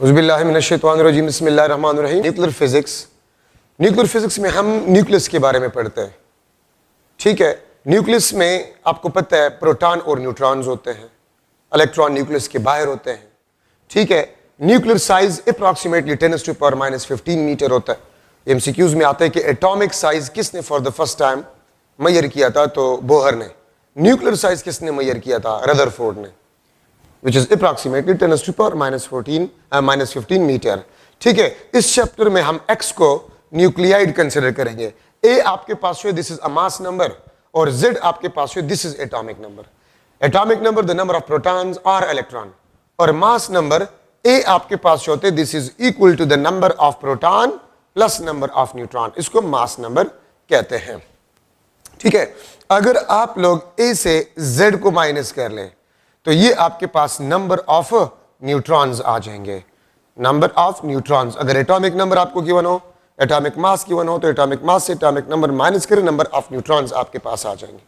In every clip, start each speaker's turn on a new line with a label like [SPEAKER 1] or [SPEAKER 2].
[SPEAKER 1] औज़ुबिल्लाहिमिनश्शैतानिर्रजीम बिस्मिल्लाहिर्रहमानिर्रहीम। Nuclear physics में हम न्यूक्लियस के बारे में पढ़ते हैं। ठीक है, न्यूक्लियस में आपको पता है प्रोटॉन और न्यूट्रॉन्स होते हैं, इलेक्ट्रॉन न्यूक्लियस के बाहर होते हैं। ठीक है, न्यूक्लियर साइज अप्रॉक्सीमेटली 10⁻⁻15 मीटर होता है। एमसीक्यूज में आता है कि एटॉमिक साइज किसने for the first time Maihar किया था, तो बोहर ने। न्यूक्लियर साइज किसने मैयर किया था, रदरफोर्ड ने, which is approximately 10⁻⁻15 मीटर। ठीक है, इस चैप्टर में हम x को न्यूक्लियाइड कंसिडर करेंगे। a आपके पास है, this is a mass number, और z आपके पास है, this is atomic number. Atomic number the number of protons और इलेक्ट्रॉन, और मास नंबर a आपके पास होते हैं, this is equal to the number of proton plus number of neutron. इसको मास नंबर कहते हैं। ठीक है, अगर आप लोग a से z को माइनस कर लें तो ये आपके पास नंबर ऑफ न्यूट्रॉन्स आ जाएंगे। नंबर ऑफ न्यूट्रॉन्स, अगर एटॉमिक नंबर आपको गिवन हो, एटॉमिक मास गिवन हो, तो एटॉमिक मास से एटॉमिक नंबर माइनस करें, नंबर ऑफ न्यूट्रॉन्स आपके पास आ जाएंगे।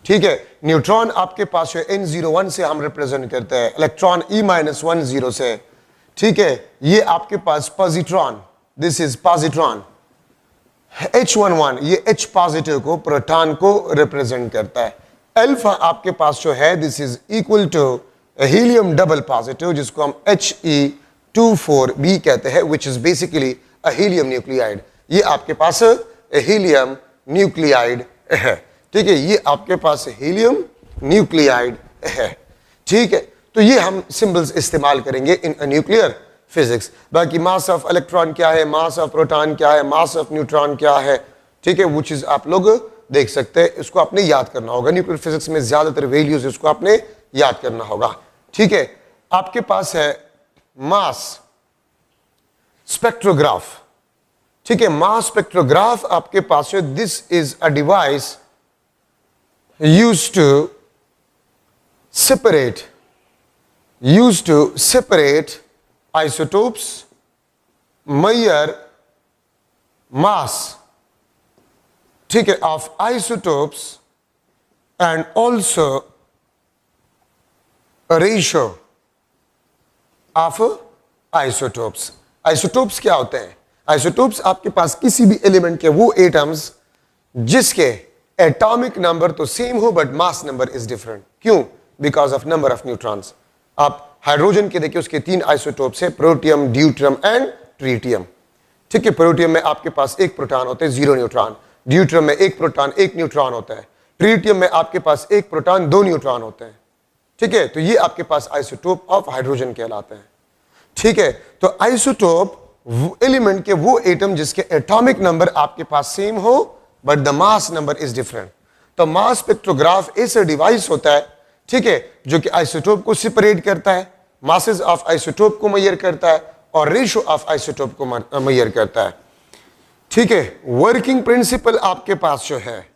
[SPEAKER 1] ठीक है, न्यूट्रॉन आपके पास है N01 से हम रिप्रेजेंट करते हैं, इलेक्ट्रॉन E-10 से। ठीक है, ये आपके पास positron, this is positron. H11 ये H पॉजिटिव को, प्रोटॉन को रिप्रेजेंट करता है। अल्फा आपके पास जो है, this is equal to helium double positive, जिसको हम He24b कहते हैं, which is basically a helium nuclide. ये आपके पास हीलियम न्यूक्लियाइड है। ठीक है, ये आपके पास हीलियम न्यूक्लियाइड है। ठीक है, तो ये हम सिंबल्स इस्तेमाल करेंगे इन न्यूक्लियर फिजिक्स। बाकी मास ऑफ इलेक्ट्रॉन क्या है, मास ऑफ प्रोटॉन क्या है, मास ऑफ न्यूट्रॉन क्या है, ठीक है, वो चीज आप लोग देख सकते हैं। इसको आपने याद करना होगा। न्यूक्लियर फिजिक्स में ज्यादातर वैल्यूज इसको आपने याद करना होगा। ठीक है, आपके पास है मास स्पेक्ट्रोग्राफ। ठीक है, मास स्पेक्ट्रोग्राफ आपके पास है, this is a device used to separate isotopes, measure mass, ठीक है, of isotopes and also a ratio of isotopes। isotopes क्या होते हैं? isotopes आपके पास किसी भी एलिमेंट के वो एटम्स जिसके एटॉमिक नंबर तो सेम हो but mass number is different. क्यों? Because of number of neutrons. आप हाइड्रोजन के देखिए, उसके 3 आइसोटोप्स है, प्रोटियम, ड्यूट्रियम एंड ट्रीटियम। ठीक है, प्रोटियम में आपके पास 1 प्रोटॉन होते हैं, 0 न्यूट्रॉन। ड्यूट्रियम में 1 प्रोटॉन 1 न्यूट्रॉन होता है। ट्रीटियम में आपके पास 1 प्रोटॉन 2 न्यूट्रॉन होते हैं। ठीक है, तो ये आपके पास आइसोटोप ऑफ हाइड्रोजन कहलाते हैं। ठीक है, तो आइसोटोप एलिमेंट के वो एटम जिसके एटॉमिक नंबर आपके पास सेम हो but the mass number is different. तो मास स्पेक्ट्रोग्राफ ऐसा डिवाइस होता है, ठीक है, जो कि आइसोटोप को सेपरेट करता है, मासेस ऑफ आइसोटोप को मेजर करता है और रेशियो ऑफ आइसोटोप को मेजर करता है। ठीक है, वर्किंग प्रिंसिपल आपके पास जो है,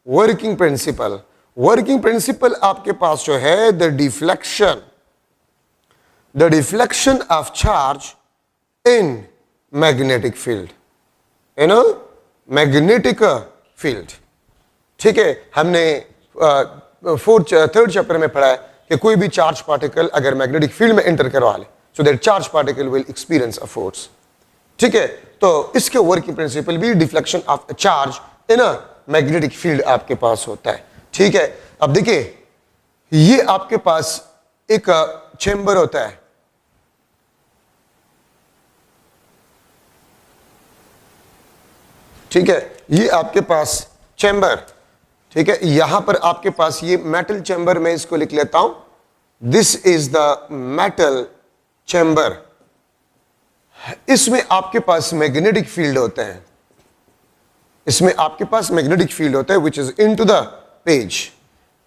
[SPEAKER 1] वर्किंग प्रिंसिपल आपके पास जो है, the deflection of charge in magnetic field, magnetic field. ठीक है, हमने थर्ड चैप्टर में पढ़ा है कि कोई भी चार्ज पार्टिकल अगर मैग्नेटिक फील्ड में एंटर करवा ले, so that charge particle will experience a force. ठीक है, तो इसके वर्किंग प्रिंसिपल भी deflection of charge in a magnetic field आपके पास होता है। ठीक है, अब देखिए, ये आपके पास एक चेंबर होता है। ठीक है, ये आपके पास चेंबर, ठीक है, यहां पर आपके पास ये मेटल चेंबर, मैं इसको लिख लेता हूं, this is the metal chamber. इसमें आपके पास मैग्नेटिक फील्ड होता है, इसमें आपके पास मैग्नेटिक फील्ड होता है which is into the page.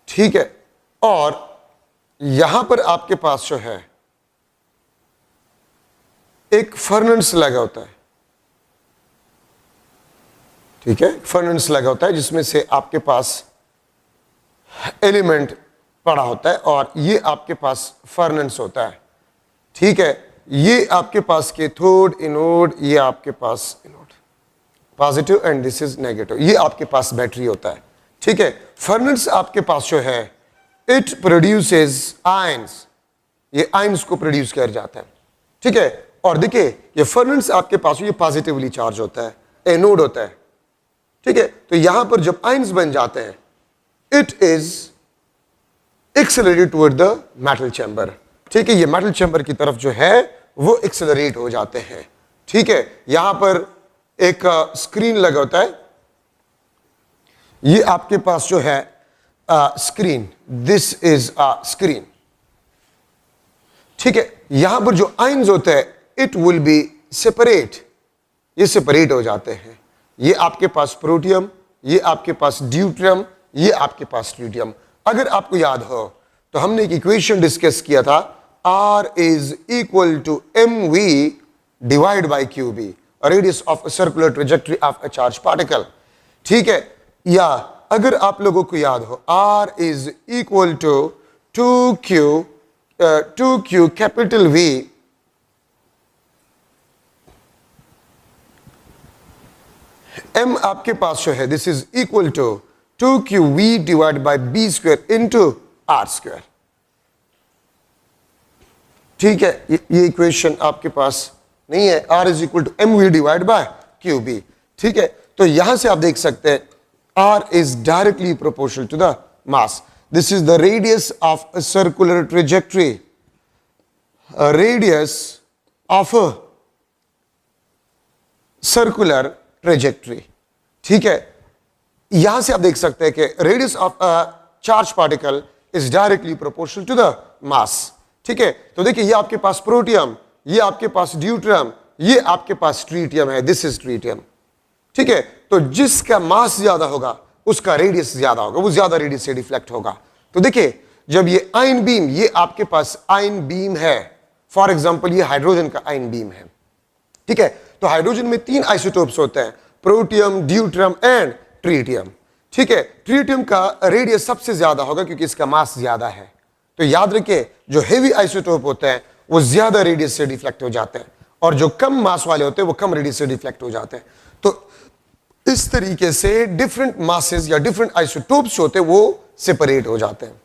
[SPEAKER 1] ठीक है, और यहां पर आपके पास जो है एक फर्नेस लगा होता है। ठीक है, फर्नेस लगा होता है जिसमें से आपके पास एलिमेंट पड़ा होता है और ये आपके पास फर्नेस होता है। ठीक है, ये आपके पास कैथोड, एनोड, ये आपके पास anode positive and this is negative, ये आपके पास बैटरी होता है। ठीक है, फर्नेस आपके पास जो है, इट प्रोड्यूसेस आयंस, ये आयंस को प्रोड्यूस कर जाता है। ठीक है, और देखिए ये फर्नेस आपके पास ये पॉजिटिवली चार्ज होता है, एनोड होता है, ठीक है। तो यहां पर जब आयंस बन जाते हैं, it is accelerated toward the metal chamber, ठीक है। ये मेटल चैम्बर की तरफ जो है वो एक्सेलरेट हो जाते हैं, ठीक है। यहां पर एक स्क्रीन लगा होता है, ये आपके पास जो है स्क्रीन, दिस इज स्क्रीन, ठीक है। यहां पर जो आयंस होते हैं इट विल बी सेपरेट, ये सेपरेट हो जाते हैं। ये आपके पास प्रोटियम, ये आपके पास ड्यूट्रियम, ये आपके पास ट्रिटियम। अगर आपको याद हो तो हमने एक इक्वेशन डिस्कस किया था, R is equal to mv divide by QB, radius of circular trajectory of a charge particle, ठीक है। या अगर आप लोगों को याद हो, R is equal to 2Q capital V M आपके पास जो है this is equal to 2QV divide by B square into R square, ठीक है। ये इक्वेशन आपके पास नहीं है, R is equal to MV divide by QB, ठीक है। तो यहां से आप देख सकते हैं R is directly proportional to the mass. This is the radius of a circular trajectory, radius of a circular trajectory, ठीक है। यहां से आप देख सकते हैं कि radius of a charge particle is directly proportional to the mass, ठीक है। तो देखिए ये आपके पास प्रोटियम, ये आपके पास ड्यूट्रियम, ये आपके पास ट्रिटियम है, दिस इज ट्रिटियम, ठीक है। तो जिसका मास ज्यादा होगा उसका रेडियस ज्यादा होगा, वो ज्यादा रेडियस से डिफ्लेक्ट होगा। तो देखिए जब ये आयन बीम, ये आपके पास आयन बीम है, फॉर एग्जांपल ये हाइड्रोजन का आयन बीम है, ठीक है। तो हाइड्रोजन में 3 आइसोटोप्स होते हैं, प्रोटियम, ड्यूट्रियम एंड ट्रिटियम, ठीक है। ट्रिटियम का रेडियस सबसे ज्यादा होगा क्योंकि इसका मास ज्यादा है। तो याद रखिए जो हेवी आइसोटोप होते हैं वो ज्यादा रेडियस से डिफ्लेक्ट हो जाते हैं, और जो कम मास वाले होते हैं वो कम रेडियस से डिफ्लेक्ट हो जाते हैं। तो इस तरीके से डिफरेंट मासेस या डिफरेंट आइसोटोप्स होते हैं वो सेपरेट हो जाते हैं,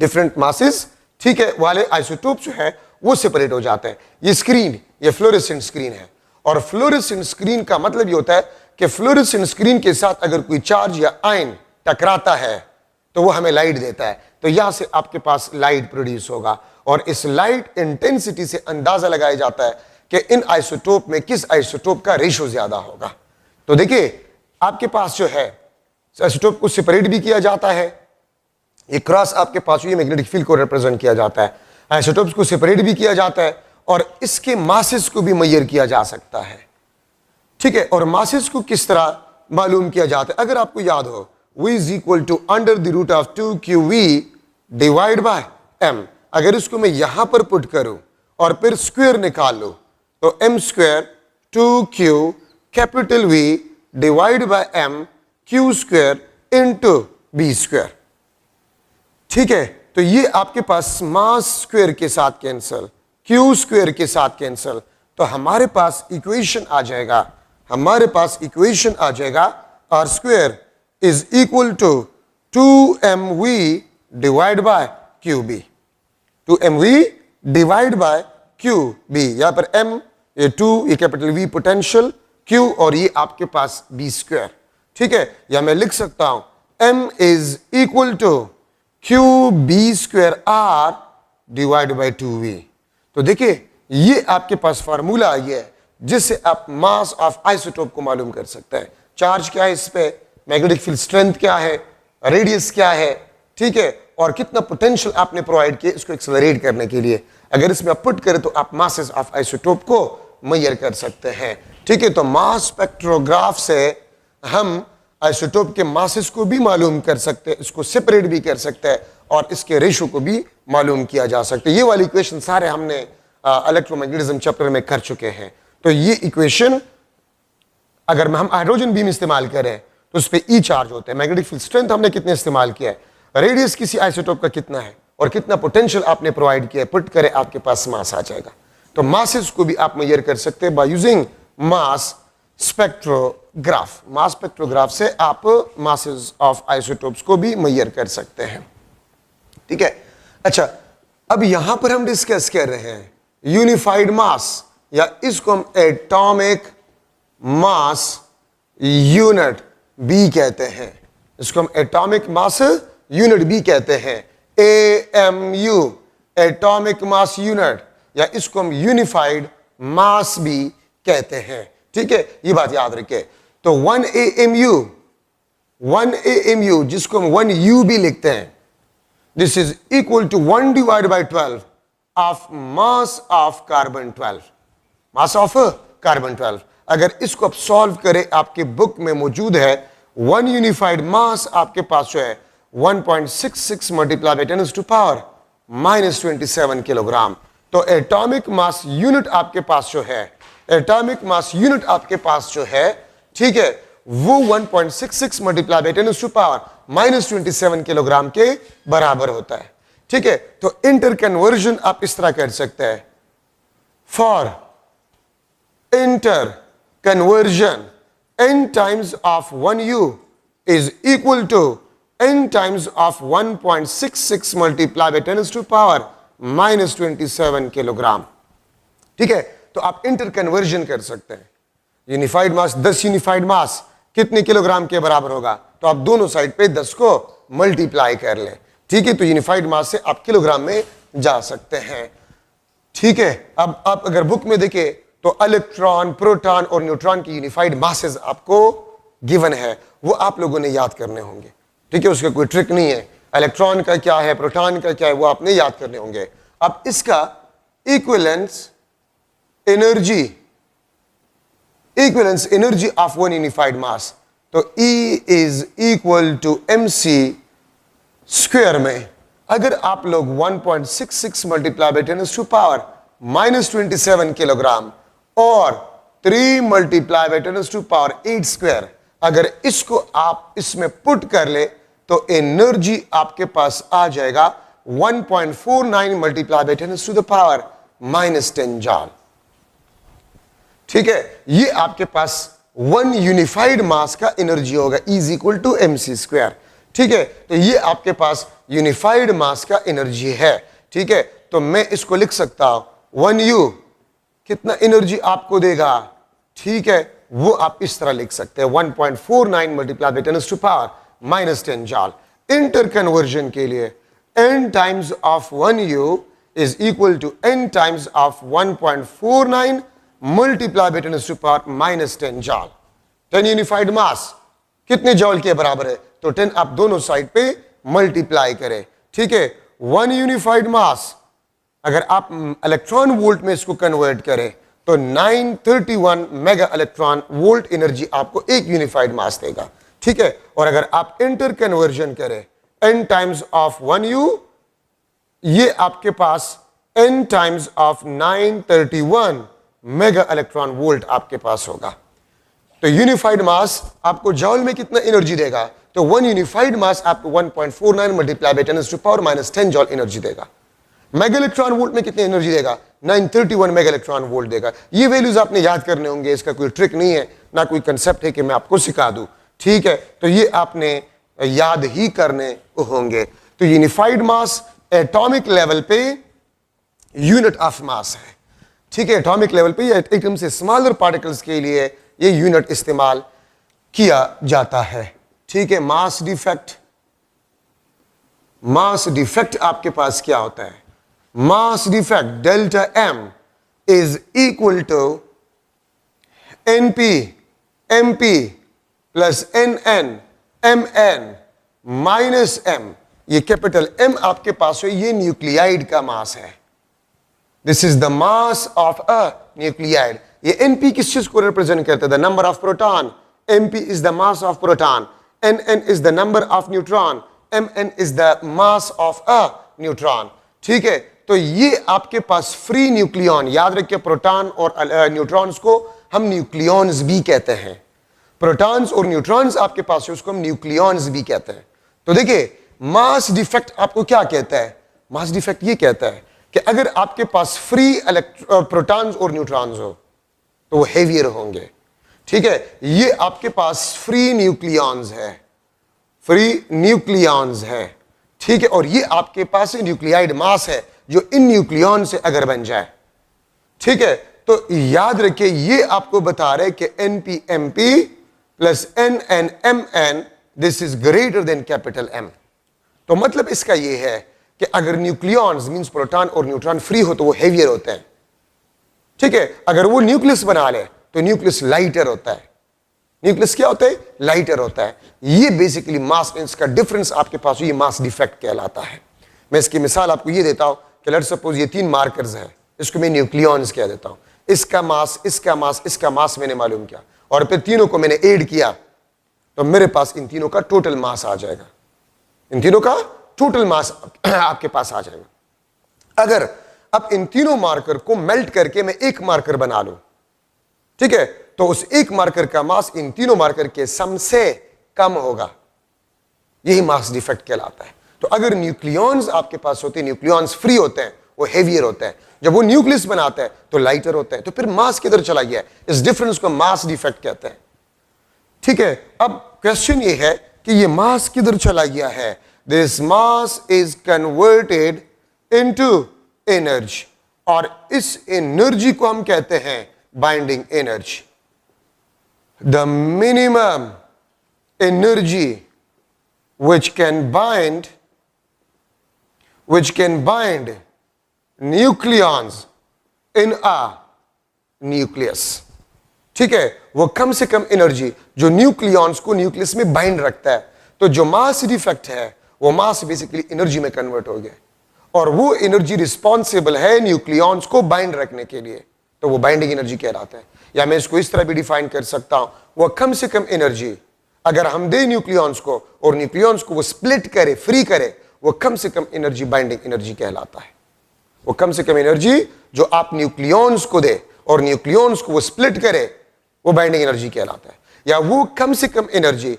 [SPEAKER 1] डिफरेंट मासेस, ठीक है, वाले आइसोटोप्स जो है वो सेपरेट हो जाते हैं। ये स्क्रीन, ये फ्लोरेसेंट स्क्रीन है, और फ्लोरेसेंट स्क्रीन का मतलब ये होता है कि फ्लोरेसेंट स्क्रीन के साथ अगर कोई चार्ज या आयन टकराता है तो वो हमें लाइट देता है। तो यहां से आपके पास लाइट प्रोड्यूस होगा, और इस लाइट इंटेंसिटी से अंदाजा लगाया जाता है कि इन आइसोटोप में किस आइसोटोप का रेशो ज्यादा होगा। तो देखिए आपके पास जो है आइसोटोप को सेपरेट भी किया जाता है, ये क्रॉस आपके पास ये मैग्नेटिक फील्ड को रिप्रेजेंट किया जाता है, आइसोटोप्स को सेपरेट भी किया जाता है, और इसके मासेस को भी मेजर किया जा सकता है, ठीक है। और मासेस को किस तरह मालूम किया जाता है, अगर आपको याद हो, V is equal to under the root of 2QV divide by M। अगर इसको मैं यहां पर पुट करूं और फिर स्क्वायर निकाल लो तो M square 2Q capital V divide by M Q square into B square, ठीक है। तो ये आपके पास मास स्क्वायर के साथ कैंसल, Q स्क्वायर के साथ कैंसल, तो हमारे पास इक्वेशन आ जाएगा, हमारे पास इक्वेशन आ जाएगा R square is equal to 2mv divide by QB, 2mv divide by QB। यहां पर M, ये 2, ये कैपिटल V पोटेंशियल, Q और ये आपके पास B स्क्वायर, ठीक है। या मैं लिख सकता हूं M is equal to QB square R divide by 2V। तो देखिए ये आपके पास फार्मूला ये है जिससे आप मास ऑफ आइसोटोप को मालूम कर सकते हैं। चार्ज क्या है इस पे, मैग्नेटिक फील्ड स्ट्रेंथ क्या है, रेडियस क्या है, ठीक है, और कितना पोटेंशियल आपने प्रोवाइड किया इसको एक्सेलरेट करने के लिए। अगर इसमें आप पुट करें तो आप मासेस ऑफ आइसोटोप को मेजर कर सकते हैं, ठीक है। तो मास स्पेक्ट्रोग्राफ से हम आइसोटोप के मासेस को भी मालूम कर सकते हैं, इसको सेपरेट भी कर सकते हैं, और इसके रेशो को भी मालूम किया जा सकता है। ये वाली इक्वेशन सारे हमने इलेक्ट्रोमैग्नेटिज्म चैप्टर में कर चुके हैं। तो ये इक्वेशन अगर हम हाइड्रोजन बीम इस्तेमाल करें तो उस पर ई चार्ज होते हैं, मैग्नेटिक फील्ड स्ट्रेंथ हमने कितने इस्तेमाल किया है, रेडियस किसी आइसोटोप का कितना है, और कितना पोटेंशियल आपने प्रोवाइड किया है, पुट करें आपके पास मास आ जाएगा। तो मासेस को भी आप मेजर कर सकते हैं by using mass spectrograph. Mass spectrograph से आप मासेस ऑफ आइसोटोप्स को भी मेजर कर सकते हैं, ठीक है। अच्छा, अब यहां पर हम डिस्कस कर रहे हैं यूनिफाइड मास या इसको हम एटॉमिक मास यूनिट बी कहते हैं। इसको हम एटॉमिक मास यूनिट बी कहते हैं, AMU, एटॉमिक मास यूनिट, या इसको हम यूनिफाइड मास भी कहते हैं। ठीक है, ये बात याद रखें। तो 1 AMU जिसको हम 1U भी लिखते हैं, this is equal to 1 divide by 12 of mass of carbon 12, mass of carbon 12। अगर इसको आप सॉल्व करें, आपके बुक में मौजूद है 1 यूनिफाइड मास आपके पास जो है 1.66 multiply by 10 to power -27 kilogram. तो एटॉमिक मास यूनिट आपके पास जो है, एटॉमिक मास यूनिट आपके पास जो है, ठीक है, वो 1.66 multiply by 10 to power -27 kilogram के बराबर होता है। ठीक है, तो इंटर कन्वर्जन आप इस तरह कर सकते हैं, for inter conversion n times of 1U is equal to n times of 1.66 multiplied by 10 to power -27 kilogram. ठीक है, तो आप इंटर कन्वर्जन कर सकते हैं। यूनिफाइड मास 10 यूनिफाइड मास कितने किलोग्राम के बराबर होगा, तो आप दोनों साइड पे 10 को मल्टीप्लाई कर लें। ठीक है, तो यूनिफाइड मास से आप किलोग्राम में जा सकते हैं। ठीक है, अब आप अगर बुक में देखें तो इलेक्ट्रॉन, प्रोटॉन और न्यूट्रॉन की यूनिफाइड मासेस आपको गिवन है, वो आप लोगों ने याद करने होंगे। ठीक है, उसका कोई ट्रिक नहीं है, इलेक्ट्रॉन का क्या है, प्रोटॉन का क्या है, वो आपने याद करने होंगे। अब इसका equivalence energy of 1 unified mass, तो E is equal to mc square में अगर आप लोग 1.66 multiply by 10 to power -27 kilogram और 3 multiply by 10 to power 8 square, अगर इसको आप इसमें पुट कर ले तो एनर्जी आपके पास आ जाएगा 1.49 multiply by 10 to the power -10 joule. ठीक है, ये आपके पास 1 यूनिफाइड मास का एनर्जी होगा, E is equal to mc square. ठीक है, तो ये आपके पास यूनिफाइड मास का एनर्जी है। ठीक है, तो मैं इसको लिख सकता हूं 1U कितना एनर्जी आपको देगा, ठीक है, वो आप इस तरह लिख सकते हैं 1.49 multiply by 10 to power -10 joule. Inter conversion के लिए n times of 1U is equal to n times of 1.49 multiply by 10 to power -10 joule. 10 unified mass कितने जॉल के बराबर है, तो 10 आप दोनों साइड पे मल्टीप्लाई करें। ठीक है, 1 यूनिफाइड मास अगर आप इलेक्ट्रॉन वोल्ट में इसको कन्वर्ट करें तो 931 मेगा इलेक्ट्रॉन वोल्ट एनर्जी आपको एक यूनिफाइड मास देगा। ठीक है, और अगर आप इंटर कन्वर्जन करें n टाइम्स ऑफ 1U, ये आपके पास n times of 931 mega electron volt आपके पास होगा। तो यूनिफाइड मास आपको जॉल में कितना एनर्जी देगा, तो 1 यूनिफाइड मास आपको 1.49 multiply by 10 to power -10 joule energy देगा। मेगा इलेक्ट्रॉन वोल्ट में कितनी एनर्जी देगा, 931 मेगा इलेक्ट्रॉन वोल्ट देगा। ये वैल्यूज आपने याद करने होंगे, इसका कोई ट्रिक नहीं है, ना कोई कंसेप्ट है कि मैं आपको सिखा दूं। ठीक है, तो ये आपने याद ही करने होंगे। तो यूनिफाइड मास एटॉमिक लेवल पे यूनिट ऑफ मास है। ठीक है, एटॉमिक लेवल पे एटम से स्मॉलर पार्टिकल्स के लिए ये यूनिट इस्तेमाल किया जाता है। ठीक है, मास डिफेक्ट आपके पास क्या होता है, mass defect delta M is equal to NP MP plus NN MN minus M। ये कैपिटल M आपके पास है, ये न्यूक्लियाइड का मास है। This is the mass of a nuclide. ये NP किस चीज को रिप्रेजेंट करता है, the number of proton. MP is the mass of proton, NN is the number of neutron, MN is the mass of a neutron. ठीक है, तो ये आपके पास फ्री न्यूक्लियॉन, याद रखिए प्रोटॉन और न्यूट्रॉन्स को हम न्यूक्लियॉन्स भी कहते हैं। प्रोटॉन्स और न्यूट्रॉन्स आपके पास है, उसको हम न्यूक्लियॉन्स भी कहते हैं। तो देखिए, मास डिफेक्ट आपको क्या कहता है, मास डिफेक्ट ये कहता है कि अगर आपके पास फ्री प्रोटॉन्स और न्यूट्रॉन्स हो तो वो हेवियर होंगे। ठीक है, ये आपके पास फ्री न्यूक्लियॉन्स है, फ्री न्यूक्लियॉन्स है। ठीक है, और ये आपके पास न्यूक्लियाइड मास है जो इन न्यूक्लियॉन से अगर बन जाए। ठीक है, तो याद रखिए ये आपको बता रहे कि NP-MP plus NN-MN this is greater then capital M। तो मतलब इसका ये है कि अगर न्यूक्लियॉन्स मींस प्रोटॉन और न्यूट्रॉन फ्री हो तो वो हेवियर होते हैं, ठीक है। अगर वो न्यूक्लियस बना ले तो न्यूक्लियस लाइटर होता है। न्यूक्लियस क्या होता है? लाइटर होता है। ये बेसिकली मास, इसका डिफरेंस आपके पास ये मास डिफेक्ट कहलाता है। मैं इसकी मिसाल आपको ये देता हूं कि लेट्स सपोज ये 3 मार्कर्स हैं, इसको मैं न्यूक्लियॉन्स कह देता हूं। इसका मास, इसका मास, इसका मास मैंने मालूम किया और फिर तीनों को मैंने ऐड किया तो मेरे पास इन तीनों का टोटल मास आ जाएगा। इन तीनों का टोटल मास आपके पास आ जाएगा। अगर अब इन तीनों मार्कर को मेल्ट करके मैं एक मार्कर बना लूं, ठीक है, तो उस एक मार्कर का मास इन तीनों मार्कर के सम से कम होगा। यही मास डिफेक्ट कहलाता है। तो अगर न्यूक्लियॉन्स आपके पास होते हैं, न्यूक्लियॉन्स फ्री होते हैं, वो हेवियर होते हैं। जब वो न्यूक्लियस बनाते हैं तो लाइटर होते हैं। तो फिर मास किधर चला गया है? इस डिफरेंस को मास डिफेक्ट कहते हैं, ठीक है। अब क्वेश्चन ये है कि ये मास किधर चला गया है? This mass is converted into energy और इस एनर्जी को हम कहते हैं binding energy. The minimum energy which can bind nucleons in a nucleus, ठीक है, वो कम से कम एनर्जी जो न्यूक्लियॉन्स को न्यूक्लियस में बाइंड रखता है। तो जो मास डिफेक्ट है वो मास बेसिकली एनर्जी में कन्वर्ट हो गया और वो एनर्जी रिस्पॉन्सिबल है न्यूक्लियॉन्स को बाइंड रखने के लिए, तो वो बाइंडिंग एनर्जी कहलाता है। या मैं इसको इस तरह भी डिफाइन कर सकता हूं, वो कम से कम एनर्जी अगर हम दे न्यूक्लियॉन्स को और न्यूक्लियॉन्स को वो स्प्लिट करे, फ्री करे, वो कम से कम एनर्जी बाइंडिंग एनर्जी कहलाता है। वो कम से कम एनर्जी जो आप न्यूक्लियॉन्स को दे और न्यूक्लियॉन्स को वो स्प्लिट करे, वो बाइंडिंग एनर्जी कहलाता है। या वो कम से कम एनर्जी,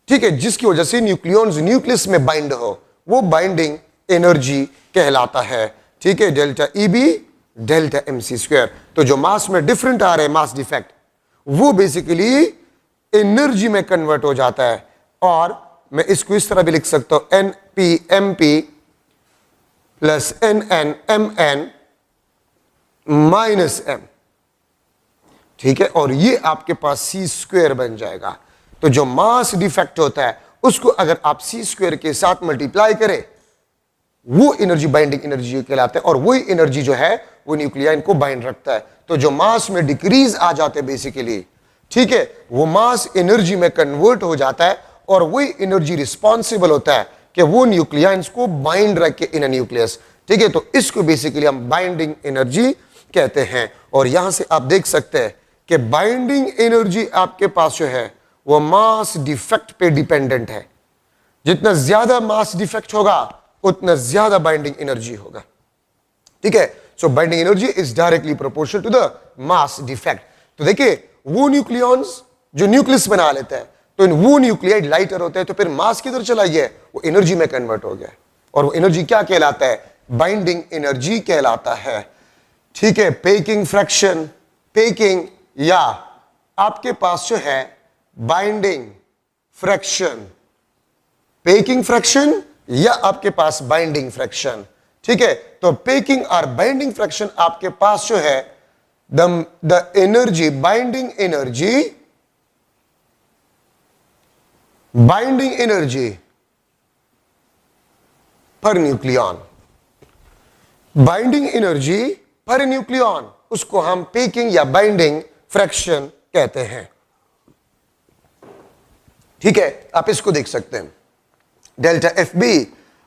[SPEAKER 1] ठीक है, जिसकी वजह से न्यूक्लियॉन्स न्यूक्लियस में बाइंड हो, वो बाइंडिंग एनर्जी कहलाता है, ठीक है। Delta EB delta MC²। तो जो मास में डिफरेंट आ रहे हैं, मास डिफेक्ट, वो बेसिकली एनर्जी में कन्वर्ट हो जाता है। और मैं इसको इस तरह भी लिख सकता हूं, NP-MP plus NN-MN minus M, ठीक है। और ये आपके पास C² बन जाएगा। तो जो मास डिफेक्ट होता है उसको अगर आप C² के साथ मल्टीप्लाई करें, वो एनर्जी बाइंडिंग एनर्जी कहलाता है और वही एनर्जी जो है वो न्यूक्लियन को बाइंड रखता है। तो जो मास में डिक्रीज आ जाते हैं बेसिकली, ठीक है, वो मास एनर्जी में कन्वर्ट हो जाता है और वही एनर्जी रिस्पॉन्सिबल होता है कि वो न्यूक्लियंस को बाइंड रखे इन न्यूक्लियस, ठीक है। तो इसको बेसिकली हम बाइंडिंग एनर्जी कहते हैं। और यहां से आप देख सकते हैं कि बाइंडिंग एनर्जी आपके पास जो है वो मास डिफेक्ट पे डिपेंडेंट है। जितना ज्यादा मास डिफेक्ट होगा उतना ज्यादा बाइंडिंग एनर्जी होगा, ठीक है। So binding energy is directly proportional to the mass defect. तो देखिए, वो न्यूक्लियॉन्स जो न्यूक्लियस बना लेते हैं, तो वो न्यूक्लियाइड लाइटर होते हैं, तो फिर मास किधर चला गया? वो एनर्जी में कन्वर्ट हो गया और वो एनर्जी क्या कहलाता है? बाइंडिंग एनर्जी कहलाता है, ठीक है। पेकिंग फ्रैक्शन, पेकिंग या आपके पास जो है बाइंडिंग फ्रैक्शन, पेकिंग फ्रैक्शन या आपके पास बाइंडिंग फ्रैक्शन, ठीक है। तो पेकिंग और बाइंडिंग फ्रैक्शन आपके पास जो है the energy, binding energy per nucleon, binding energy पर न्यूक्लियॉन, उसको हम पेकिंग या बाइंडिंग फ्रैक्शन कहते हैं, ठीक है। आप इसको देख सकते हैं, डेल्टा FB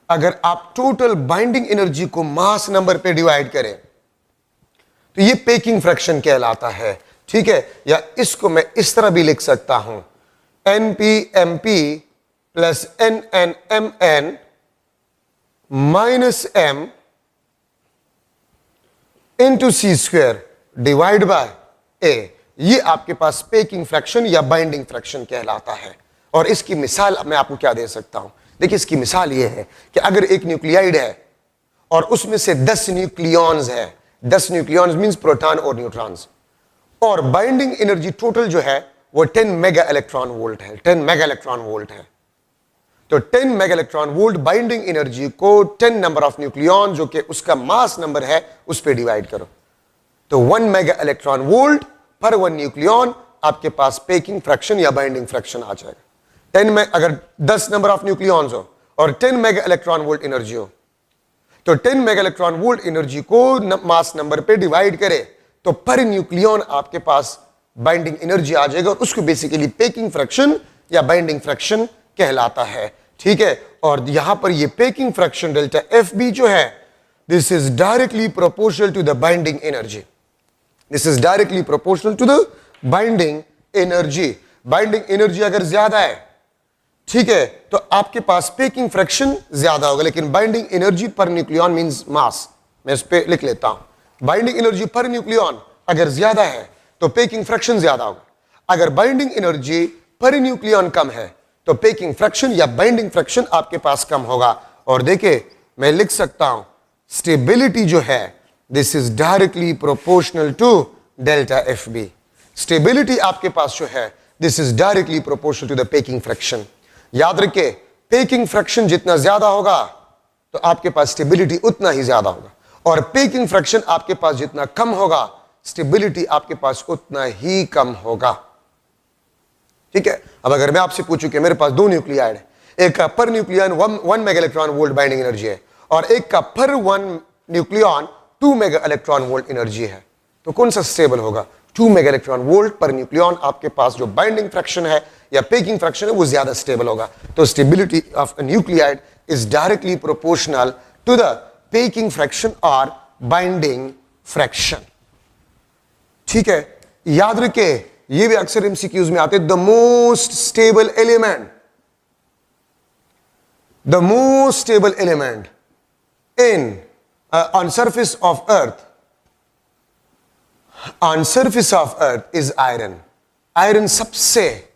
[SPEAKER 1] अगर आप टोटल बाइंडिंग एनर्जी को मास नंबर पे डिवाइड करें तो ये पेकिंग फ्रैक्शन कहलाता है, ठीक है। या इसको मैं इस तरह भी लिख सकता हूं, NP-MP plus NN-MN minus M into C² divide by A। ये आपके पास पेकिंग फ्रैक्शन या बाइंडिंग फ्रैक्शन कहलाता है। और इसकी मिसाल मैं आपको क्या दे सकता हूं? देखिए, इसकी मिसाल ये है कि अगर एक न्यूक्लियाइड है और उसमें से 10 न्यूक्लियॉन्स है, 10 न्यूक्लियॉन्स मींस प्रोटॉन और न्यूट्रॉन्स, और बाइंडिंग एनर्जी टोटल जो है वो 10 मेगा इलेक्ट्रॉन वोल्ट है, 10 मेगा इलेक्ट्रॉन वोल्ट है। तो 10 mega electron volt binding energy को 10 नंबर ऑफ न्यूक्लियॉन जो कि उसका मास नंबर है उस पर डिवाइड करो, तो 1 मेगा इलेक्ट्रॉन वोल्ट पर 1 न्यूक्लियॉन आपके पास पेकिंग फ्रैक्शन या बाइंडिंग फ्रैक्शन आ जाएगा। 10 में अगर 10 नंबर ऑफ न्यूक्लियॉन्स हो और 10 मेगा इलेक्ट्रॉन वोल्ट एनर्जी हो, तो 10 मेगा इलेक्ट्रॉन वोल्ट एनर्जी को मास नंबर पे डिवाइड करे तो पर न्यूक्लियॉन आपके पास बाइंडिंग एनर्जी आ जाएगा और उसको बेसिकली पेकिंग फ्रैक्शन या बाइंडिंग फ्रैक्शन कहलाता है। ठीक है, और यहां पर ये packing fraction delta F B जो है, this is directly proportional to the binding energy. This is directly proportional to the binding energy. Binding energy अगर ज्यादा है, ठीक है, तो आपके पास पेकिंग फ्रैक्शन ज्यादा होगा, लेकिन बाइंडिंग एनर्जी पर न्यूक्लियॉन मींस मास, मैं इस पे लिख लेता हूं। बाइंडिंग एनर्जी पर न्यूक्लियॉन अगर ज्यादा है तो पेकिंग फ्रैक्शन ज्यादा होगा। अगर बाइंडिंग एनर्जी पर न्यूक्लियॉन कम है तो पेकिंग फ्रैक्शन या बाइंडिंग फ्रैक्शन आपके पास कम होगा। और देखिए मैं लिख सकता हूं स्टेबिलिटी जो है, this is directly proportional to delta F B. Stability आपके पास जो है, this is directly proportional to the packing fraction. याद रखिए, पेकिंग फ्रैक्शन जितना ज्यादा होगा तो आपके पास स्टेबिलिटी उतना ही ज्यादा होगा, और पेकिंग फ्रैक्शन आपके पास जितना कम होगा, स्टेबिलिटी आपके पास उतना ही कम होगा। ठीक है, अब अगर मैं आपसे पूछूं कि मेरे पास दो न्यूक्लियाइड है, एक का per nucleon 1 mega electron volt binding energy है और एक का पर 1 nucleon 2 mega electron volt energy है, तो कौन सा स्टेबल होगा? 2 mega electron volt per nucleon आपके पास जो बाइंडिंग फ्रैक्शन है या पेकिंग फ्रैक्शन है वो ज्यादा स्टेबल होगा। तो stability of a nuclide is directly proportional to the packing fraction और बाइंडिंग फ्रैक्शन। ठीक है, याद रखे, ये भी अक्सर एमसीक्यूज में आते हैं। The most stable element, the most stable element in on surface of earth, on surface of earth is iron. Iron सबसे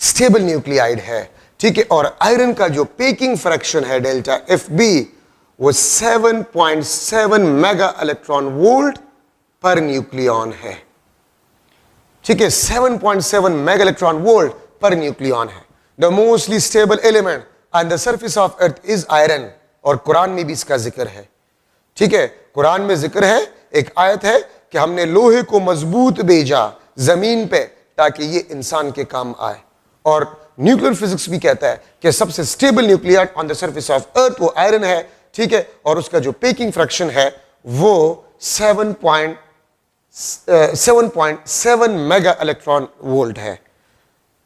[SPEAKER 1] स्टेबल न्यूक्लियाइड है। ठीक है, और आयरन का जो पेकिंग फ्रैक्शन है डेल्टा एफ बी वो 7.7 mega electron volt per nucleon है। ठीक है, 7.7 mega electron volt per nucleon है। The mostly stable element on the surface of earth is iron, और कुरान में भी इसका जिक्र है। ठीक है, कुरान में जिक्र है, एक आयत है कि हमने लोहे को मजबूत भेजा जमीन पे ताकि ये इंसान के काम आए। और न्यूक्लियर फिजिक्स भी कहता है कि सबसे stable nuclear on the surface of अर्थ वो आयरन है। ठीक है, और उसका जो पेकिंग फ्रैक्शन है वो 7.7 मेगा इलेक्ट्रॉन वोल्ट है।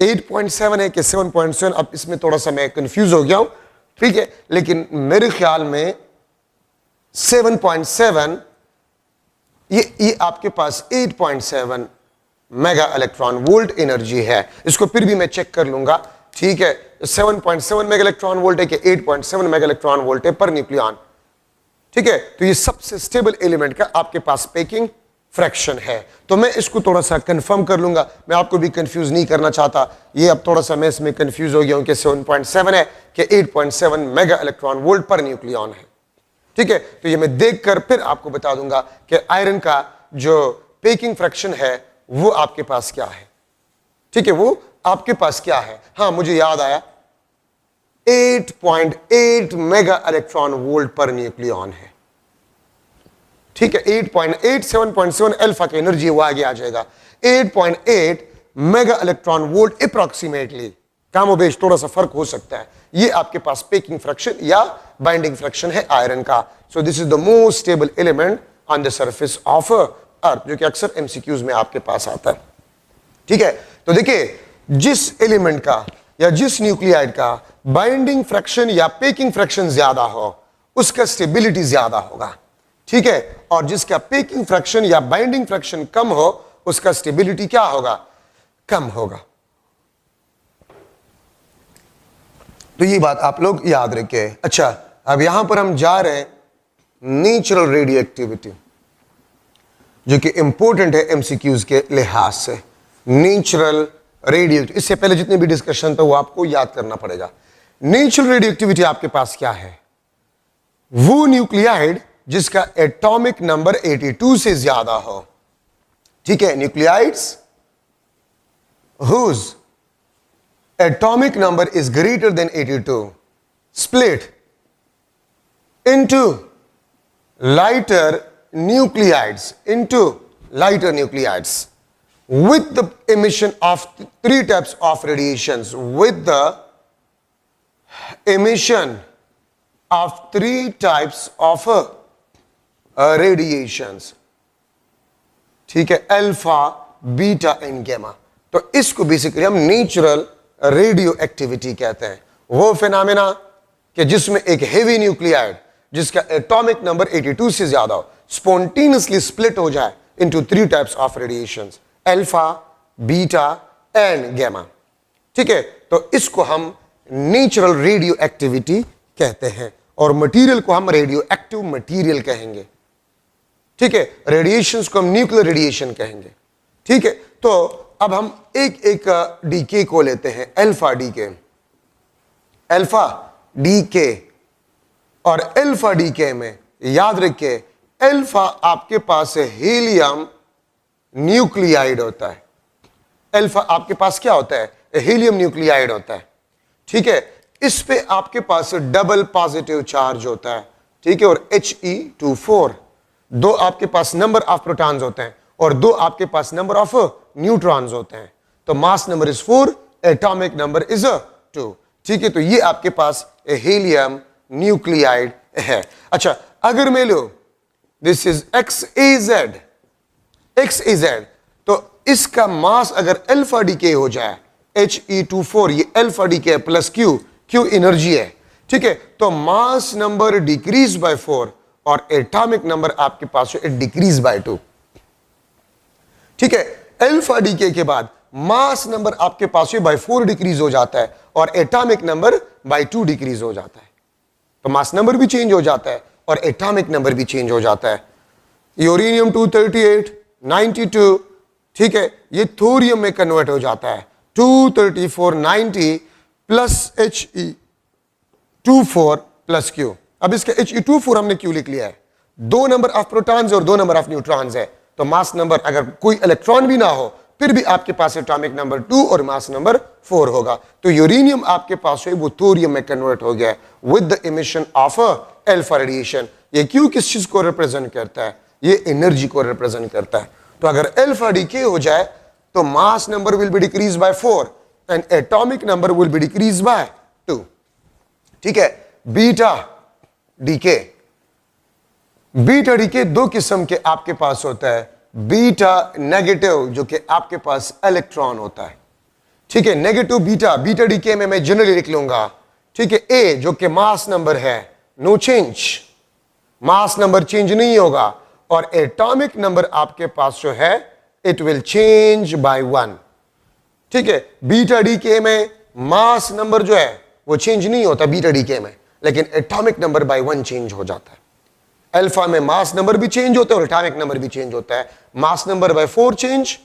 [SPEAKER 1] 8.7 है कि 7.7, अब इसमें थोड़ा सा मैं कंफ्यूज हो गया हूं। ठीक है, लेकिन मेरे ख्याल में 7.7 ये आपके पास 8.7 मेगा इलेक्ट्रॉन वोल्ट एनर्जी है। इसको फिर भी मैं चेक कर लूंगा। ठीक है, 7.7 मेगा इलेक्ट्रॉन वोल्ट है कि 8.7 मेगा इलेक्ट्रॉन वोल्ट है पर न्यूक्लियन। ठीक है, तो ये सबसे स्टेबल एलिमेंट का आपके पास पेकिंग फ्रैक्शन है। तो मैं इसको थोड़ा सा कंफर्म कर लूंगा, मैं आपको भी कंफ्यूज नहीं करना चाहता। ये अब थोड़ा सा मैं इसमें कंफ्यूज हो गया हूं कि 7.7 है कि 8.7 mega electron volt per nucleon है। ठीक है, तो ये मैं देखकर फिर आपको बता दूंगा कि आयरन का जो पेकिंग फ्रैक्शन है वो आपके पास क्या है। ठीक है, वो आपके पास क्या है। हाँ, मुझे याद आया, 8.8 mega electron volt per nucleon है। ठीक है, 8.8 7.7 अल्फा की एनर्जी वो आगे आ जाएगा। 8.8 मेगा इलेक्ट्रॉन वोल्ट अप्रोक्सीमेटली, कामोबेश थोड़ा सा फर्क हो सकता है। ये आपके पास पेकिंग फ्रैक्शन या बाइंडिंग फ्रैक्शन है आयरन का। सो this is the most stable element on the surface of अर्थ, जो कि अक्सर एमसीक्यूज में आपके पास आता है। ठीक है, तो देखिए, जिस एलिमेंट का या जिस न्यूक्लियाइड का बाइंडिंग फ्रैक्शन या पेकिंग फ्रैक्शन ज्यादा हो उसका स्टेबिलिटी ज्यादा होगा। ठीक है, और जिसका पेकिंग फ्रैक्शन या बाइंडिंग फ्रैक्शन कम हो उसका स्टेबिलिटी क्या होगा? कम होगा। तो ये बात आप लोग याद रखें। अच्छा, अब यहां पर हम जा रहे हैं नेचुरल रेडियो एक्टिविटी, जो कि इंपॉर्टेंट है एमसीक्यूज के लिहाज से। नेचुरल रेडियो, इससे पहले जितने भी डिस्कशन था वो आपको याद करना पड़ेगा। नेचुरल रेडियो एक्टिविटी आपके पास क्या है? वो न्यूक्लियाइड जिसका एटॉमिक नंबर 82 से ज्यादा हो। ठीक है, nuclides whose atomic number is greater than 82 split into lighter nucleides into lighter nucleides with the emission of three types of radiations, with the emission of three types of radiations, ठीक है, alpha, beta and gamma. तो इसको basically हम natural radio activity कहते हैं। वो phenomena कि जिसमें एक हेवी न्यूक्लियाइड जिसका एटॉमिक नंबर 82 से ज्यादा हो, स्पॉन्टेनियसली स्प्लिट हो जाए into three types of radiations, alpha, beta and gamma. ठीक है, तो इसको हम नेचुरल रेडियो एक्टिविटी कहते हैं और मटेरियल को हम रेडियो एक्टिव मटेरियल कहेंगे। ठीक है, रेडिएशंस को हम न्यूक्लियर रेडिएशन कहेंगे। ठीक है, तो अब हम एक एक डीके को लेते हैं। अल्फा डीके, अल्फा डीके और अल्फा डीके में याद रखिए, अल्फा आपके पास हीलियम न्यूक्लियाइड होता है। अल्फा आपके पास क्या होता है? हीलियम न्यूक्लियाइड होता है। ठीक है, इस पे आपके पास डबल पॉजिटिव चार्ज होता है। ठीक है, और He2 दो आपके पास नंबर ऑफ प्रोटॉन्स होते हैं और दो आपके पास नंबर ऑफ न्यूट्रॉन्स होते हैं। तो मास number is 4, atomic number is 2। ठीक है, तो ये आपके पास हीलियम न्यूक्लियाइड है। अच्छा, अगर मैं लो दिस इज XAZ, XAZ, तो इसका मास अगर अल्फा डीके हो जाए, He2 ये alpha decay plus Q, Q energy है। ठीक है, तो मास नंबर डिक्रीज बाय 4 और एटॉमिक नंबर आपके पास है डिक्रीज बाय 2। ठीक है, अल्फा डीके के बाद मास नंबर आपके पास बाय 4 डिक्रीज हो जाता है और एटॉमिक नंबर बाय 2 डिक्रीज हो जाता है। तो मास नंबर भी चेंज हो जाता है और एटॉमिक नंबर भी चेंज हो जाता है। यूरेनियम 238, 92, ठीक है, ये थोरियम में कन्वर्ट हो जाता है 234, 90 प्लस He24 प्लस Q। अब इसका He24 हमने क्यों लिख लिया है? दो नंबर ऑफ प्रोटॉन्स और दो नंबर ऑफ न्यूट्रॉन्स है, तो मास नंबर अगर कोई इलेक्ट्रॉन भी ना हो फिर भी आपके पास एटॉमिक नंबर 2 और मास नंबर 4 होगा। तो यूरेनियम आपके पास है वो थोरियम में कन्वर्ट हो गया with the emission of alpha radiation. ये क्यों किस चीज को रिप्रेजेंट करता है? ये एनर्जी को रिप्रेजेंट करता है। तो अगर अल्फा डीके हो जाए तो mass number will be decrease by 4 and atomic number will be decrease by 2। ठीक है, बीटा डीके, बीटा डीके दो किस्म के आपके पास होता है। बीटा नेगेटिव जो कि आपके पास इलेक्ट्रॉन होता है। ठीक है, नेगेटिव बीटा, बीटा डीके में मैं जनरली लिख लूंगा। ठीक है, ए जो कि मास नंबर है, no change, mass number change नहीं होगा और एटॉमिक नंबर आपके पास जो है इट विल चेंज बाय 1। ठीक है, बीटा डीके में मास नंबर जो है वो चेंज नहीं होता बीटा डीके में, लेकिन एटॉमिक नंबर बाय 1 चेंज हो जाता है। अल्फा में मास नंबर भी चेंज होता है और एटॉमिक नंबर भी चेंज होता है। मास नंबर बाय 4 चेंज,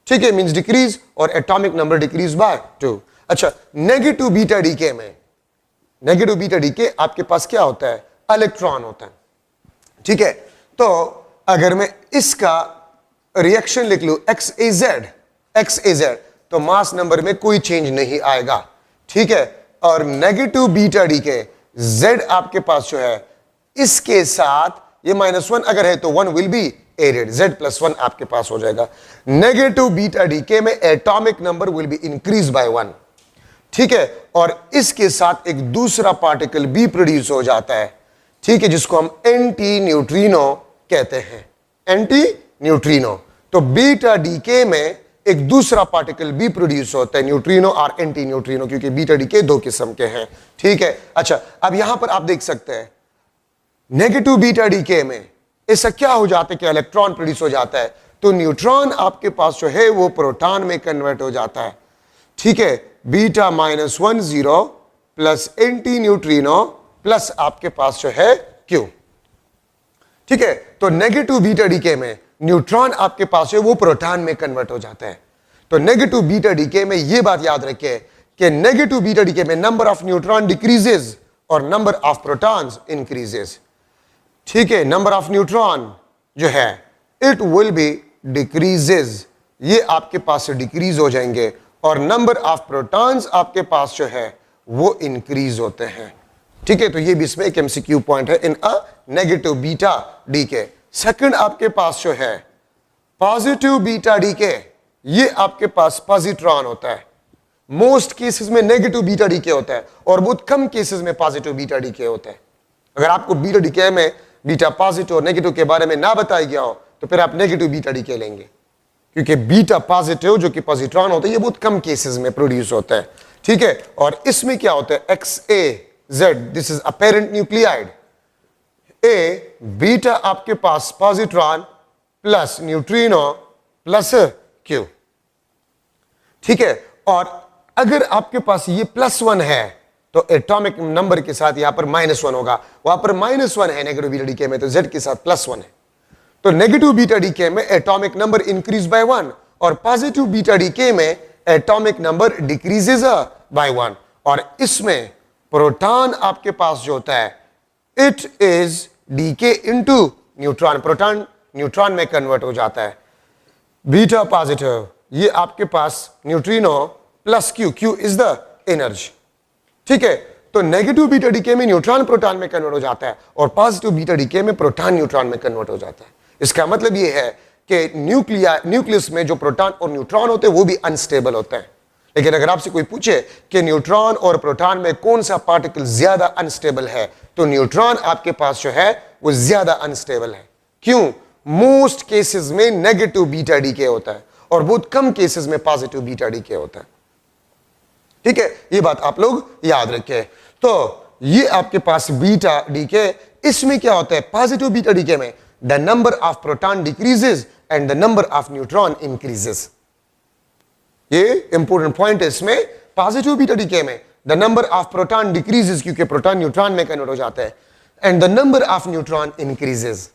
[SPEAKER 1] ठीक है, मींस डिक्रीज, और एटॉमिक नंबर डिक्रीज बाय 2। अच्छा, नेगेटिव बीटा डीके में, नेगेटिव बीटा डीके आपके पास क्या होता है? इलेक्ट्रॉन होता है। ठीक है, तो अगर मैं इसका रिएक्शन लिख लूं XAZ, XAZ, तो मास नंबर में कोई चेंज नहीं आएगा। ठीक है, और नेगेटिव बीटा डीके Z आपके पास जो है इसके साथ ये -1 अगर है तो 1 विल बी एडेड, Z+1 आपके पास हो जाएगा। नेगेटिव बीटा डीके में atomic number will be increase by 1। ठीक है, और इसके साथ एक दूसरा पार्टिकल भी प्रोड्यूस हो जाता है। ठीक है, जिसको हम एंटी न्यूट्रिनो कहते हैं, एंटी न्यूट्रिनो। तो बीटा डीके में एक दूसरा पार्टिकल भी प्रोड्यूस होता है, न्यूट्रिनो और एंटी न्यूट्रिनो, क्योंकि बीटा डीके दो किस्म के हैं। ठीक है, अच्छा, अब यहां पर आप देख सकते हैं नेगेटिव बीटा डीके में ऐसा क्या हो जाता है कि इलेक्ट्रॉन प्रोड्यूस हो जाता है, तो न्यूट्रॉन आपके पास जो है वो प्रोटॉन में कन्वर्ट हो जाता है। ठीक है, beta -10 plus anti neutrino plus आपके पास जो है Q। ठीक है, तो नेगेटिव बीटा डीके में न्यूट्रॉन आपके पास है वो प्रोटॉन में कन्वर्ट हो जाता है। तो नेगेटिव बीटा डीके में ये बात याद रखिए कि नेगेटिव बीटा डीके में नंबर ऑफ न्यूट्रॉन डिक्रीजेस और नंबर ऑफ प्रोटॉन्स इंक्रीजेस। ठीक है, नंबर ऑफ न्यूट्रॉन जो है इट विल बी डिक्रीजेस, ये आपके पास से डिक्रीज हो जाएंगे, और नंबर ऑफ प्रोटॉन्स आपके पास जो है वो इंक्रीज होते हैं। ठीक है, तो ये भी इसमें एक MCQ पॉइंट है in a negative beta decay. Second आपके पास जो है पॉजिटिव बीटा डीके, ये आपके पास पॉजिट्रॉन होता है। मोस्ट केसेस में नेगेटिव बीटा डीके होता है और बहुत कम केसेस में पॉजिटिव बीटा डीके होता है। अगर आपको बीटा डीके में बीटा पॉजिटिव और नेगेटिव के बारे में ना बताया गया हो तो फिर आप नेगेटिव बीटा डीके लेंगे, क्योंकि बीटा पॉजिटिव जो कि पॉजिट्रॉन होता है ये बहुत कम केसेस में प्रोड्यूस होता है। ठीक है, और इसमें क्या होता है, XaZ, this is a parent nuclide. A beta आपके पास positron plus neutrino plus Q। ठीक है, और अगर आपके पास ये +1 है तो एटॉमिक नंबर के साथ यहां पर -1 होगा। वहां पर -1 है नेगेटिव बीटा डीके में, तो Z के साथ +1 है। तो नेगेटिव बीटा डीके में एटॉमिक नंबर इंक्रीज बाय 1 और पॉजिटिव बीटा डीके में एटॉमिक नंबर डिक्रीजेस बाय 1। और इसमें प्रोटॉन आपके पास जो होता है it is decay into neutron, proton neutron में कन्वर्ट हो जाता है। बीटा पॉजिटिव ये आपके पास neutrino plus Q is the energy. ठीक है, तो नेगेटिव बीटा डीके में न्यूट्रॉन प्रोटॉन में कन्वर्ट हो जाता है और पॉजिटिव बीटा डीके में प्रोटॉन न्यूट्रॉन में कन्वर्ट हो जाता है। इसका मतलब ये है कि न्यूक्लियस में जो प्रोटॉन और न्यूट्रॉन होते हैं वो भी अनस्टेबल होते हैं। लेकिन अगर आपसे कोई पूछे कि न्यूट्रॉन और प्रोटॉन में कौन सा पार्टिकल ज्यादा अनस्टेबल है, तो न्यूट्रॉन आपके पास जो है वो ज्यादा अनस्टेबल है। क्यों? मोस्ट केसेस में नेगेटिव बीटा डीके होता है और बहुत कम केसेस में पॉजिटिव बीटा डीके होता है। ठीक है, ये बात आप लोग याद रखें। तो ये आपके पास बीटा डीके, इसमें क्या होता है, पॉजिटिव बीटा डीके में the number of proton decreases and the number of neutron increases. ये इंपॉर्टेंट पॉइंट है इसमें। पॉजिटिव बीटा डीके में the number of proton decreases, क्योंकि प्रोटॉन न्यूट्रॉन में कन्वर्ट हो जाता है, and the number of neutron increases.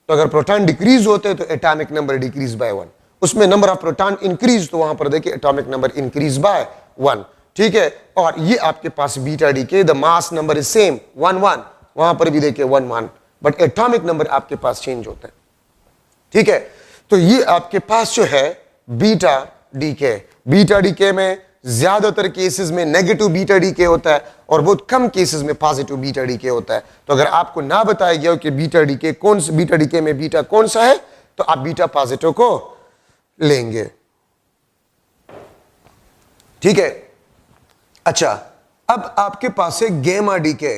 [SPEAKER 1] तो अगर प्रोटॉन डिक्रीज होते हैं तो एटॉमिक नंबर डिक्रीज बाय 1, उसमें नंबर ऑफ प्रोटॉन इंक्रीज, तो वहां पर देखिए एटॉमिक नंबर इंक्रीज बाय 1। ठीक है, और ये आपके पास beta decay the mass number is same 1 1, वहां पर भी देखिए 1 1, बट एटॉमिक नंबर आपके पास चेंज होता है। ठीक है, तो ये आपके पास जो है बीटा डीके, बीटा डीके में ज्यादातर केसेस में नेगेटिव बीटा डीके होता है और बहुत कम केसेस में पॉजिटिव बीटा डीके होता है। तो अगर आपको ना बताया गया हो कि बीटा डीके कौन सा, बीटा डीके में बीटा कौन सा है, तो आप बीटा पॉजिटिव को लेंगे। ठीक है, अच्छा, अब आपके पास है गेमा डीके।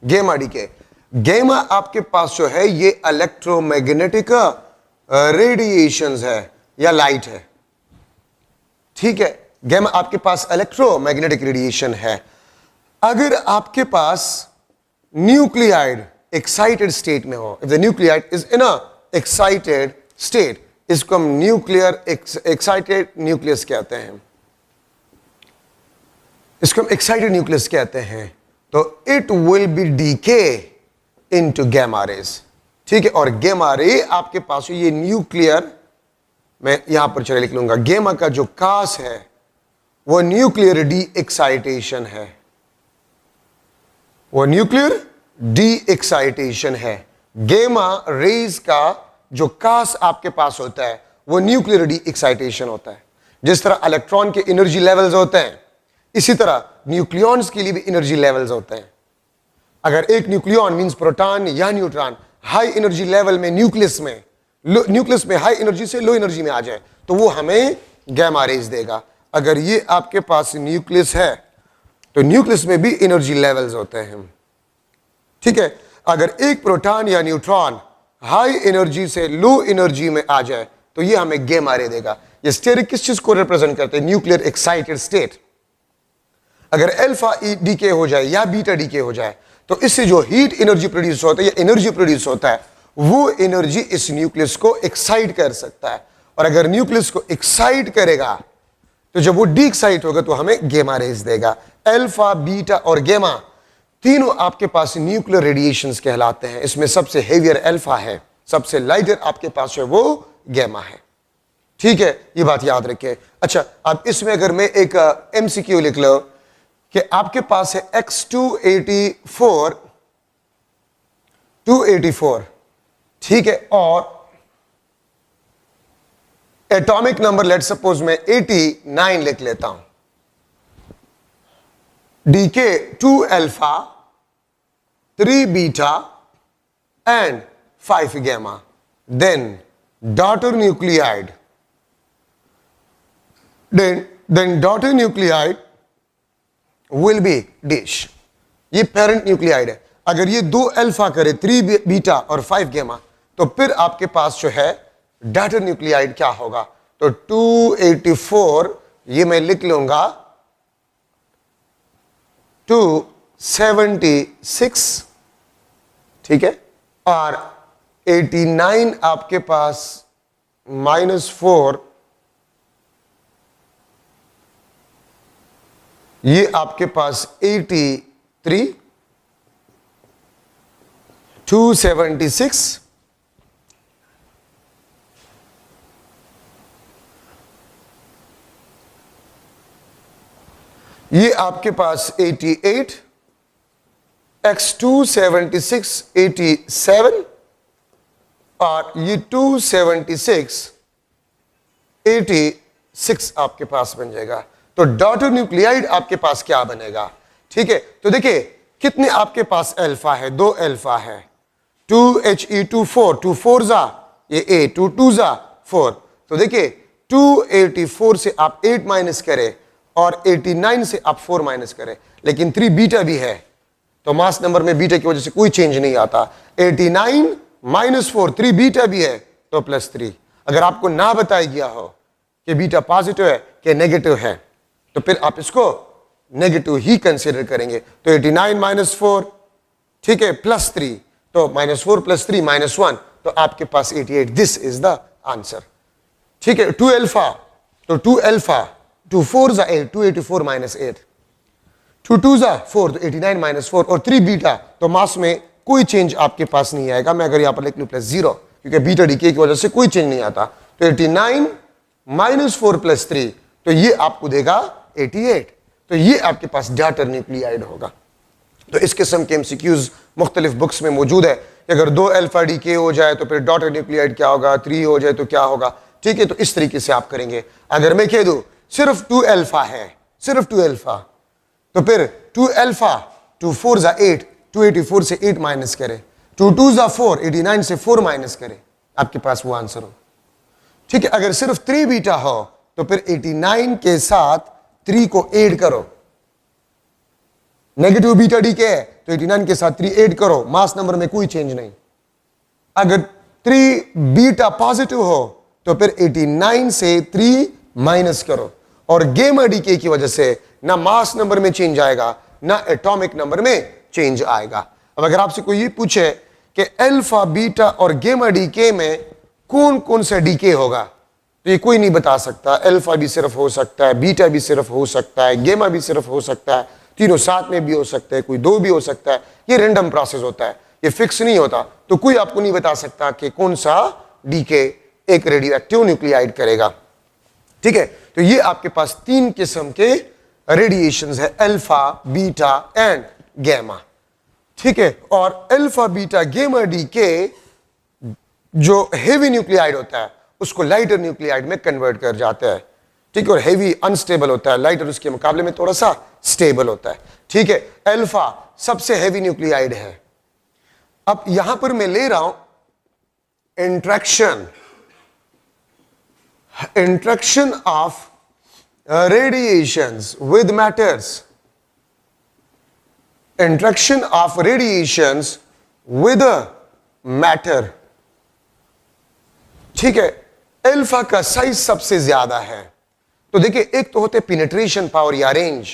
[SPEAKER 1] गेमा डीके, गेमा आपके पास जो है ये इलेक्ट्रोमैग्नेटिक रेडिएशंस है या लाइट है। ठीक है, गेमा आपके पास इलेक्ट्रोमैग्नेटिक रेडिएशन है। अगर आपके पास न्यूक्लियाइड एक्साइटेड स्टेट में हो, if the nuclide is in a excited state, इसको हम न्यूक्लियर एक्साइटेड न्यूक्लियस कहते हैं, इसको हम एक्साइटेड न्यूक्लियस कहते हैं। तो it will be decay into gamma rays. ठीक है, और गैमा रे आपके पास ये न्यूक्लियर, मैं यहां पर चले लिख लूंगा, गैमा का जो कास है वो न्यूक्लियर डी एक्साइटेशन है, वो न्यूक्लियर डी एक्साइटेशन है। गैमा रेज का जो कास आपके पास होता है वो न्यूक्लियर डी एक्साइटेशन होता है। जिस तरह इलेक्ट्रॉन के एनर्जी लेवल्स होते हैं, इसी तरह न्यूक्लियॉन्स के लिए भी एनर्जी लेवल्स होते हैं। अगर एक न्यूक्लियॉन मींस प्रोटॉन या न्यूट्रॉन हाई एनर्जी लेवल में न्यूक्लियस में हाई एनर्जी से लो एनर्जी में आ जाए तो वो हमें गैमा रेज देगा। अगर ये आपके पास न्यूक्लियस है तो न्यूक्लियस में भी एनर्जी लेवल्स होते हैं। ठीक है, अगर एक प्रोटॉन या न्यूट्रॉन हाई एनर्जी से लो एनर्जी में आ जाए तो ये हमें गैमा रे देगा। ये स्टेरिक किस चीज को रिप्रेजेंट करते हैं, न्यूक्लियर एक्साइटेड स्टेट। अगर अल्फा डीके हो जाए या बीटा डीके हो जाए तो इससे जो हीट एनर्जी प्रोड्यूस होता है या एनर्जी प्रोड्यूस होता है वो एनर्जी इस न्यूक्लियस को एक्साइट कर सकता है। और अगर न्यूक्लियस को एक्साइट करेगा तो जब वो डी एक्साइट होगा तो हमें गैमा रेज देगा। अल्फा, बीटा और गैमा तीनों आपके पास न्यूक्लियर रेडिएशंस कहलाते हैं। इसमें सबसे हेवियर अल्फा है, सबसे लाइटर आपके पास है वो गैमा है। ठीक है, ये बात याद रखें। अच्छा, अब इसमें अगर मैं एक एमसीक्यू लिख लो कि आपके पास है X284, ठीक है, और एटॉमिक नंबर लेट सपोज मैं 89 लिख लेता हूं। Decay 2 alpha 3 beta and 5 gamma. Then daughter nucleide, then daughter nucleide will be dash. ये पेरेंट न्यूक्लियाइड है. अगर ये 2 अल्फा करे, 3 बीटा और 5 गैमा, तो फिर आपके पास जो है डॉटर न्यूक्लियाइड क्या होगा? तो 284, ये मैं लिख लूंगा 276, ठीक है, और 89 आपके पास -4, ये आपके पास 83, 276, ये आपके पास 88, x 276 87, और ये 276 86 आपके पास बन जाएगा. तो डॉटर न्यूक्लियाइड आपके पास क्या बनेगा? ठीक है, तो देखिए कितने आपके पास अल्फा है? 2 अल्फा है. 2He24, 2 4 जा, ये A, 2 2 जा 4. तो देखिए 284 से आप 8 माइनस करें और 89 से आप 4 माइनस करें, लेकिन 3 बीटा भी है, तो मास नंबर में बीटा की वजह से कोई चेंज नहीं आता. 89 -4, 3 बीटा भी है तो +3. अगर आपको ना बताया गया हो कि बीटा पॉजिटिव है कि नेगेटिव है, तो फिर आप इसको नेगेटिव ही कंसीडर करेंगे. तो 89 -4, ठीक है, +3, तो -4 + 3 -1, तो आपके पास 88. This is the answer. ठीक है, 2 अल्फा, तो 2 अल्फा, 2 4 जा 8, 284 -8, 2 2 जा 4, तो 89 -4, और 3 बीटा, तो मास में कोई चेंज आपके पास नहीं आएगा. मैं अगर यहां पर लिख लूं +0, क्योंकि बीटा डीके की वजह से कोई चेंज नहीं आता. तो 89 -4 + 3, तो ये आपको देगा 88. तो ये आपके पास डॉटर न्यूक्लियाइड होगा. तो इस किस्म के एमसीक्यूज मुख्तलिफ बुक्स में मौजूद है कि अगर 2 अल्फा डीके हो जाए तो फिर डॉटर न्यूक्लियाइड क्या होगा, 3 हो जाए तो क्या होगा. ठीक है, तो इस तरीके से आप करेंगे. अगर मैं कह दूं सिर्फ 2 अल्फा है, सिर्फ 2 अल्फा, तो फिर 2 अल्फा, 2 4 जा 8, 284 से 8 माइनस करें, 2 2 जा 4, 89 से 4 माइनस करें, आपके पास वो आंसर हो. ठीक है, अगर सिर्फ 3 बीटा हो तो फिर 89 के साथ 3 को ऐड करो. नेगेटिव बीटा डी के है तो 89 के साथ 3 ऐड करो, मास नंबर में कोई चेंज नहीं. अगर 3 बीटा पॉजिटिव हो तो फिर 89 से 3 माइनस करो, और गेमा डीके की वजह से ना मास नंबर में चेंज आएगा ना एटॉमिक नंबर में चेंज आएगा. अब अगर आपसे कोई ये पूछे कि अल्फा, बीटा और गेमा डीके में कौन कौन सा डीके होगा, तो ये कोई नहीं बता सकता. अल्फा भी सिर्फ हो सकता है, बीटा भी सिर्फ हो सकता है, गेमा भी सिर्फ हो सकता है, तीनों साथ में भी हो सकते हैं, कोई 2 भी हो सकता है. ये रैंडम प्रोसेस होता है, ये फिक्स नहीं होता. तो कोई आपको नहीं बता सकता कि कौन सा डीके एक रेडियोएक्टिव न्यूक्लियाइड करेगा. ठीक है, तो ये आपके पास 3 किस्म के रेडिएशंस है, अल्फा, बीटा एंड गैमा. ठीक है, और अल्फा, बीटा, गेमा डीके जो हेवी न्यूक्लियाइड होता है उसको लाइटर न्यूक्लियाइड में कन्वर्ट कर जाता है. ठीक है, और हेवी अनस्टेबल होता है, लाइटर उसके मुकाबले में थोड़ा सा स्टेबल होता है. ठीक है, अल्फा सबसे हेवी न्यूक्लियाइड है. अब यहां पर मैं ले रहा हूं interaction of radiations with matters, interaction of radiations with matter. ठीक है, अल्फा का साइज सबसे ज्यादा है. तो देखिए, एक तो होते पेनिट्रेशन पावर या रेंज.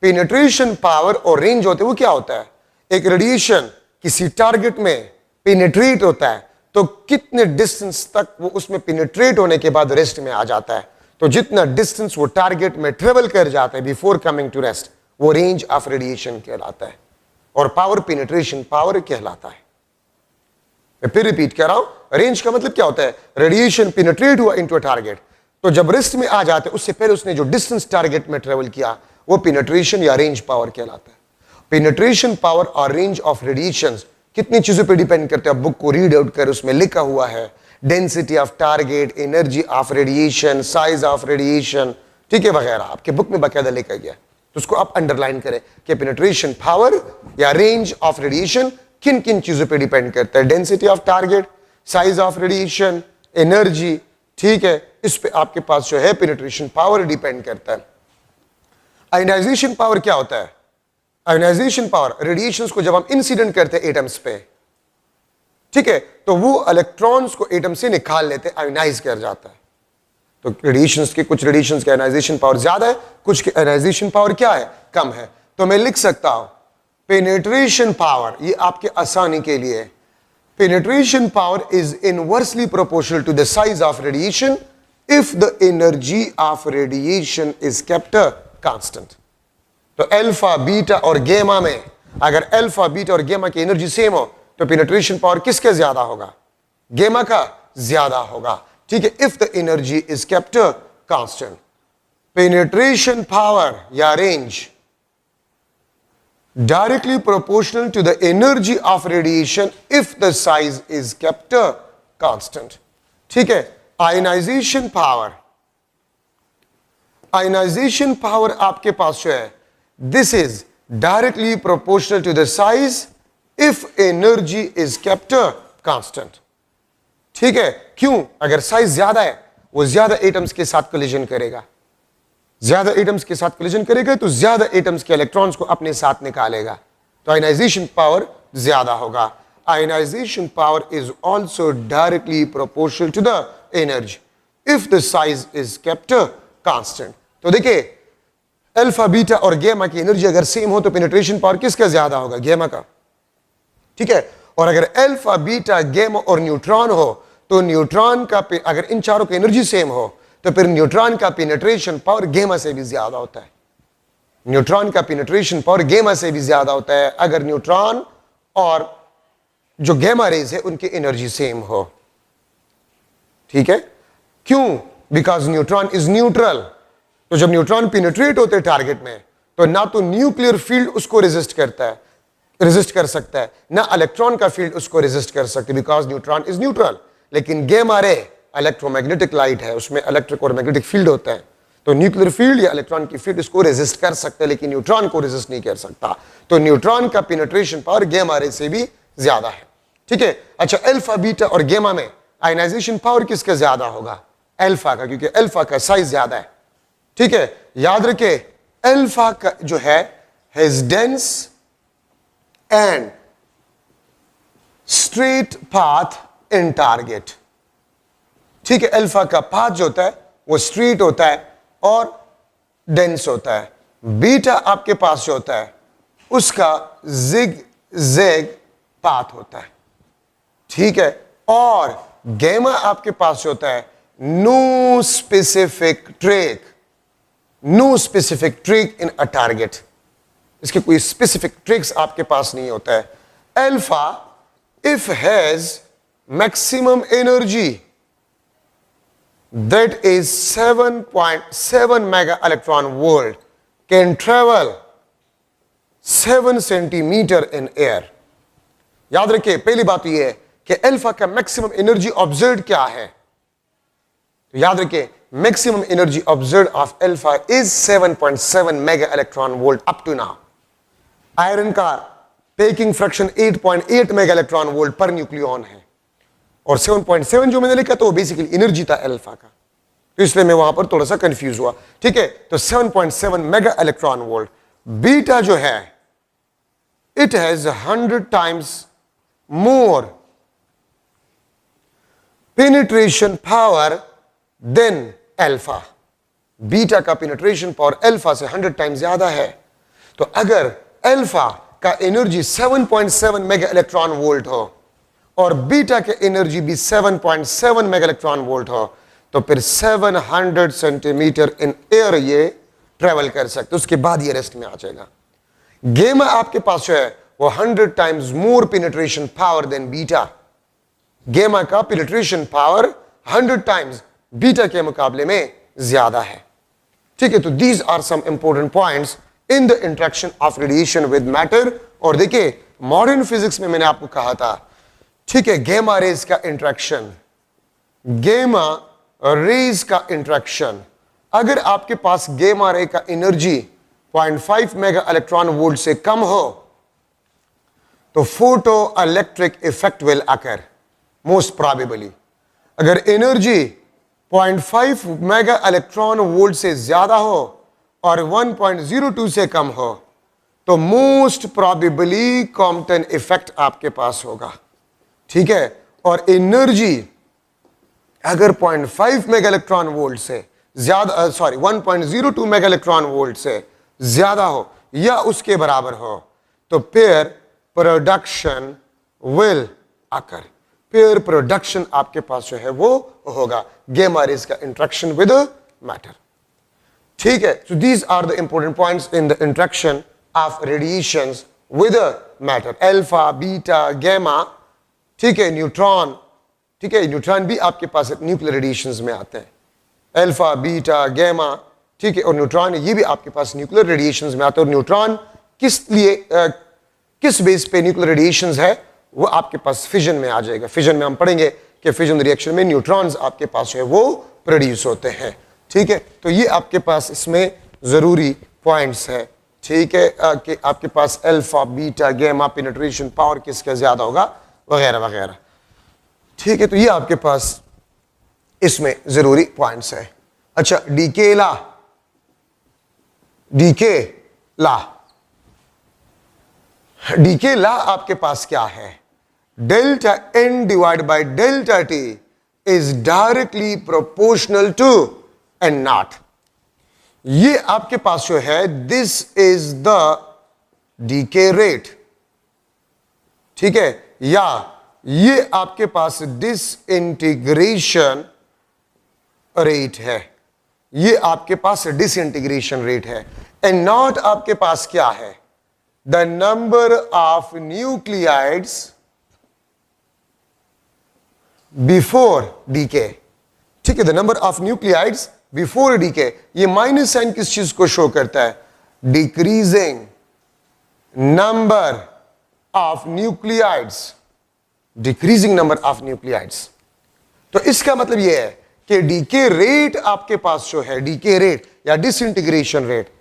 [SPEAKER 1] पेनिट्रेशन पावर और रेंज होते, वो क्या होता है? एक रेडिएशन किसी टारगेट में पेनिट्रेट होता है तो कितने डिस्टेंस तक वो उसमें पेनिट्रेट होने के बाद रेस्ट में आ जाता है. तो जितना डिस्टेंस वो टारगेट में ट्रेवल कर जाता है बिफोर कमिंग टू रेस्ट, वो रेंज ऑफ रेडिएशन कहलाता है, और पावर पेनिट्रेशन पावर कहलाता है. मैं फिर रिपीट कर रहा हूं, रेंज का मतलब क्या होता है? रेडिएशन पेनिट्रेट हुआ इनटू अ टारगेट, तो जब रेस्ट में आ जाते उससे पहले उसने जो डिस्टेंस टारगेट में ट्रेवल किया वो पेनिट्रेशन या रेंज पावर कहलाता है. पेनिट्रेशन पावर और रेंज ऑफ रेडिएशंस कितनी चीजों पे डिपेंड करते हैं? बुक को रीड आउट कर, उसमें लिखा हुआ है density of target, energy of radiation, size of radiation, ठीक है, वगैरह आपके बुक में बाकायदा लिखा गया. तो उसको आप अंडरलाइन करें कि पेनिट्रेशन पावर या रेंज ऑफ रेडिएशन किन किन चीजों पे डिपेंड करता है? Density of target, size of radiation, energy, ठीक है, इस पे आपके पास जो है पेनिट्रेशन पावर डिपेंड करता है। आयनाइजेशन पावर क्या होता है? आयनाइजेशन पावर, रेडिएशंस को जब हम इंसिडेंट करते हैं एटम्स पे, ठीक है, तो वो इलेक्ट्रॉन्स को एटम से निकाल लेते हैं, आयनाइज कर जाता है। तो रेडिएशंस के, कुछ रेडिएशंस की आयनाइजेशन पावर ज्यादा है, कुछ की आयनाइजेशन पावर क्या है? कम है। तो मैं लिख सकता हूं पेनिट्रेशन पावर, ये आपके आसानी के लिए, penetration power is inversely proportional to the size of radiation if the energy of radiation is kept constant. तो अल्फा, बीटा और गेमा में अगर अल्फा, बीटा और गेमा की एनर्जी सेम हो तो पेनिट्रेशन पावर किसके ज्यादा होगा? गेमा का ज्यादा होगा, ठीक है, if the energy is kept constant. Penetration power या range directly proportional to the energy of radiation if the size is kept constant, ठीक है। आयनाइजेशन पावर, आयनाइजेशन पावर आपके पास जो है, this is directly proportional to the size if energy is kept constant, ठीक है। क्यों? अगर साइज ज्यादा है, वो ज्यादा एटम्स के साथ कोलिजन करेगा, ज्यादा एटम्स के साथ कोलिजन करेगा तो ज्यादा एटम्स के इलेक्ट्रॉन्स को अपने साथ निकालेगा, तो आयनाइजेशन पावर ज्यादा होगा। Ionisation power is also directly proportional to the energy if the size is kept constant. तो देखिए अल्फा, बीटा और गामा की एनर्जी अगर सेम हो तो पेनिट्रेशन पावर किसका ज्यादा होगा? गामा का, ठीक है। और अगर अल्फा, बीटा, गामा और न्यूट्रॉन हो तो न्यूट्रॉन का, अगर इन चारों की एनर्जी सेम हो तो फिर न्यूट्रॉन का पेनिट्रेशन पावर गामा से भी ज्यादा होता है। न्यूट्रॉन का पेनिट्रेशन पावर गामा से भी ज्यादा होता है अगर न्यूट्रॉन और जो गामा रेज है उनकी एनर्जी सेम हो, ठीक है। क्यों? Because neutron is neutral. तो जब न्यूट्रॉन पेनिट्रेट होते हैं टारगेट में तो ना तो न्यूक्लियर फील्ड उसको रेजिस्ट करता है, रेजिस्ट कर सकता है, ना इलेक्ट्रॉन का फील्ड उसको रेजिस्ट कर सकते, बिकॉज न्यूट्रॉन इज न्यूट्रल। लेकिन गामा रे इलेक्ट्रोमैग्नेटिक लाइट है, उसमें इलेक्ट्रिक और मैग्नेटिक फील्ड होता है, तो न्यूक्लियर फील्ड या इलेक्ट्रॉन की फील्ड इसको रेजिस्ट कर सकते हैं लेकिन न्यूट्रॉन को रेजिस्ट नहीं कर सकता। तो न्यूट्रॉन का पेनिट्रेशन पावर गामा रे से भी ज्यादा है, ठीक है। अच्छा, अल्फा, बीटा और गामा में आयनाइजेशन पावर किसका ज्यादा होगा? अल्फा का, क्योंकि अल्फा का साइज ज्यादा है, ठीक है। याद रखे अल्फा का जो है has dense and straight path in target, ठीक है। अल्फा का पाथ जो होता है वो स्ट्रेट होता है और डेंस होता है। बीटा आपके पास जो होता है उसका जिग जैग पाथ होता है, ठीक है। और गामा आपके पास जो होता है no specific track, no specific track in a target, इसके कोई स्पेसिफिक ट्रैक्स आपके पास नहीं होता है। Alpha if has maximum energy that is 7.7 mega electron volt can travel 7 centimeter in air। याद रखिए पहली बात यह है कि अल्फा का मैक्सिमम एनर्जी ऑब्जर्व क्या है, तो याद रखिए maximum observe of alpha is 7.7 mega electron volt up to now. Iron का packing fraction 8.8 mega electron volt per nucleon है, और 7.7 जो मैंने लिखा तो वो बेसिकली एनर्जी था अल्फा का, तो इसलिए मैं वहां पर थोड़ा सा कंफ्यूज हुआ, ठीक है। तो 7.7 मेगा इलेक्ट्रॉन वोल्ट। बीटा जो है it has 100 times more penetration power than alpha. Beta का पेनिट्रेशन पावर अल्फा से 100 टाइम्स ज्यादा है। तो अगर अल्फा का एनर्जी 7.7 मेगा इलेक्ट्रॉन वोल्ट हो और बीटा के एनर्जी भी 7.7 मेगा इलेक्ट्रॉन वोल्ट हो तो फिर 700 सेंटीमीटर इन एयर ये ट्रेवल कर सकते, उसके बाद ये रेस्ट में आ जाएगा। गामा आपके पास जो है वो 100 times more penetration power than beta. Gamma का पेनिट्रेशन पावर 100 टाइम्स बीटा के मुकाबले में ज्यादा है, ठीक है। तो these are some important points in the interaction of radiation with matter. और देखिए मॉडर्न फिजिक्स में मैंने आपको कहा था, ठीक है, गामा रेज का इंटरेक्शन, गामा रेज का इंटरेक्शन, अगर आपके पास गामा रे का एनर्जी 0.5 मेगा इलेक्ट्रॉन वोल्ट से कम हो तो photo electric effect will occur most probably. अगर एनर्जी 0.5 मेगा इलेक्ट्रॉन वोल्ट से ज्यादा हो और 1.02 से कम हो तो मोस्ट प्रोबेबली कॉम्पटन इफेक्ट आपके पास होगा। ठीक है, और एनर्जी अगर 0.5 मेगा इलेक्ट्रॉन वोल्ट से ज्यादा 1.02 मेगा इलेक्ट्रॉन वोल्ट से ज्यादा हो या उसके बराबर हो तो pair production will occur. Pair production आपके पास जो है वो होगा, गामा रेज का इंटरेक्शन विद मैटर। ठीक है, so these are the important points in the interaction of radiations with matter, alpha beta gamma. ठीक है, न्यूट्रॉन, ठीक है, न्यूट्रॉन भी आपके पास न्यूक्लियर रेडिएशंस में आते हैं, अल्फा बीटा गामा। ठीक है, और न्यूट्रॉन ये भी आपके पास न्यूक्लियर रेडिएशंस में आते हैं। और न्यूट्रॉन किस बेस पे न्यूक्लियर रेडिएशंस है वो आपके पास फिजन में आ जाएगा। फिजन में हम पढ़ेंगे कि फिजन रिएक्शन में न्यूट्रॉन्स आपके पास है वो प्रोड्यूस होते हैं। ठीक है, तो ये आपके पास इसमें जरूरी पॉइंट्स है। ठीक है, कि आपके पास alpha beta gamma penetration power किसका ज्यादा होगा वगैरह वगैरह। ठीक है, तो ये आपके पास इसमें जरूरी पॉइंट्स है। अच्छा, डीके ला आपके पास क्या है? Delta N divide by delta T is directly proportional to N naught. ये आपके पास जो है this is the decay rate. ठीक है, या ये आपके पास डिसइंटीग्रेशन रेट है, ये आपके पास डिसइंटीग्रेशन रेट है। एंड नॉट आपके पास क्या है? The number of nuclides before decay. ठीक है, the number of nuclides before decay. ये माइनस साइन किस चीज को शो करता है? Decreasing number of nuclides, decreasing number of nuclides. तो इसका मतलब यह है कि डीके रेट आपके पास जो है, डीके रेट या डिसइंटीग्रेशन रेट,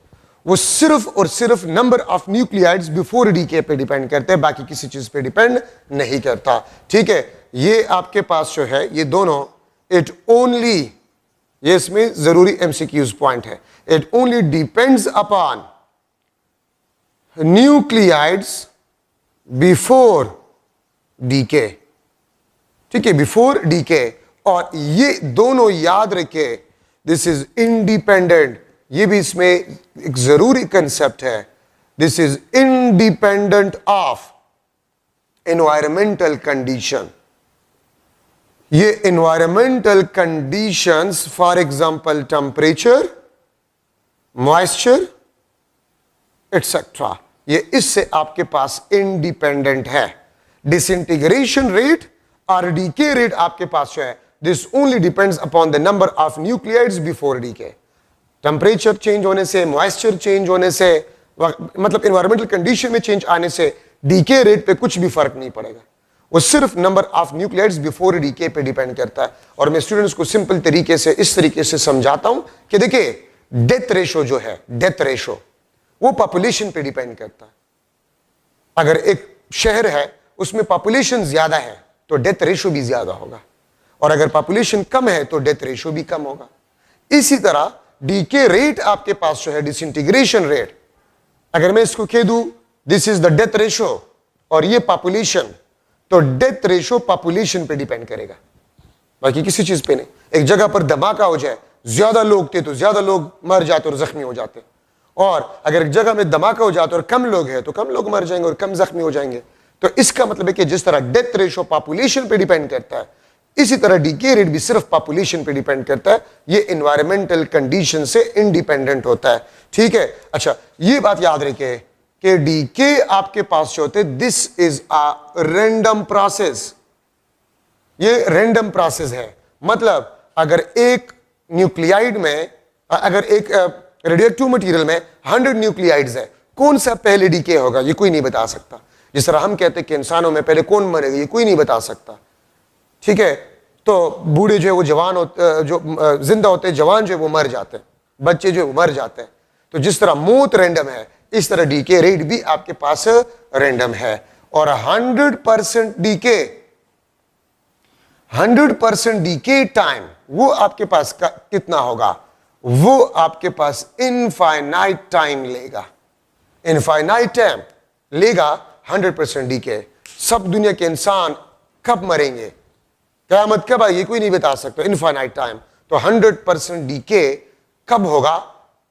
[SPEAKER 1] वो सिर्फ और सिर्फ number of nuclides before decay पे डिपेंड करते हैं, बाकी किसी चीज पे डिपेंड नहीं करता। ठीक है, ये आपके पास जो है ये दोनों इट ओनली, ये इसमें जरूरी एमसीक्यूज पॉइंट है, it only depends upon nuclides before decay. ठीक है, बिफोर डीके। और ये दोनों याद रखे, दिस इज इंडिपेंडेंट। ये भी इसमें एक जरूरी कंसेप्ट है, this is independent of environmental condition. ये environmental conditions for example temperature, moisture etcetera, ये इससे आपके पास इंडिपेंडेंट है। डिसइंटीग्रेशन रेट और डीके रेट आपके पास जो है this only depends upon the number of nuclides before decay. Temperature change होने से, मॉइस्चर चेंज होने से, मतलब एनवायरमेंटल कंडीशन में चेंज आने से डीके रेट पे कुछ भी फर्क नहीं पड़ेगा, वो सिर्फ number of nuclides before decay पे डिपेंड करता है। और मैं स्टूडेंट्स को सिंपल तरीके से इस तरीके से समझाता हूं कि देखिए डेथ रेशो जो है, डेथ रेशो वो पॉपुलेशन पे डिपेंड करता है। अगर एक शहर है उसमें पॉपुलेशन ज्यादा है तो डेथ रेशो भी ज्यादा होगा, और अगर पॉपुलेशन कम है तो डेथ रेशो भी कम होगा। इसी तरह डीके रेट आपके पास जो है, डिसइंटीग्रेशन रेट, अगर मैं इसको कह दूं this is the death ratio और ये पॉपुलेशन, तो डेथ रेशो पॉपुलेशन पे डिपेंड करेगा, बाकी किसी चीज पे नहीं। एक जगह पर धमाका हो जाए, ज्यादा लोग थे तो ज्यादा लोग मर जाते और जख्मी हो जाते, और अगर एक जगह में धमाका हो जाता और कम लोग हैं तो कम लोग मर जाएंगे और कम जख्मी हो जाएंगे। तो इसका मतलब है कि जिस तरह डेथ रेशो पॉपुलेशन पे डिपेंड करता है, इसी तरह डीके रेट भी सिर्फ पॉपुलेशन पे डिपेंड करता है, ये एनवायरमेंटल कंडीशन से इंडिपेंडेंट होता है। ठीक है, अच्छा ये बात याद रखिए कि डीके आपके पास जो होते हैं this is a random process, ये रैंडम प्रोसेस है। मतलब अगर एक न्यूक्लियाइड में, अगर एक रेडियोएक्टिव मटेरियल में 100 न्यूक्लियाइड्स है, कौन सा पहले डीके होगा ये कोई नहीं बता सकता। जिस तरह हम कहते हैं कि इंसानों में पहले कौन मरेगा ये कोई नहीं बता सकता। ठीक है, तो बूढ़े जो है वो जवान होते, जो जिंदा होते हैं, जवान जो है वो मर जाते हैं, बच्चे जो है वो मर जाते हैं। तो जिस तरह मौत रैंडम है, इस तरह डीके रेट भी आपके पास रैंडम है। और 100% डीके टाइम वो आपके पास कितना होगा? वो आपके पास इनफाइनाइट टाइम लेगा, इनफाइनाइट टाइम लेगा 100% डीके। सब दुनिया के इंसान कब मरेंगे, क़यामत कब आएगी, कोई नहीं बता सकता, इनफाइनाइट टाइम। तो 100% डीके कब होगा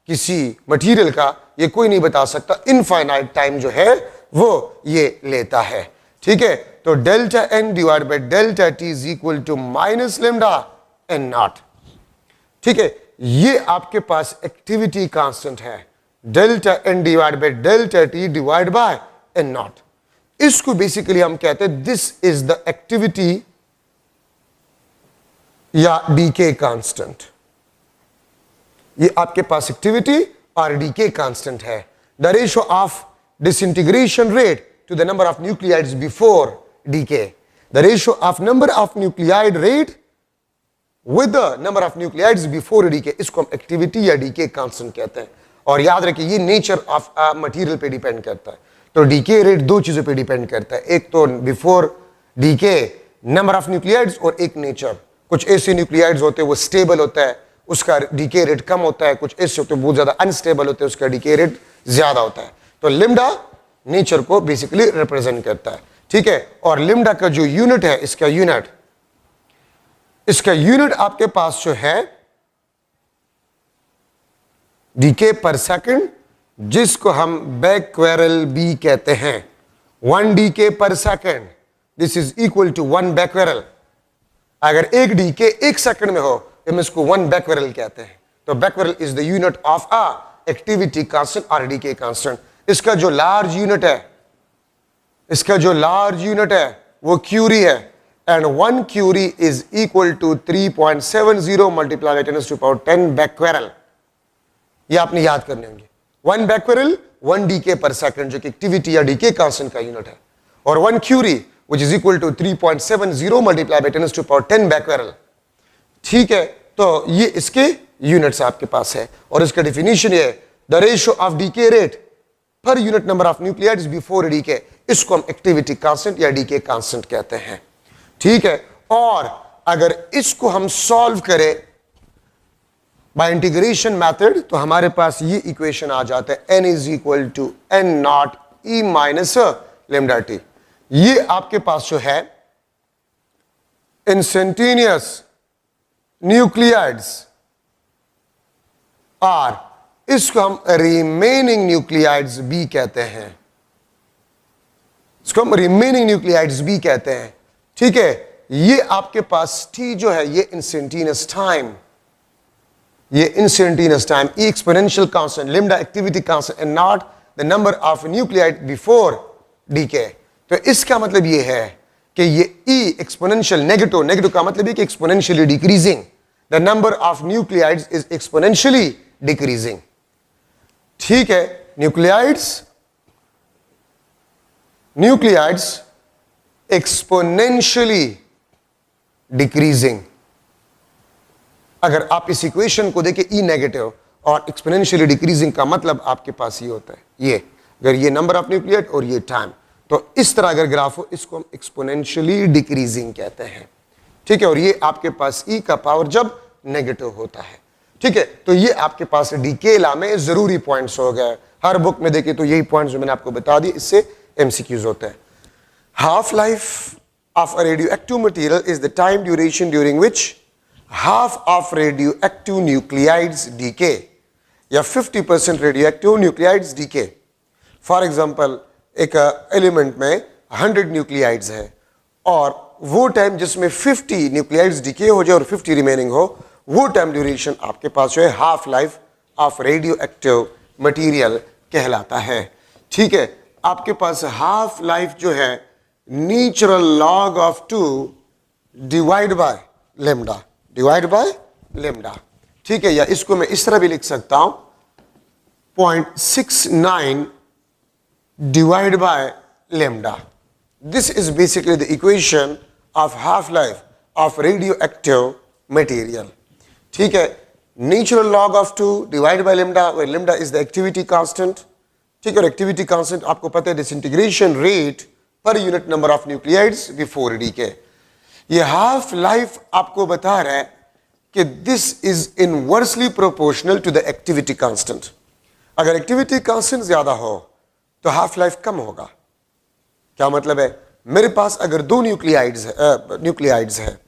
[SPEAKER 1] किसी मटेरियल का, ये कोई नहीं बता सकता। इनफाइनाइट टाइम जो है वो ये लेता है। ठीक है, तो delta N divide by delta T is equal to minus lambda N naught. ठीक है, ये आपके पास एक्टिविटी कांस्टेंट है, delta N divide by delta T divide by N naught. इसको बेसिकली हम कहते हैं दिस इज द एक्टिविटी या डीके कांस्टेंट। ये आपके पास एक्टिविटी और डीके कांस्टेंट है। The ratio of disintegration rate to the number of nuclides before decay. The ratio of number of nuclide rate with the number of nuclides before decay, इसको हम activity या decay constant कहते हैं। और याद रखिए ये नेचर ऑफ मटेरियल पे डिपेंड करता है। तो डीके रेट दो चीजों पे डिपेंड करता है, एक तो before decay number of nuclides और एक नेचर। कुछ ऐसे न्यूक्लियाइड्स होते हैं वो स्टेबल होता है, उसका डीके रेट कम होता है, कुछ ऐसे होते हैं बहुत ज्यादा अनस्टेबल होते हैं, उसका डीके रेट ज्यादा होता है। तो लिम्डा नेचर को बेसिकली रिप्रेजेंट करता है। ठीक है, और लिम्डा का जो यूनिट है, इसका यूनिट आपके पास जो है डीके पर सेकंड, जिसको हम बैक्वेरल बी कहते हैं। 1 decay per second, this is equal to 1 becquerel. अगर एक डीके 1 सेकंड में हो तो हम इसको 1 बैक्वेरल कहते हैं। तो becquerel is the unit of a activity constant और डीके कांस्टेंट। इसका जो लार्ज यूनिट है वो क्यूरी है, and 1 curie is equal to 3.70 multiply by 10 to power 10 becquerel. ये आपने याद करने होंगे। 1 बैक्वेरल 1 डीके पर सेकंड, जो कि एक्टिविटी या डीके कांस्टेंट का यूनिट है, और 1 curie which is equal to 3.70 multiply by 10 to power 10 becquerel. ठीक है, तो ये इसके यूनिट्स आपके पास है, और इसका डेफिनेशन ये है the ratio of decay rate per unit number of nuclides before decay. इसको हम एक्टिविटी कांस्टेंट या डीके कांस्टेंट कहते हैं। ठीक है, और अगर इसको हम सॉल्व करें बाय इंटीग्रेशन मेथड तो हमारे पास ये इक्वेशन आ जाता है n is equal to n naught e minus lambda T. ये आपके पास जो है इंस्टेंटेनियस न्यूक्लियाइड्स आर, इसको हम रिमेनिंग न्यूक्लियाइड्स बी कहते हैं। इसको हम रिमेनिंग न्यूक्लियाइड्स बी कहते हैं। ठीक है, ये आपके पास टी जो है ये इंस्टेंटेनियस टाइम, ये exponential constant, lambda activity constant and not the number of nuclide before decay. तो इसका मतलब ये है कि ये ई एक्सपोनेंशियल नेगेटिव का मतलब है कि exponentially decreasing, the number of nuclides is exponentially decreasing. ठीक है, न्यूक्लियाइड्स एक्सपोनेंशियली डिक्रीजिंग। अगर आप इस इक्वेशन को देखें ई नेगेटिव और एक्सपोनेंशियली डिक्रीजिंग का मतलब आपके पास ये होता है, ये अगर ये नंबर ऑफ न्यूक्लियाइड और ये टाइम, तो इस तरह अगर ग्राफ हो इसको हम एक्सपोनेंशियली डिक्रीजिंग कहते हैं। ठीक है, और ये आपके पास ई का पावर जब नेगेटिव होता है। ठीक है, तो ये आपके पास डीके लॉ में जरूरी पॉइंट्स हो गए। हर बुक में देखिए तो यही पॉइंट्स जो मैंने आपको बता दिए, इससे एमसीक्यूज होते हैं। Half life of a radioactive material is the time duration during which half of radioactive nuclides decay या 50% radioactive nuclides decay। For example एक एलिमेंट में 100 न्यूक्लियाइड्स है और वो टाइम जिसमें 50 न्यूक्लियाइड्स डिके हो जाए और 50 रिमेनिंग हो, वो टाइम ड्यूरेशन आपके पास जो है half life of radio active material कहलाता है। ठीक है, आपके पास हाफ लाइफ जो है natural log of 2 divide by lambda. ठीक है, या इसको मैं इस तरह भी लिख सकता हूं 0.69 divide by lambda. This is basically the equation of half life of radio active material. ठीक है, natural log of 2 divide by lambda, where lambda is the activity constant. ठीक है, और एक्टिविटी कांस्टेंट आपको पता है disintegration rate per unit number of nuclides before decay. ये half life आपको बता रहा है कि this is inversely proportional to the activity constant. अगर एक्टिविटी कांस्टेंट ज्यादा हो तो हाफ लाइफ कम होगा। क्या मतलब है? मेरे पास अगर दो न्यूक्लियाइड्स है,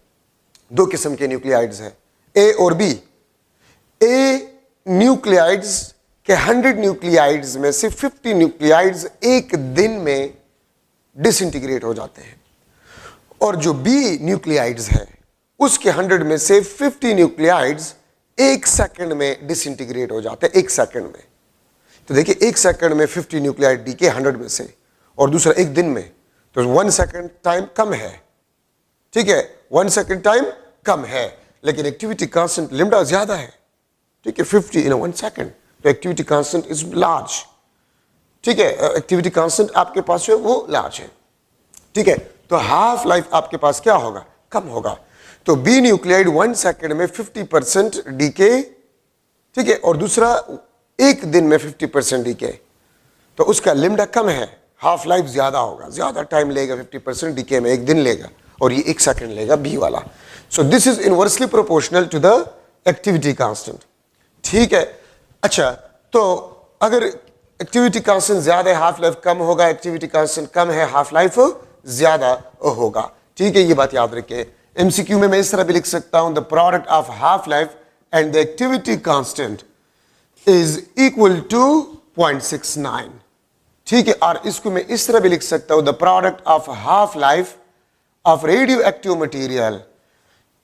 [SPEAKER 1] दो किस्म के न्यूक्लियाइड्स हैं, ए और बी। ए न्यूक्लियाइड्स के 100 न्यूक्लियाइड्स में से 50 न्यूक्लियाइड्स एक दिन में डिसइंटीग्रेट हो जाते हैं, और जो बी न्यूक्लियाइड्स है उसके 100 में से 50 न्यूक्लियाइड्स एक सेकंड में डिसइंटीग्रेट हो जाते हैं, एक सेकंड में। तो देखिए, एक सेकंड में 50 न्यूक्लियाइड डीके 100 में से, और दूसरा एक दिन में, तो 1 सेकंड टाइम कम है। ठीक है, 1 सेकंड टाइम कम है, लेकिन एक्टिविटी कांस्टेंट लिम्डा ज्यादा है। ठीक है, 50 इन 1 सेकंड, तो एक्टिविटी कांस्टेंट इज लार्ज। ठीक है, एक्टिविटी कांस्टेंट आपके पास जो है वो लार्ज है। ठीक है, तो हाफ लाइफ आपके पास क्या होगा? कम होगा। तो बी न्यूक्लियाइड 1 सेकंड में 50% डीके, ठीक है, और दूसरा एक दिन में 50% डीके, तो उसका लिम्डा कम है, हाफ लाइफ ज्यादा होगा, ज्यादा टाइम लेगा 50% डीके में, एक दिन लेगा, और ये एक सेकंड लेगा बी वाला। So this is inversely proportional to the activity constant. ठीक है, अच्छा, तो अगर एक्टिविटी कांस्टेंट ज्यादा है, हाफ लाइफ कम होगा, एक्टिविटी कांस्टेंट कम है, हाफ लाइफ ज्यादा होगा। ठीक है, ये बात याद रखिए। एमसीक्यू में मैं इस तरह भी लिख सकता हूं, the product of half life and the activity constant is equal to 0.69। ठीक है, और इसको मैं इस तरह भी लिख सकता हूं, the product of half life of radio active material,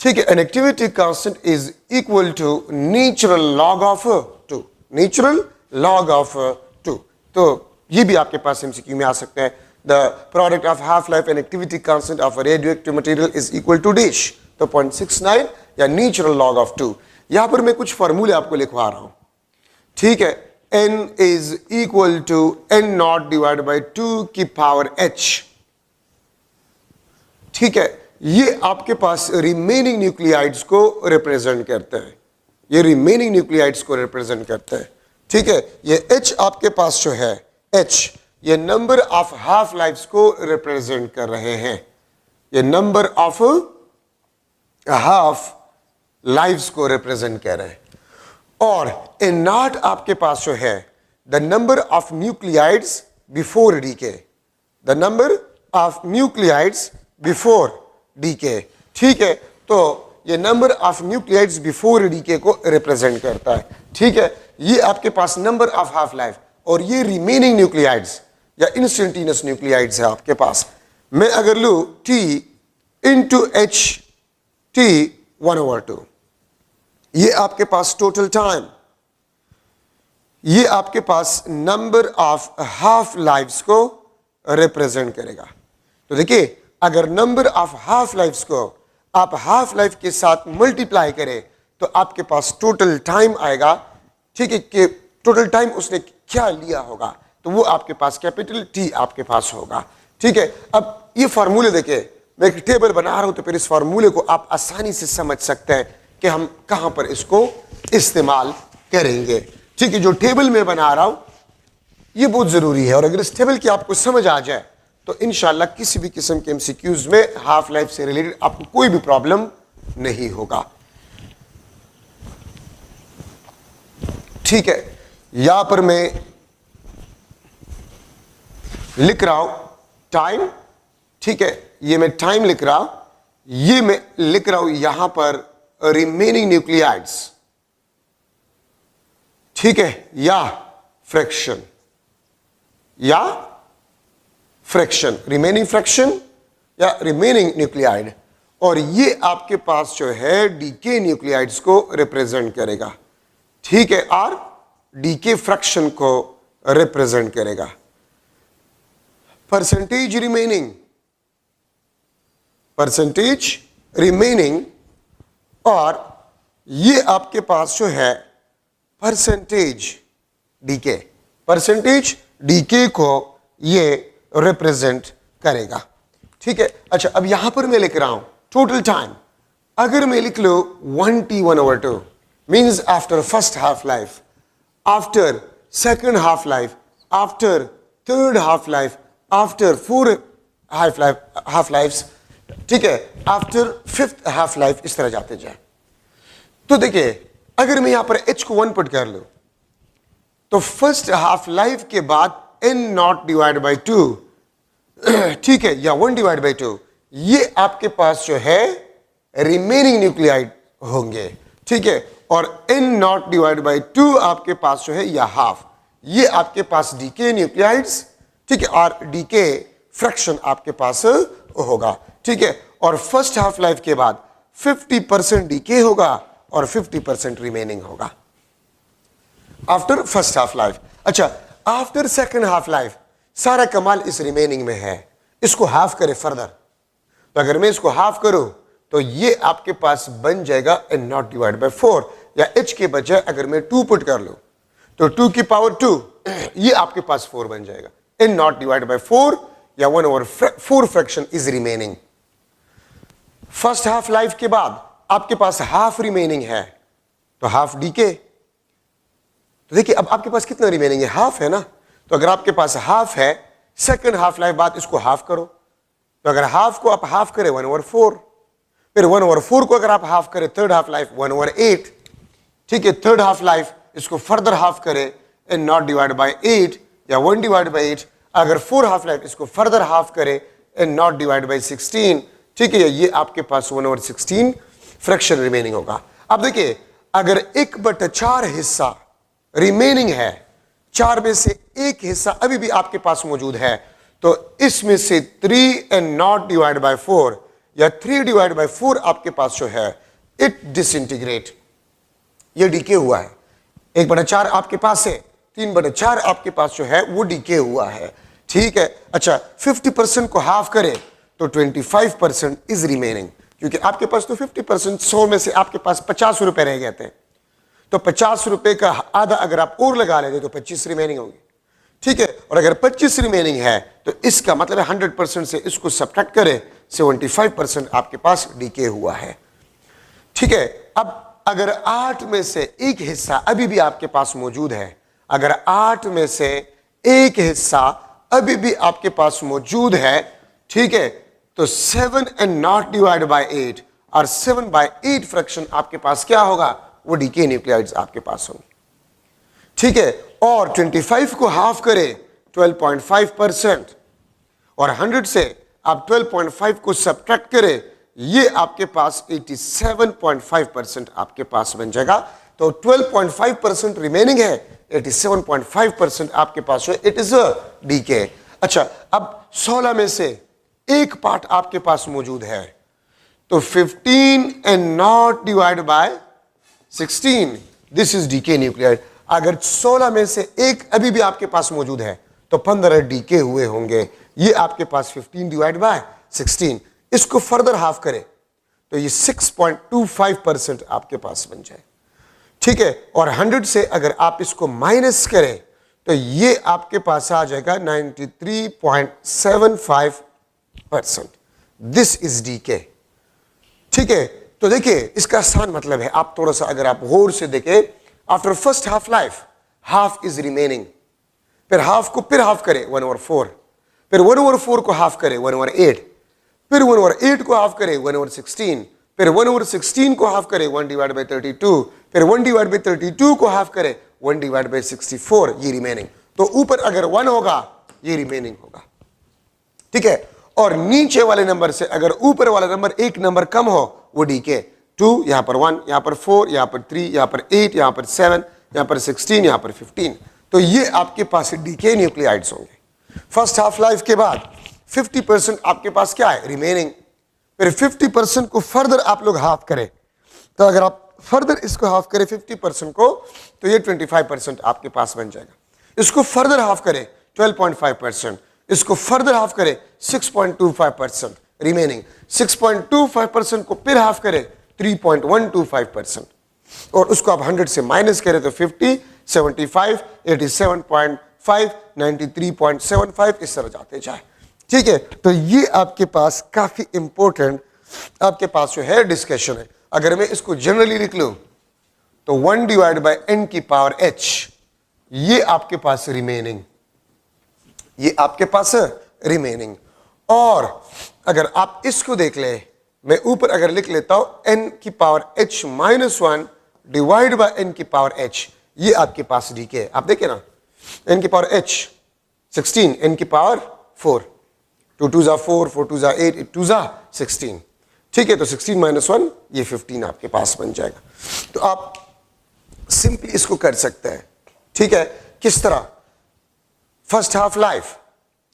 [SPEAKER 1] ठीक है, and activity constant is equal to natural log of 2, natural log of 2। तो ये भी आपके पास एमसीक्यू में आ सकता है, the product of half life and activity constant of radio active material is equal to this, तो 0.69 या नेचुरल लॉग ऑफ 2। यहां पर मैं कुछ फॉर्मूले आपको लिखवा रहा हूं। ठीक है, n is equal to n naught divide by 2 की पावर h। ठीक है, ये आपके पास रिमेनिंग न्यूक्लियाइड्स को रिप्रेजेंट करते हैं, ये रिमेनिंग न्यूक्लियाइड्स को रिप्रेजेंट करते हैं। ठीक है, ये h आपके पास जो है, h ये नंबर ऑफ हाफ लाइफ्स को रिप्रेजेंट कर रहे हैं, ये नंबर ऑफ हाफ लाइफ्स को रिप्रेजेंट कर रहे हैं। और ए नॉट आपके पास जो है, the number of nuclides before decay, the number of nuclides before decay. ठीक है, तो ये number of nuclides before decay को रिप्रेजेंट करता है। ठीक है, ये आपके पास नंबर ऑफ हाफ लाइफ, और ये रिमेनिंग न्यूक्लियाइड्स या इंस्टेंटेनियस न्यूक्लियाइड्स है आपके पास। मैं अगर लू T इंटू एच T 1/2, ये आपके पास टोटल टाइम, ये आपके पास नंबर ऑफ हाफ लाइफ्स को रिप्रेजेंट करेगा। तो देखिए, अगर नंबर ऑफ हाफ लाइफ्स को आप हाफ लाइफ के साथ मल्टीप्लाई करें तो आपके पास टोटल टाइम आएगा। ठीक है, कि टोटल टाइम उसने क्या लिया होगा, तो वो आपके पास कैपिटल T आपके पास होगा। ठीक है, अब ये फार्मूले देखिए, मैं एक टेबल बना रहा हूं, तो फिर इस फार्मूले को आप आसानी से समझ सकते हैं कि हम कहां पर इसको इस्तेमाल करेंगे। ठीक है, जो टेबल में बना रहा हूं ये बहुत जरूरी है, और अगर इस टेबल की आपको समझ आ जाए तो इंशाल्लाह किसी भी किस्म के एमसीक्यूज में हाफ लाइफ से रिलेटेड आपको कोई भी प्रॉब्लम नहीं होगा। ठीक है, यहां पर मैं लिख रहा हूं टाइम। ठीक है, ये मैं टाइम लिख रहा हूं, ये मैं लिख रहा हूं यहां पर रिमेनिंग न्यूक्लियाइड्स। ठीक है, या फ्रैक्शन, या फ्रैक्शन, रिमेनिंग फ्रैक्शन या रिमेनिंग न्यूक्लियाइड, और ये आपके पास जो है डीके न्यूक्लियाइड्स को रिप्रेजेंट करेगा। ठीक है, और डीके फ्रैक्शन को रिप्रेजेंट करेगा। परसेंटेज रिमेनिंग, परसेंटेज रिमेनिंग, और ये आपके पास जो है परसेंटेज डीके, परसेंटेज डीके को ये रिप्रेजेंट करेगा। ठीक है, अच्छा, अब यहां पर मैं लिख रहा हूं टोटल टाइम। अगर मैं लिख लो 1T1/2 means after first half life, after second half life, after third half life, after fourth half life, ठीक है, आफ्टर 5th हाफ लाइफ इस तरह जाते जाए। तो देखिए अगर मैं यहां पर h को 1 पुट कर लूं तो फर्स्ट हाफ लाइफ के बाद n नॉट डिवाइड बाई 2, ठीक है, या 1 डिवाइड बाई 2, ये आपके पास जो है रिमेनिंग न्यूक्लियाइड होंगे, ठीक है, और n नॉट डिवाइड बाई 2 आपके पास जो है या हाफ, ये आपके पास डीके न्यूक्लियाइड्स, ठीक है, और डीके फ्रैक्शन आपके पास होगा, ठीक है, और फर्स्ट हाफ लाइफ के बाद 50% डीके होगा और 50% रिमेनिंग होगा आफ्टर फर्स्ट हाफ लाइफ। अच्छा, आफ्टर सेकंड हाफ लाइफ सारा कमाल इस रिमेनिंग में है, इसको हाफ करे फर्दर, तो अगर मैं इसको हाफ करूं तो ये आपके पास बन जाएगा n नॉट डिवाइड बाई 4, या h के बजाय अगर मैं 2 पुट कर लूं तो 2 की पावर 2, ये आपके पास 4 बन जाएगा, n नॉट डिवाइड बाई 4 या 1/4 fraction is remaining. First half life के बाद आपके पास हाफ रिमेनिंग है, तो हाफ डीके, तो देखिए अब आपके पास कितना रिमेनिंग है, हाफ है ना, तो अगर आपके पास हाफ है सेकंड हाफ लाइफ बाद इसको हाफ करो, तो अगर हाफ को आप हाफ करें 1/4, फिर 1/4 को अगर आप हाफ करें थर्ड हाफ लाइफ 1/8, ठीक है, थर्ड हाफ लाइफ इसको फर्दर हाफ करें n नॉट डिवाइड बाई 8 या 1 डिवाइड बाई 8, अगर 4 हाफ लाइफ इसको फर्दर हाफ करें n नॉट डिवाइड बाई 16, ठीक है, ये आपके पास 1/16 फ्रैक्शन रिमेनिंग होगा। अब देखिए अगर 1/4 हिस्सा रिमेनिंग है, 4 में से 1 हिस्सा अभी भी आपके पास मौजूद है, तो इसमें से 3n नॉट डिवाइड बाई 4 या 3 डिवाइड बाई 4 आपके पास जो है इट डिसइंटीग्रेट, ये डीके हुआ है, 1/4 आपके पास है, 3/4 आपके पास जो है वो डीके हुआ है, ठीक है। अच्छा 50% को हाफ करें तो 25% इज रिमेनिंग, क्योंकि आपके पास तो 50%, 100 में से आपके पास 50 रुपए रह गए थे, तो 50 रुपए का आधा अगर आप और लगा लेते तो 25 रिमेनिंग होगी, ठीक है, और अगर 25 रिमेनिंग है तो इसका मतलब है 100% से इसको सब्ट्रैक्ट करें 75% आपके पास डीके हुआ है, ठीक है। अब अगर 8 में से एक हिस्सा अभी भी आपके पास मौजूद है, अगर 8 में से एक हिस्सा अभी भी आपके पास मौजूद है, ठीक है, तो 7 n नॉट डिवाइड बाई 8 और 7/8 फ्रैक्शन आपके पास क्या होगा, वो डीके न्यूक्लियाइड्स आपके पास होंगे, ठीक है, और 25 को हाफ करें 12.5% और 100 से आप 12.5 को सब्ट्रैक्ट करें, ये आपके पास 87.5% आपके पास बन जाएगा, तो 12.5% रिमेनिंग है, 87.5% आपके पास है, इट इज अ डीके। अच्छा अब 16 में से एक पार्ट आपके पास मौजूद है, तो 15 n naught divide by 16, this is decay nuclide. अगर 16 में से एक अभी भी आपके पास मौजूद है तो 15 डीके हुए होंगे, ये आपके पास 15 डिवाइड बाय 16, इसको फर्दर हाफ करें तो ये 6.25% आपके पास बन जाए, ठीक है, और 100 से अगर आप इसको माइनस करें तो ये आपके पास आ जाएगा 93.75%, दिस इज डीके, ठीक है। तो देखिए इसका आसान मतलब है, आप थोड़ा सा अगर आप गौर से देखें, after first half life half is remaining, फिर हाफ को फिर हाफ करें 1/4, फिर 1/4 को हाफ करें 1/8, फिर 1/8 को हाफ करें 1/16, फिर 1/16 को हाफ करें 1 डिवाइड बाई 32, फिर 1 डिवाइड बाई 32 को हाफ करें 1 डिवाइड बाई 64, ये रिमेनिंग, तो ऊपर अगर 1 होगा ये रिमेनिंग होगा, ठीक है, और नीचे वाले नंबर से अगर ऊपर वाला नंबर एक नंबर कम हो वो डीके, 2 यहां पर 1, यहां पर 4, यहां पर 3, यहां पर 8, यहां पर 7, यहां पर 16, यहां पर 15, तो ये आपके पास डीके न्यूक्लियाइड्स होंगे। फर्स्ट हाफ लाइफ के बाद 50% आपके पास क्या है, रिमेनिंग, फिर 50% को फर्दर आप लोग हाफ करें, तो अगर आप फर्दर इसको हाफ करें 50% को तो ये 25% आपके पास बन जाएगा, इसको फर्दर हाफ करें 12.5%, इसको फर्दर हाफ करें 6.25% रिमेनिंग, 6.25% को फिर हाफ करें 3.125%, और उसको आप 100 से माइनस करें तो 50, 75, 87.5, 93.75 इस तरह जाते जाए, ठीक है। तो ये आपके पास काफी इंपॉर्टेंट आपके पास जो है डिस्कशन है। अगर मैं इसको जनरली लिख लूं तो 1 डिवाइड बाई n की पावर h, ये आपके पास रिमेनिंग, ये आपके पास रिमेनिंग, और अगर आप इसको देख ले, मैं ऊपर अगर लिख लेता हूं n की power h minus 1 divide bye n की पावर h, ये आपके पास डीके है। आप देखिए ना, n की पावर h 16, n की पावर 4, 2 2 4, 4 2 8, 8 2 16, ठीक है। तो 16 माइनस 1 ये 15 आपके पास बन जाएगा। तो आप सिंपली इसको कर सकते हैं, ठीक है। किस तरह? First half life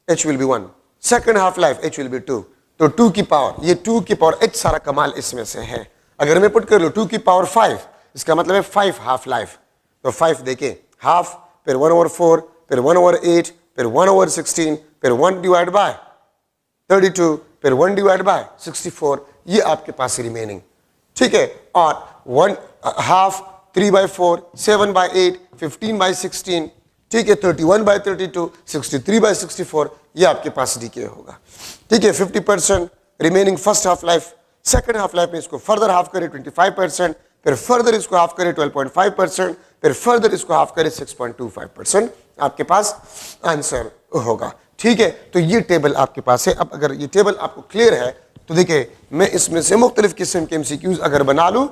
[SPEAKER 1] h will be 1, second half life h will be 2, तो 2 की पावर, ये 2 की पावर h सारा कमाल इसमें से है। अगर मैं पुट कर लूं 2 की पावर 5, इसका मतलब है 5 हाफ लाइफ। तो 5 देखें, हाफ, फिर 1/4, फिर 1/8, फिर 1/16, फिर 1 डिवाइड बाय 32, फिर 1 डिवाइड बाय 64, ये आपके पास रिमेनिंग, ठीक है। और 1 हाफ 3/4, 7/8, 15/16, ठीक है, 31/32, 63/64, ये आपके पास डीके होगा, ठीक है। 50% remaining first half life. Second half life में इसको फर्दर हाफ करें 25%, फिर फर्दर इसको हाफ करें 12.5%, फिर फर्दर इसको हाफ करें 6.25%, आपके पास आंसर होगा, ठीक है। तो ये टेबल आपके पास है। अब अगर ये टेबल आपको क्लियर है तो देखिए, मैं इसमें से मुख्तलिफ किस्म के एमसीक्यूज अगर बना लूं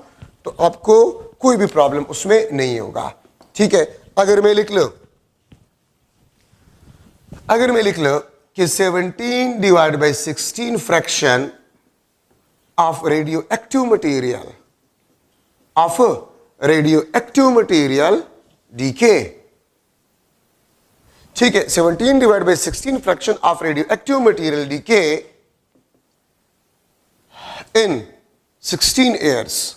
[SPEAKER 1] तो आपको कोई भी प्रॉब्लम उसमें नहीं होगा, ठीक है। अगर मैं लिख लो कि 17 divide by 16 fraction of radio active material decay, ठीक है। 17 divide by 16 fraction of radio active material decay in 16 years,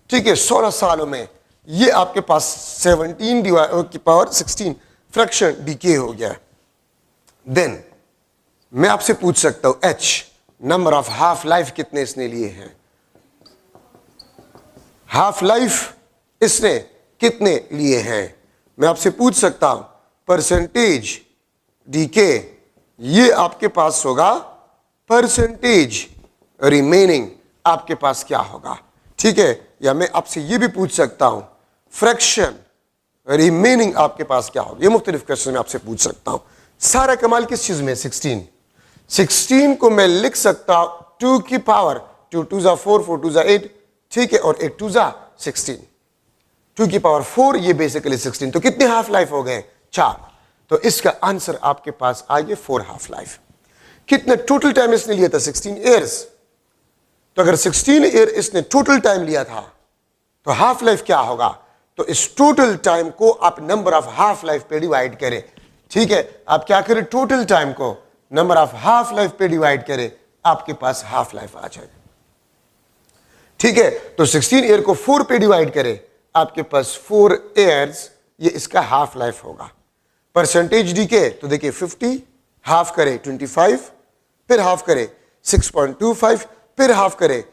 [SPEAKER 1] ठीक है, 16 सालों में ये आपके पास 17 डिवाइड की पावर 16 फ्रैक्शन डीके हो गया। देन मैं आपसे पूछ सकता हूं h number of half life कितने इसने लिए हैं, हाफ लाइफ इसने कितने लिए हैं। मैं आपसे पूछ सकता हूं परसेंटेज डीके, ये आपके पास होगा परसेंटेज रिमेनिंग, आपके पास क्या होगा, ठीक है। या मैं आपसे ये भी पूछ सकता हूं फ्रैक्शन रिमेनिंग आपके पास क्या होगा। ये मुख्तलिफ क्वेश्चन में आपसे पूछ सकता हूं। सारा कमाल किस चीज में? 16 को मैं लिख सकता हूं 2 की पावर 2 2 4, 4 2 8, ठीक है, और 8 2 16, 2 की पावर 4, ये बेसिकली 16। तो कितने हाफ लाइफ हो गए? 4। तो इसका आंसर आपके पास आ गया 4 हाफ लाइफ। कितने टोटल टाइम इसने लिया था? 16 ईयर्स। तो अगर 16 ईयर इसने टोटल टाइम लिया था तो हाफ लाइफ क्या होगा? तो इस टोटल टाइम को आप नंबर ऑफ हाफ लाइफ पे डिवाइड करें, ठीक है। आप क्या करें? टोटल टाइम को नंबर ऑफ हाफ लाइफ पे डिवाइड करें, आपके पास हाफ लाइफ आ जाएगा, ठीक है। तो 16 ईयर को 4 पे डिवाइड करें, आपके पास 4 ईयर्स, ये इसका हाफ लाइफ होगा। परसेंटेज डीके, तो देखिए 50 हाफ करे 25, फिर हाफ करे 6.25, फिर हाफ करे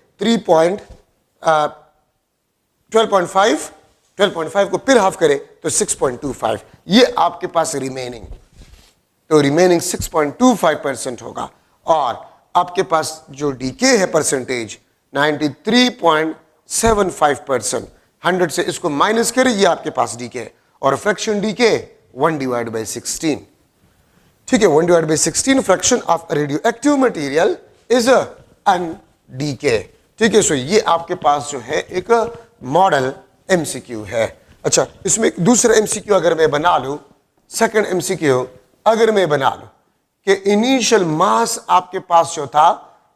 [SPEAKER 1] 12.5 को फिर हाफ करे तो 6.25, ये आपके पास रिमेनिंग, तो रिमेनिंग 6.25% होगा। और आपके पास जो डीके है परसेंटेज 93.75%, 100 से इसको माइनस करें, ये आपके पास डीके है। और फ्रैक्शन डीके 1 डिवाइड बाई 16, ठीक है, 1 divide by 16 fraction of radio active material is undecayed, ठीक है। सो ये आपके पास जो है एक मॉडल एमसीक्यू है। अच्छा, इसमें एक दूसरा एमसीक्यू अगर मैं बना लूं, सेकंड एमसीक्यू अगर मैं बना लूं कि इनिशियल मास आपके पास जो था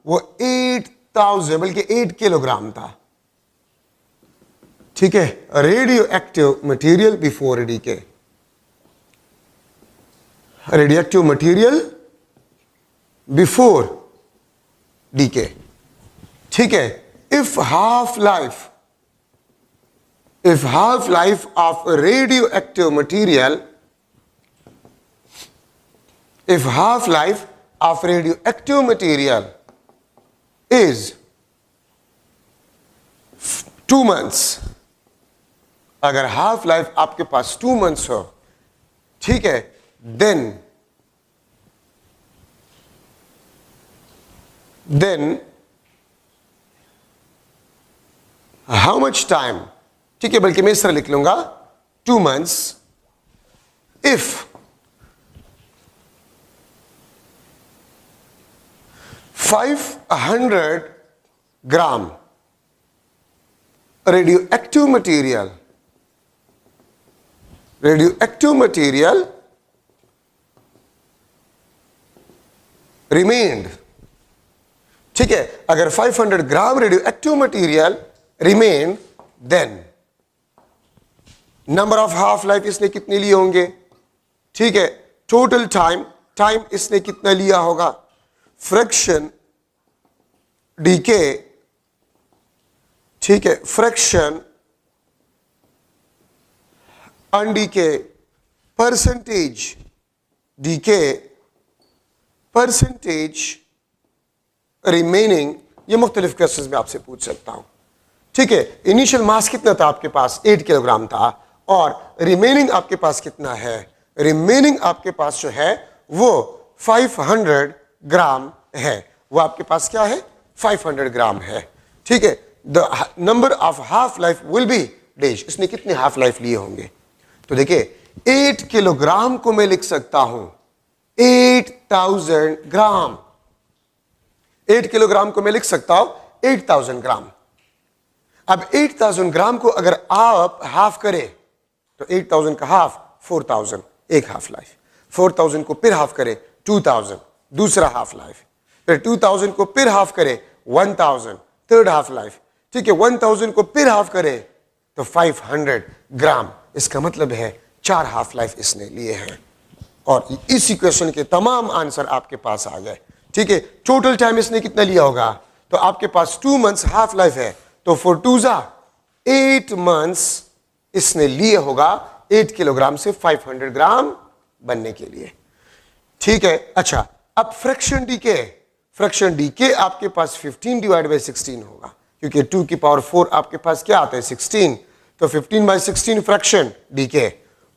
[SPEAKER 1] वो 8000 बल्कि 8 किलोग्राम था, ठीक है, radio active material before decay, radio active material before decay, ठीक है। If half life of radioactive material, if half life of radioactive material is 2 months, अगर हाफ लाइफ आपके पास 2 months हो, ठीक है, then how much time, ठीक है, बल्कि मैं इस तरह लिख लूंगा 2 months if 500 gram radioactive material remained. ठीक है, अगर 500 gram radioactive material remain, then number of half life इसने कितने लिए होंगे? ठीक है, टोटल टाइम इसने कितना लिया होगा? फ्रैक्शन डीके, ठीक है, fraction undecay, percentage decay, percentage remaining, ये मुख्तलिफ क्वेश्चंस में आपसे पूछ सकता हूं। ठीक है, इनिशियल मास कितना था आपके पास? 8 किलोग्राम था, और रिमेनिंग आपके पास कितना है? रिमेनिंग आपके पास जो है वो 500 ग्राम है। वो आपके पास क्या है? 500 ग्राम है। ठीक है, the number of half life will be dash. इसने कितने हाफ लाइफ लिए होंगे? तो देखिए 8 किलोग्राम को मैं लिख सकता हूं 8000 ग्राम। 8 किलोग्राम को मैं लिख सकता हूं 8000 ग्राम। अब 8000 ग्राम को अगर आप हाफ करें तो 8000 का हाफ 4000, एक हाफ लाइफ। 4000 को फिर हाफ करें 2000, दूसरा हाफ लाइफ। फिर 2000 को फिर हाफ करें 1000, थर्ड हाफ लाइफ। ठीक है, 1000 को फिर हाफ करें तो 500 ग्राम। इसका मतलब है 4 हाफ लाइफ इसने लिए हैं, और इस इक्वेशन के तमाम आंसर आपके पास आ गए। ठीक है, टोटल टाइम इसने कितना लिया होगा? तो आपके पास 2 मंथ्स हाफ लाइफ है, तो 4 2 8 मंथ्स इसने लिए होगा 8 किलोग्राम से 500 ग्राम बनने के लिए। ठीक है, अच्छा, अब फ्रैक्शन डीके आपके पास 15 डिवाइड बाई 16 होगा, क्योंकि 2 की पावर 4 आपके पास क्या आता है? 16। तो 15 by 16 fraction decay,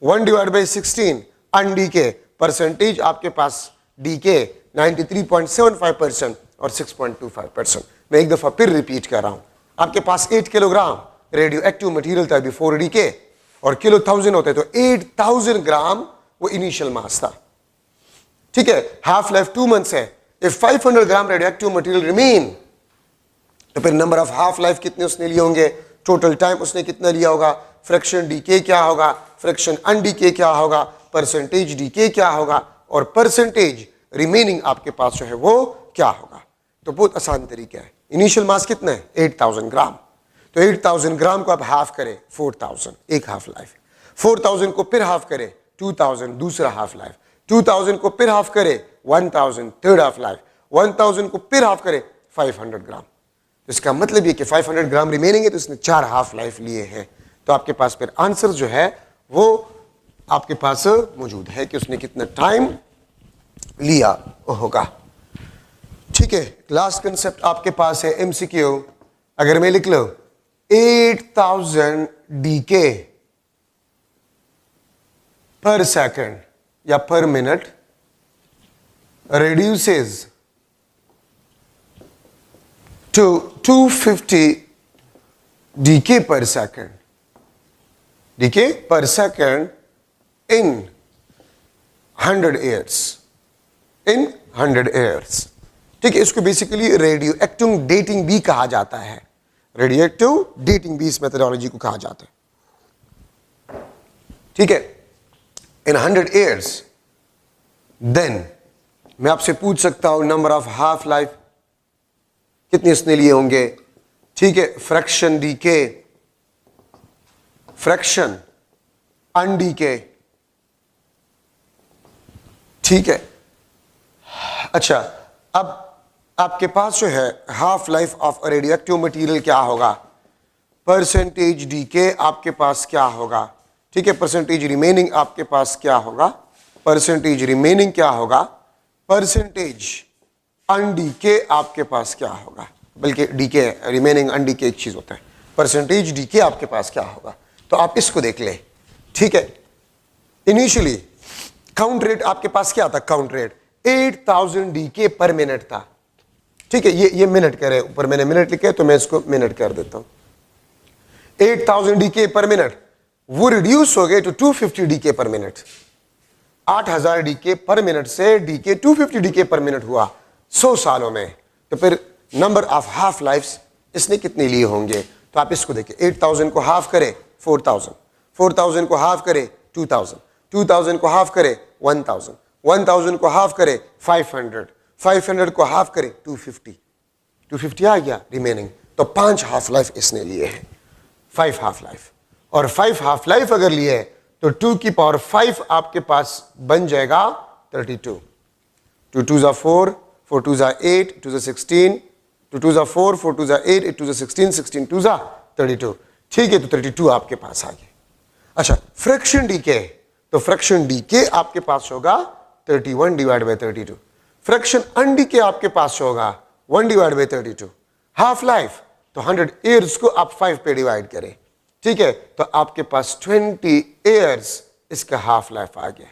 [SPEAKER 1] 1 divide by 16 undecay. Percentage आपके पास डीके 93.75% और 6.25%। मैं एक दफा फिर रिपीट कर रहा हूं, आपके पास 8 किलोग्राम रेडियो एक्टिव मटीरियल था बिफोर डीके, और किलो 1000 होते, तो 8000 ग्राम वो इनिशियल मास था। ठीक है, हाफ लाइफ 2 मंथ्स है। If 500 gram radio active material remain, तो फिर नंबर ऑफ हाफ लाइफ कितने उसने लिए होंगे? टोटल टाइम उसने कितना लिया होगा? फ्रैक्शन डीके क्या होगा? फ्रैक्शन अनडीके क्या होगा? परसेंटेज डीके क्या होगा? और परसेंटेज रिमेनिंग आपके पास जो है वो क्या होगा? तो बहुत आसान तरीका है। इनिशियल मास कितना है? 8000 ग्राम। तो 8000 ग्राम को आप हाफ करें 4000, एक हाफ लाइफ। 4000 को फिर हाफ करें 2000, दूसरा हाफ लाइफ। 2000 को फिर हाफ करें 1000, थर्ड हाफ लाइफ। 1000 को फिर हाफ करें 500 ग्राम। तो इसका मतलब ये कि 500 ग्राम रिमेनिंग है, तो इसने 4 हाफ लाइफ लिए हैं। तो आपके पास फिर आंसर जो है वो आपके पास मौजूद है कि उसने कितना टाइम लिया होगा। ठीक है, लास्ट कंसेप्ट आपके पास है एमसीक्यू। अगर मैं लिख लो 8000 डीके पर सेकंड या पर minute reduces to 250 decay per second. Decay per second in 100 years. In 100 years. ठीक है, इसको बेसिकली रेडियो एक्टिव डेटिंग भी कहा जाता है। रेडियो एक्टिव डेटिंग भी इस मेथोडोलॉजी को कहा जाता है। ठीक है, इन 100 years, देन मैं आपसे पूछ सकता हूं नंबर ऑफ हाफ लाइफ कितने इसने लिए होंगे? ठीक है, फ्रैक्शन डीके, फ्रैक्शन अनडीके। ठीक है, अच्छा, अब आपके पास जो है half life of radio active material क्या होगा? परसेंटेज डीके आपके पास क्या होगा? ठीक है, परसेंटेज रिमेनिंग आपके पास क्या होगा? परसेंटेज रिमेनिंग क्या होगा? परसेंटेज अनडीके आपके पास क्या होगा? बल्कि डीके रिमेनिंग अनडीके एक चीज होता है। परसेंटेज डीके आपके पास क्या होगा? तो आप इसको देख ले। ठीक है, इनिशियली काउंट रेट आपके पास क्या था? Count rate 8000 decay per minute था। ठीक है, ये मिनट करे, ऊपर मैंने मिनट लिखे तो मैं इसको मिनट कर देता हूं। 8000 डीके पर मिनट वो रिड्यूस हो गए to 250 decay per minute. 8000 decay per minute से डीके 250 डीके पर मिनट हुआ 100 सालों में। तो फिर नंबर ऑफ हाफ लाइफ्स इसने कितने लिए होंगे? तो आप इसको देखिए, 8000 को हाफ करे 4000, 4000 को हाफ करे 2000, 2000 को हाफ करे 1000, 1000 को हाफ करे 500, 500 को हाफ करे 250, 250 आ गया रिमेनिंग। तो 5 हाफ लाइफ इसने लिए हैं, 5 हाफ लाइफ। और 5 हाफ लाइफ अगर लिए है तो 2 की पावर 5 आपके पास बन जाएगा 32। 2 2 जा 4, 4 2 जा 8, 2 जा 16, 2 2 जा 4, 4 2 जा 8, 8 2 जा 16, 16 2 जा 32। ठीक है, तो 32 आपके पास आ गया। अच्छा, फ्रैक्शन डीके, तो फ्रैक्शन डीके आपके पास होगा 31 डिवाइड बाय 32। फ्रैक्शन अनडीके आपके पास होगा 1 डिवाइड बाय 32। हाफ लाइफ, तो 100 ईयर्स को आप 5 पे डिवाइड करें, ठीक है, तो आपके पास 20 ईयर्स इसका हाफ लाइफ आ गया।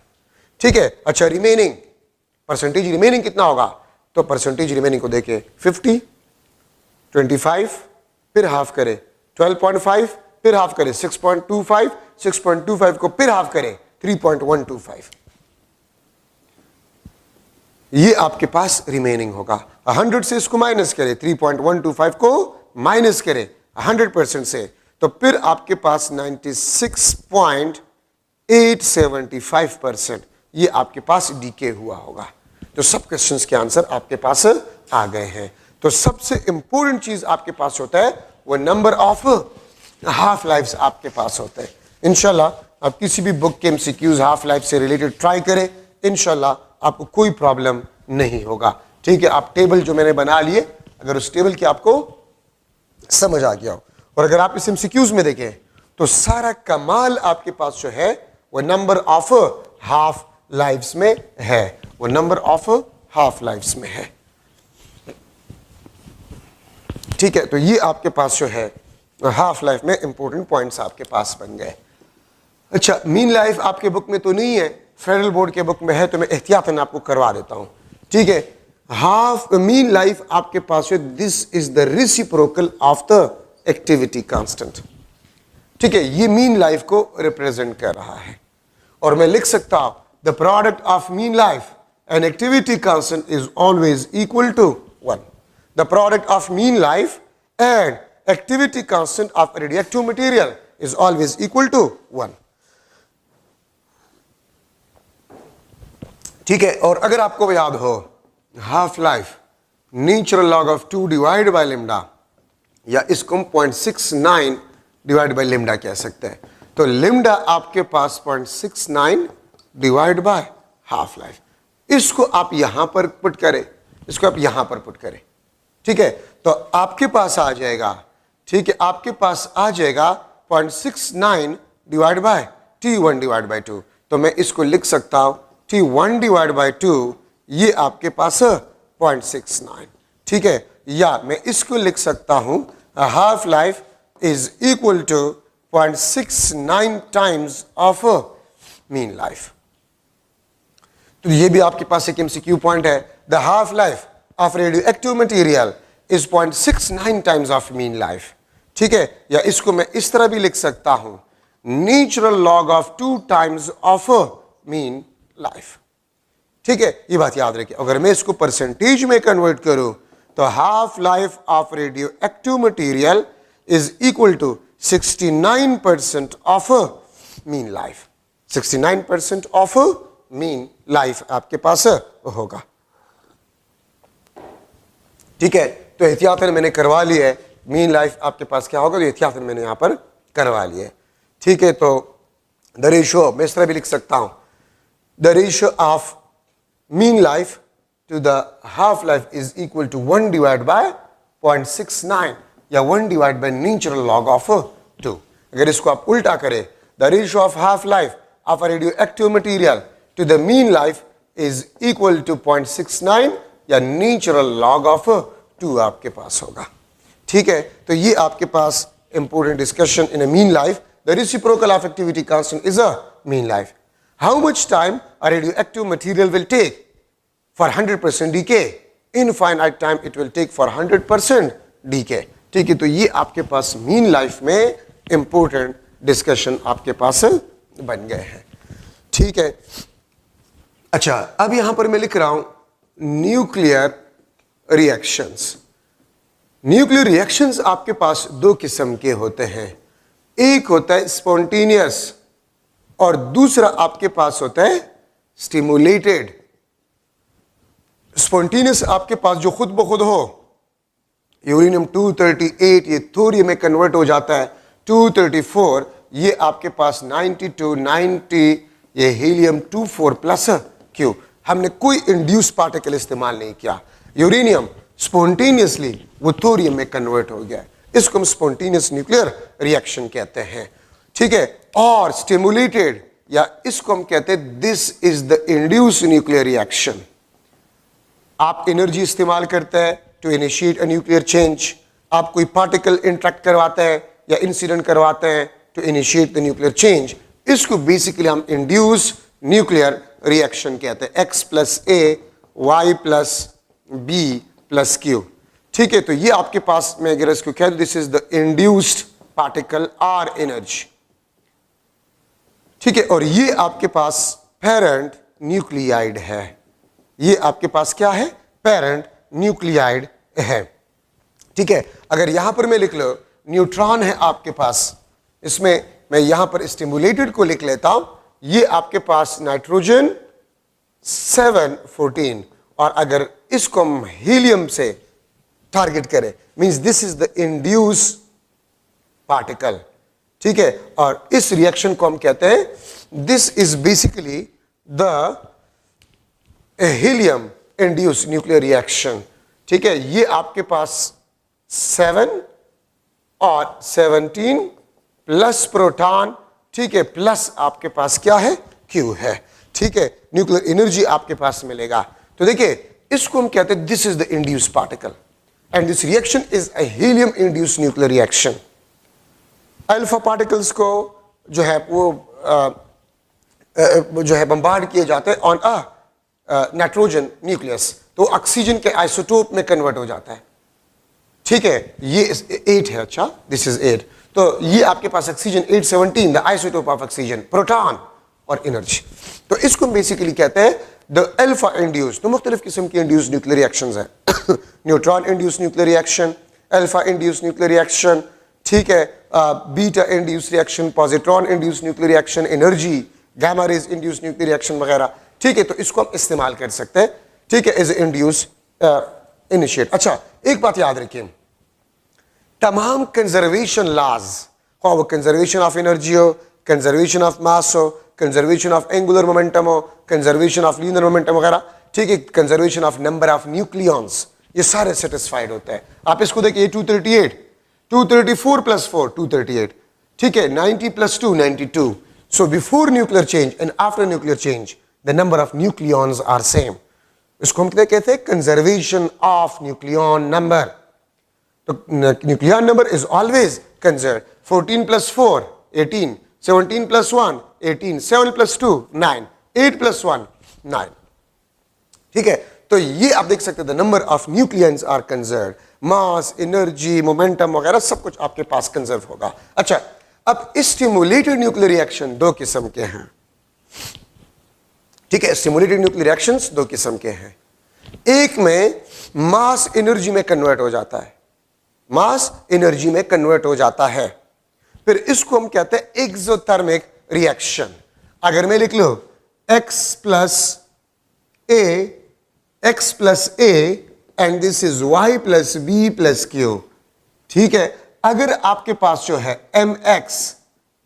[SPEAKER 1] ठीक है, अच्छा रिमेनिंग परसेंटेज रिमेनिंग कितना होगा? तो परसेंटेज रिमेनिंग को देखें 50, 25, फिर हाफ करे 12.5, फिर हाफ करे 6.25, 6.25 को फिर हाफ करे 3.125। ये आपके पास रिमेनिंग होगा। 100 से इसको माइनस करें, 3.125 को माइनस करें 100% से, तो फिर आपके पास 96.875% ये आपके पास डीके हुआ होगा। तो सब क्वेश्चंस के आंसर आपके पास आ गए हैं। तो सबसे इंपॉर्टेंट चीज आपके पास होता है वो नंबर ऑफ हाफ लाइफ्स आपके पास होता है। इंशाल्लाह आप किसी भी बुक के एमसीक्यूज हाफ लाइफ से रिलेटेड ट्राई करें, इंशाल्लाह आपको कोई प्रॉब्लम नहीं होगा। ठीक है, आप टेबल जो मैंने बना लिए, अगर उस टेबल की आपको समझ आ गया हो, और अगर आप इस एमसीक्यूज में देखें तो सारा कमाल आपके पास जो है वो नंबर ऑफ हाफ लाइफ्स में है, वो नंबर ऑफ हाफ लाइफ्स में है। ठीक है, तो ये आपके पास जो है हाफ लाइफ में इंपॉर्टेंट पॉइंट्स आपके पास बन गए। अच्छा, मीन लाइफ आपके बुक में तो नहीं है, फेडरल बोर्ड के बुक में है, तो मैं एहतियातन आपको करवा देता हूं। ठीक है, हाफ मीन लाइफ आपके पास है, this is the reciprocal of the activity constant. ठीक है, ये मीन लाइफ को रिप्रेजेंट कर रहा है, और मैं लिख सकता हूं the product of mean life and activity constant is always equal to 1। The product of mean life and activity constant of radioactive material is always equal to 1। ठीक है, और अगर आपको याद हो half life natural log of 2 divide by lambda, या इसको हम 0.69 डिवाइड बाय लिम्डा कह सकते हैं। तो लिम्डा आपके पास 0.69 डिवाइड बाय हाफ लाइफ, इसको आप यहां पर पुट करें, इसको आप यहां पर पुट करें। ठीक है, तो आपके पास आ जाएगा, ठीक है, आपके पास आ जाएगा 0.69 divide bye T1 divide by 2। तो मैं इसको लिख सकता हूं T1 डिवाइड बाय 2, ये आपके पास 0.69। ठीक है, या मैं इसको लिख सकता हूं half life is equal to 0.69 times of mean life. तो ये भी आपके पास एक एमसीक्यू पॉइंट है, the half life of radioactive material is 0.69 times of mean life. ठीक है, या इसको मैं इस तरह भी लिख सकता हूं natural log of 2 times of mean life. ठीक है, ये बात याद रखिए। अगर मैं इसको परसेंटेज में कन्वर्ट करूं तो half life of radioactive material is equal to 69% of mean life. 69% of mean life आपके पास होगा। ठीक है, तो एहतियातन मैंने करवा लिया है, मीन लाइफ आपके पास क्या होगा, तो एहतियातन मैंने यहां पर करवा लिया है। ठीक है, तो द रेशियो मैं इस तरह भी लिख सकता हूं, the ratio of mean life to the half life is equal to 1 divide by 0.69 या 1 divide by natural log of 2। अगर इसको आप उल्टा करें, the ratio of half life of a radioactive material to the mean life is equal to 0.69 या natural log of 2 आपके पास होगा। ठीक है, तो ये आपके पास important discussion in a mean life, the reciprocal of activity constant is a mean life. How much time a radioactive material will take for 100% decay? Infinite time it will take for 100% decay. ठीक है, तो ये आपके पास mean life में important discussion आपके पास बन गए हैं। ठीक है, अच्छा अब यहां पर मैं लिख रहा हूं न्यूक्लियर रिएक्शंस। न्यूक्लियर रिएक्शंस आपके पास दो किस्म के होते हैं, एक होता है स्पॉन्टेनियस और दूसरा आपके पास होता है स्टिमुलेटेड। स्पॉन्टेनियस आपके पास जो खुद ब खुद हो, यूरेनियम 238 ये थोरियम में कन्वर्ट हो जाता है, 234 ये आपके पास 92 90 ये हीलियम 24 प्लस क्यू। हमने कोई इंड्यूस पार्टिकल इस्तेमाल नहीं किया। यूरेनियम स्पॉन्टेनियसली वो थोरियम में कन्वर्ट हो गया, इसको हम स्पॉन्टेनियस न्यूक्लियर रिएक्शन कहते हैं, ठीक है। और स्टिमुलेटेड या इसको हम कहते हैं this is the induce nuclear reaction. आप एनर्जी इस्तेमाल करते हैं to initiate a nuclear change, आप कोई पार्टिकल इंटरेक्ट करवाते हैं या इंसिडेंट करवाते हैं to initiate the nuclear change, इसको बेसिकली हम इंड्यूस न्यूक्लियर रिएक्शन कहते हैं। X plus A Y plus B plus Q, ठीक है। तो ये आपके पास मैं अगर इसको कह दूं this is the induced particle or energy, ठीक है। और ये आपके पास पेरेंट न्यूक्लियाइड है, ये आपके पास क्या है, पेरेंट न्यूक्लियाइड है, ठीक है। अगर यहां पर मैं लिख लो न्यूट्रॉन है आपके पास, इसमें मैं यहां पर स्टिमुलेटेड को लिख लेता हूं, ये आपके पास नाइट्रोजन 714, और अगर इसको हम हीलियम से टारगेट करें means this is the induce particle, ठीक है। और इस रिएक्शन को हम कहते हैं this is basically the helium induce nuclear reaction, ठीक है। ये आपके पास 7 और 17 प्लस प्रोटॉन, ठीक है, प्लस आपके पास क्या है, क्यू है, ठीक है। न्यूक्लियर एनर्जी आपके पास मिलेगा। तो देखिए इसको हम कहते हैं this is the induce particle and this reaction is a helium induce nuclear reaction. Alpha particles को जो है वो जो है बम्बार्ड किए जाते हैं ऑन अ नाइट्रोजन न्यूक्लियस, तो ऑक्सीजन के आइसोटोप में कन्वर्ट हो जाता है, ठीक है। ये 8 है, अच्छा दिस इज 8, तो ये आपके पास oxygen 817 the isotope of oxygen, proton और एनर्जी। तो इसको बेसिकली कहते हैं द अल्फा इंड्यूस। तो मुख्तलिफ किस्म की इंड्यूस न्यूक्लियर रिएक्शंस हैं neutron induce nuclear reaction, alpha induce nuclear reaction, ठीक है, beta induce reaction, positron induce nuclear reaction, energy, gamma rays induce nuclear reaction वगैरह, ठीक है। तो इसको हम इस्तेमाल कर सकते हैं, ठीक है, एज इंड्यूस इनिशिएट। अच्छा एक बात याद रखिए, तमाम कंजर्वेशन लॉज, वो कंजर्वेशन ऑफ एनर्जी हो, कंजर्वेशन ऑफ मास हो, कंजर्वेशन ऑफ एंगुलर मोमेंटम हो, कंजर्वेशन ऑफ लीनियर मोमेंटम वगैरह, ठीक है, conservation of number of nucleons, ये सारे सेटिस्फाइड होते हैं। आप इसको देखिए 238, 234 प्लस 4 238, ठीक है, 90 plus 2 92। So before nuclear change and after nuclear change the number of nucleons are same. इसको हम कहते हैं कंजर्वेशन ऑफ न्यूक्लियॉन नंबर। तो nucleon number is always conserve. 14 plus 4 18, 17 plus 1 18, 7 plus 2 9, 8 plus 1 9, ठीक है। तो ये आप देख सकते हैं the number of nucleons are conserve, mass, energy, momentum वगैरह सब कुछ आपके पास कंजर्व होगा। अच्छा अब स्टिमुलेटेड न्यूक्लियर रिएक्शन दो किस्म के हैं, ठीक है। स्टिमुलेटेड न्यूक्लियर रिएक्शंस दो किस्म के हैं, एक में मास एनर्जी में कन्वर्ट हो जाता है, मास एनर्जी में कन्वर्ट हो जाता है, फिर इसको हम कहते हैं एक्सोथर्मिक रिएक्शन। अगर मैं लिख लो x plus A and this is y plus B plus Q, ठीक है। अगर आपके पास जो है mx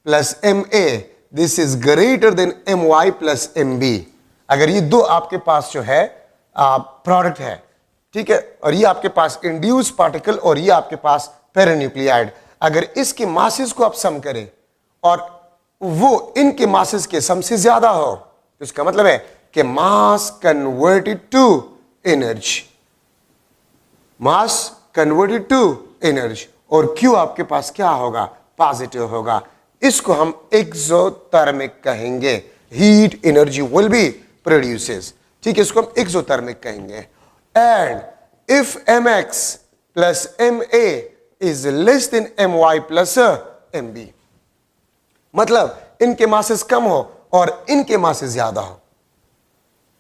[SPEAKER 1] plus ma this is greater than my plus mb, अगर ये दो आपके पास जो है प्रोडक्ट है, ठीक है, और ये आपके पास इंड्यूस पार्टिकल और ये आपके पास पेरान्यूक्लियाइड, अगर इसके मासेस को आप सम करें और वो इनके मासेस के सम से ज्यादा हो तो इसका मतलब है कि mass converted to energy, mass converted to energy, और क्यू आपके पास क्या होगा, पॉजिटिव होगा। इसको हम एक्सोथर्मिक कहेंगे, heat energy will be produces, ठीक है, इसको हम एक्सोथर्मिक कहेंगे। And if mx plus ma is less than my plus mb, मतलब इनके मासेस कम हो और इनके मासेस ज्यादा हो,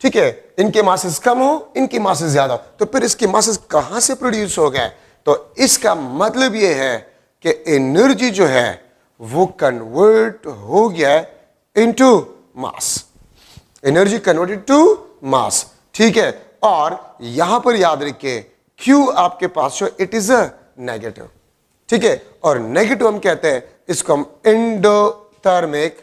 [SPEAKER 1] ठीक है, इनके मासेस कम हो, इनके मासेस ज्यादा हो, तो फिर इसके मासेस कहां से प्रोड्यूस हो गए? तो इसका मतलब यह है कि एनर्जी जो है वो कन्वर्ट हो गया into mass, energy converted to mass. ठीक है, और यहां पर याद रखिए Q आपके पास जो इट इज अ नेगेटिव। ठीक है, और नेगेटिव हम कहते हैं इसको हम एंडोथर्मिक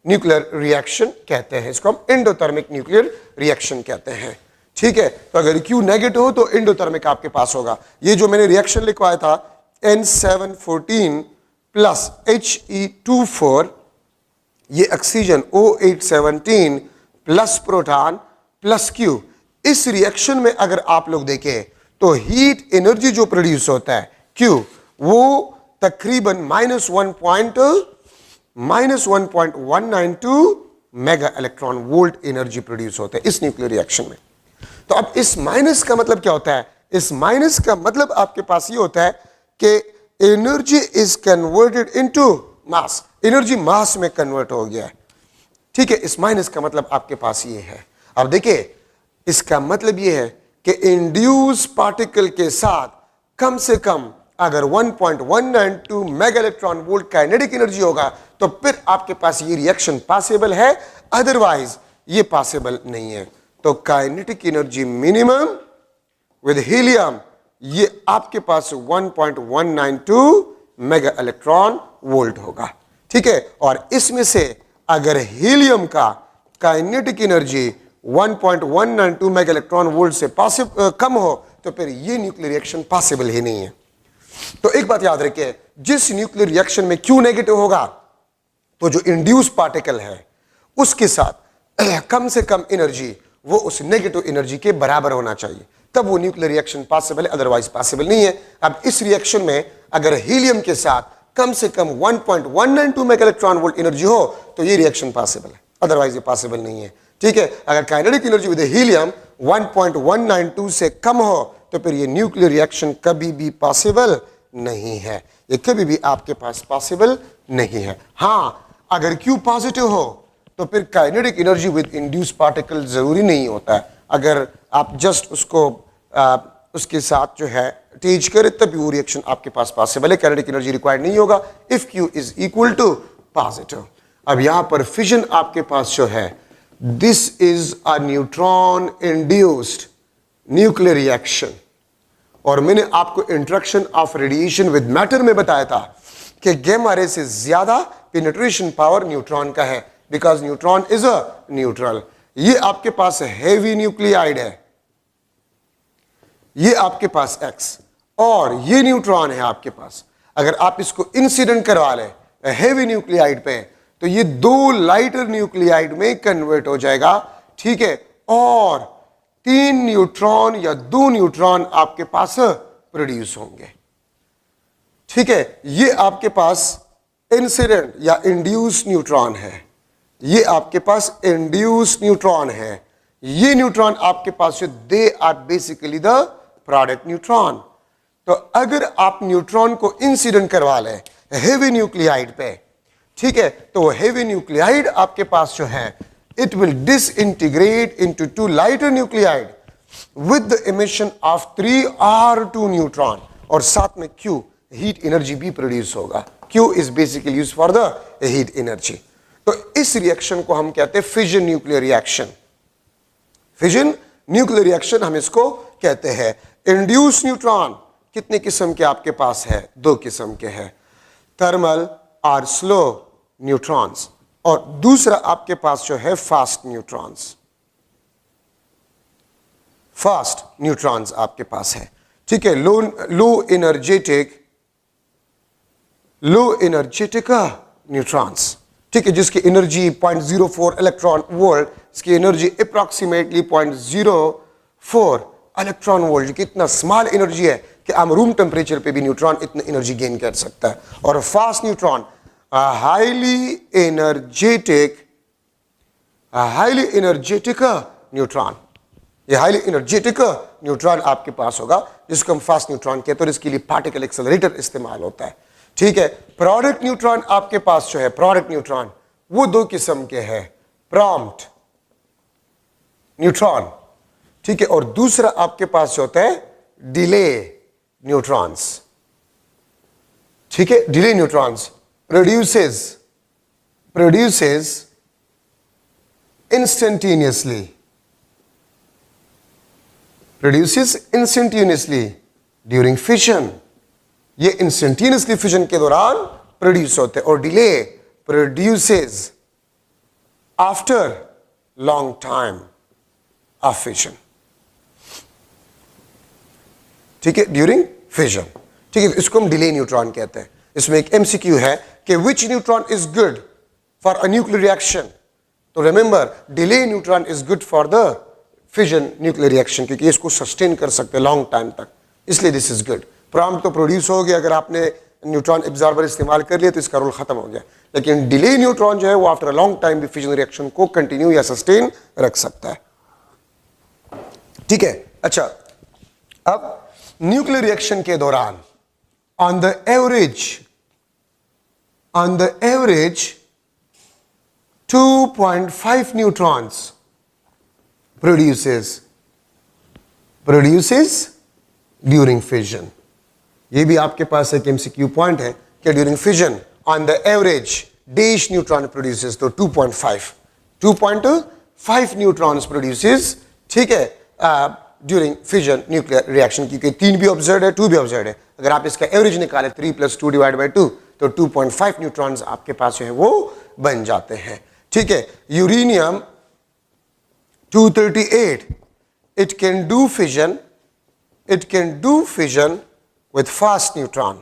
[SPEAKER 1] न्यूक्लियर रिएक्शन कहते हैं, इसको हम एंडोथर्मिक न्यूक्लियर रिएक्शन कहते हैं। ठीक है, तो अगर Q नेगेटिव हो तो एंडोथर्मिक आपके पास होगा। ये जो मैंने रिएक्शन लिखवाया था N714 प्लस He24, ये oxygen O817 plus proton plus Q, इस रिएक्शन में अगर आप लोग देखें तो हीट एनर्जी जो प्रोड्यूस होता है Q, वो तकरीबन -1.192 mega electron volt energy produce होता है इस न्यूक्लियर रिएक्शन में। तो अब इस माइनस का मतलब क्या होता है? इस माइनस का मतलब आपके पास ये होता है कि energy is converted into mass, energy मास में कन्वर्ट हो गया है। ठीक है, इस माइनस का मतलब आपके पास ये है। अब देखिए, इसका मतलब ये है कि इंड्यूस पार्टिकल के साथ कम से कम अगर 1.192 mega electron volt kinetic energy होगा तो फिर आपके पास ये रिएक्शन पॉसिबल है, अदरवाइज ये पॉसिबल नहीं है। तो kinetic energy minimum with helium ये आपके पास 1.192 मेगा इलेक्ट्रॉन वोल्ट होगा। ठीक है, और इसमें से अगर हीलियम का kinetic energy 1.192 mega electron volt से कम हो तो फिर ये न्यूक्लियर रिएक्शन पॉसिबल ही नहीं है। तो एक बात याद रखिए, जिस न्यूक्लियर रिएक्शन में Q नेगेटिव होगा तो जो इंड्यूस पार्टिकल है उसके साथ कम से कम एनर्जी वो उस नेगेटिव एनर्जी के बराबर होना चाहिए, तब वो न्यूक्लियर रिएक्शन पॉसिबल है, अदरवाइज पॉसिबल नहीं है। अब इस रिएक्शन में अगर हीलियम के साथ कम से कम 1.192 मेगा इलेक्ट्रॉन वोल्ट एनर्जी हो तो ये रिएक्शन पॉसिबल है, अदरवाइज ये पॉसिबल नहीं है। ठीक है, अगर काइनेटिक एनर्जी विद हीलियम 1.192 से कम हो तो फिर ये न्यूक्लियर रिएक्शन कभी भी पॉसिबल नहीं है, ये कभी भी आपके पास पॉसिबल नहीं है। हां, अगर Q पॉजिटिव हो तो फिर kinetic energy with induce particle जरूरी नहीं होता है। अगर आप जस्ट उसको उसके साथ जो है अटैच करें तभी वो रिएक्शन आपके पास पॉसिबल है, काइनेटिक एनर्जी रिक्वायर्ड नहीं होगा if Q is equal to positive. अब यहां पर फिजन आपके पास जो है, this is a neutron induced nuclear reaction, और मैंने आपको interaction of radiation with matter में बताया था कि गामा रे से ज्यादा पेनिट्रेशन पावर न्यूट्रॉन का है, because neutron is a neutral. ये आपके पास हेवी न्यूक्लियाइड है, ये आपके पास X, और ये न्यूट्रॉन है आपके पास। अगर आप इसको इंसिडेंट करवा लें हेवी न्यूक्लियाइड पे तो ये दो लाइटर न्यूक्लियाइड में कन्वर्ट हो जाएगा। ठीक है, और 3 न्यूट्रॉन या 2 न्यूट्रॉन आपके पास प्रोड्यूस होंगे। ठीक है, ये आपके पास इंसिडेंट या इंड्यूस न्यूट्रॉन है, ये आपके पास इंड्यूस न्यूट्रॉन है। ये न्यूट्रॉन आपके पास they are basically the product neutron. तो अगर आप न्यूट्रॉन को इंसिडेंट करवा लें हेवी न्यूक्लियाइड पे, ठीक है, तो हेवी न्यूक्लियाइड आपके पास जो है it will disintegrate into 2 lighter nuclide with the emission of 3 R2 neutron, और साथ में Q heat energy भी प्रोड्यूस होगा। Q is basically used for the heat energy। तो इस रिएक्शन को हम कहते हैं fission nuclear reaction. Fission nuclear reaction हम इसको कहते हैं। इंड्यूस न्यूट्रॉन कितने किस्म के आपके पास है? 2 किस्म के हैं, थर्मल और स्लो न्यूट्रॉन्स, और दूसरा आपके पास जो है फास्ट न्यूट्रॉन्स। फास्ट न्यूट्रॉन्स आपके पास है। ठीक है, लो एनर्जेटिक न्यूट्रॉन्स, ठीक है, जिसकी एनर्जी 0.04 इलेक्ट्रॉन वोल्ट, इसकी एनर्जी अप्रॉक्सीमेटली 0.04 इलेक्ट्रॉन वोल्ट। कितना स्मॉल एनर्जी है कि हम रूम टेम्परेचर पे भी न्यूट्रॉन इतना एनर्जी गेन कर सकता है। और fast neutron highly energetic neutron, ये हाईली एनर्जेटिक न्यूट्रॉन आपके पास होगा जिसको हम फास्ट न्यूट्रॉन कहते हैं, और इसके लिए पार्टिकल एक्सेलरेटर इस्तेमाल होता है। ठीक है, प्रोडक्ट न्यूट्रॉन आपके पास जो है, प्रोडक्ट न्यूट्रॉन वो 2 किस्म के हैं, प्रॉम्प्ट न्यूट्रॉन, ठीक है, और दूसरा आपके पास जो होता है डिले न्यूट्रॉन्स, ठीक है। Delay neutrons produces instantaneously during fission, ये इंस्टेंटेनियसली फिशन के दौरान प्रोड्यूस होते हैं, और delay produces after long time of fission, ठीक है, ड्यूरिंग फिशन, ठीक है। इसको हम डिले न्यूट्रॉन कहते हैं। इसमें एक एमसीक्यू है कि which neutron is good for a nuclear reaction, तो remember delay neutron is good for the fission nuclear reaction, क्योंकि इसको सस्टेन कर सकते हैं लॉन्ग टाइम तक, इसलिए दिस इज गुड। प्रॉम्प्ट तो प्रोड्यूस हो गया, अगर आपने न्यूट्रॉन एब्जॉर्बर इस्तेमाल कर लिया तो इसका रोल खत्म हो गया, लेकिन डिले न्यूट्रॉन जो है वो आफ्टर अ लॉन्ग टाइम भी फिजन रिएक्शन को कंटिन्यू या सस्टेन रख सकता है, ठीक है। अच्छा, अब न्यूक्लियर रिएक्शन के दौरान on the average 2.5 neutrons produces during fission. ये भी आपके पास एक एमसीक्यू पॉइंट है कि during fission on the average dash neutron produces, तो 2.5 न्यूट्रॉन्स प्रोड्यूसेस, ठीक है, ड्यूरिंग फिजन न्यूक्लियर रिएक्शन, क्योंकि 3 भी ऑब्जर्व है 2 भी ऑब्जर्व है। अगर आप इसका एवरेज निकालें 3 + 2 / 2 तो 2.5 न्यूट्रॉन्स आपके पास जो है वो बन जाते हैं, ठीक है। Uranium 238 it can do fission with fast neutron,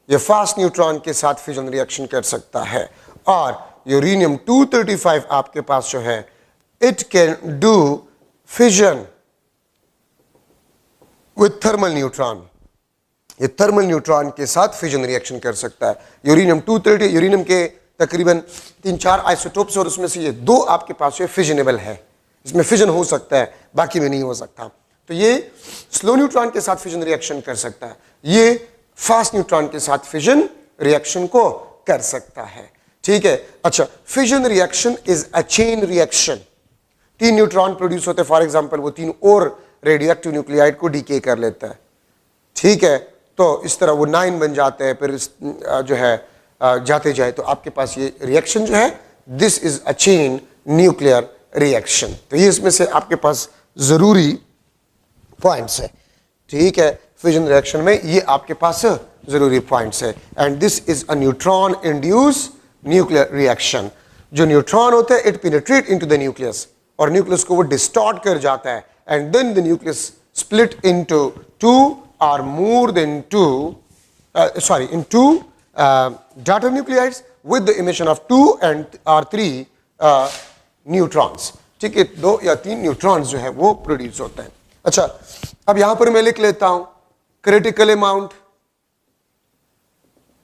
[SPEAKER 1] ये फास्ट न्यूट्रॉन के साथ फिजन रिएक्शन कर सकता है। और यूरेनियम 235 आपके पास जो है it can do fission with thermal neutron, ये थर्मल न्यूट्रॉन के साथ फिजन रिएक्शन कर सकता है। यूरेनियम 230, यूरेनियम के तकरीबन 3-4 आइसोटोप्स और उसमें से ये 2 आपके पास जो फिजनेबल है, इसमें फिजन हो सकता है, बाकी में नहीं हो सकता। तो ये स्लो न्यूट्रॉन के साथ फिजन रिएक्शन कर सकता है, ये फास्ट न्यूट्रॉन के साथ फिजन रिएक्शन को कर सकता है, ठीक है। अच्छा, fission reaction is a chain reaction, 3 neutron produce होते हैं, फॉर एग्जांपल वो 3 और रेडियोएक्टिव न्यूक्लियाइड को डीके कर लेता है, ठीक है। तो इस तरह वो 9 बन जाते हैं, फिर जो है जाते जाए तो आपके पास ये रिएक्शन जो है this is a chain nuclear reaction. तो ये इसमें से आपके पास जरूरी पॉइंट्स है, ठीक है। फिजन रिएक्शन में ये आपके पास जरूरी पॉइंट्स है, and this is a neutron induce nuclear reaction. जो न्यूट्रॉन होता है it penetrate into the nucleus, और न्यूक्लियस को वो डिस्टॉर्ट कर जाता है, and then the nucleus split into 2 or more than 2 into daughter nuclides with the emission of 2 or 3 neutrons, ठीक है। 2 या 3 न्यूट्रॉन्स जो है वो प्रोड्यूस होता है। अच्छा, अब यहां पर मैं लिख लेता हूं क्रिटिकल अमाउंट।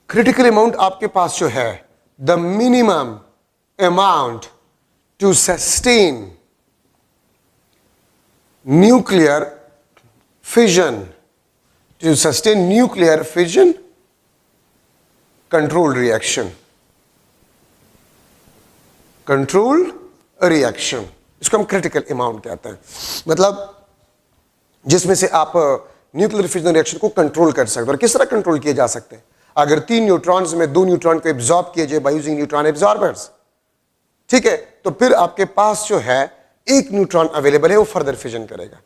[SPEAKER 1] क्रिटिकल अमाउंट आपके पास जो है the minimum amount to sustain nuclear fission, to sustain nuclear fission controlled reaction, controlled reaction, इसको हम क्रिटिकल अमाउंट कहते हैं। मतलब जिसमें से आप न्यूक्लियर फिजन रिएक्शन को कंट्रोल कर सकते हो। और किस तरह कंट्रोल किए जा सकते हैं? अगर 3 न्यूट्रॉन्स में 2 न्यूट्रॉन को एब्जॉर्ब किए जाए बाय यूजिंग न्यूट्रॉन एब्जॉर्बर्स, ठीक है, तो फिर आपके पास जो है 1 न्यूट्रॉन अवेलेबल है, वो फर्दर फिजन करेगा,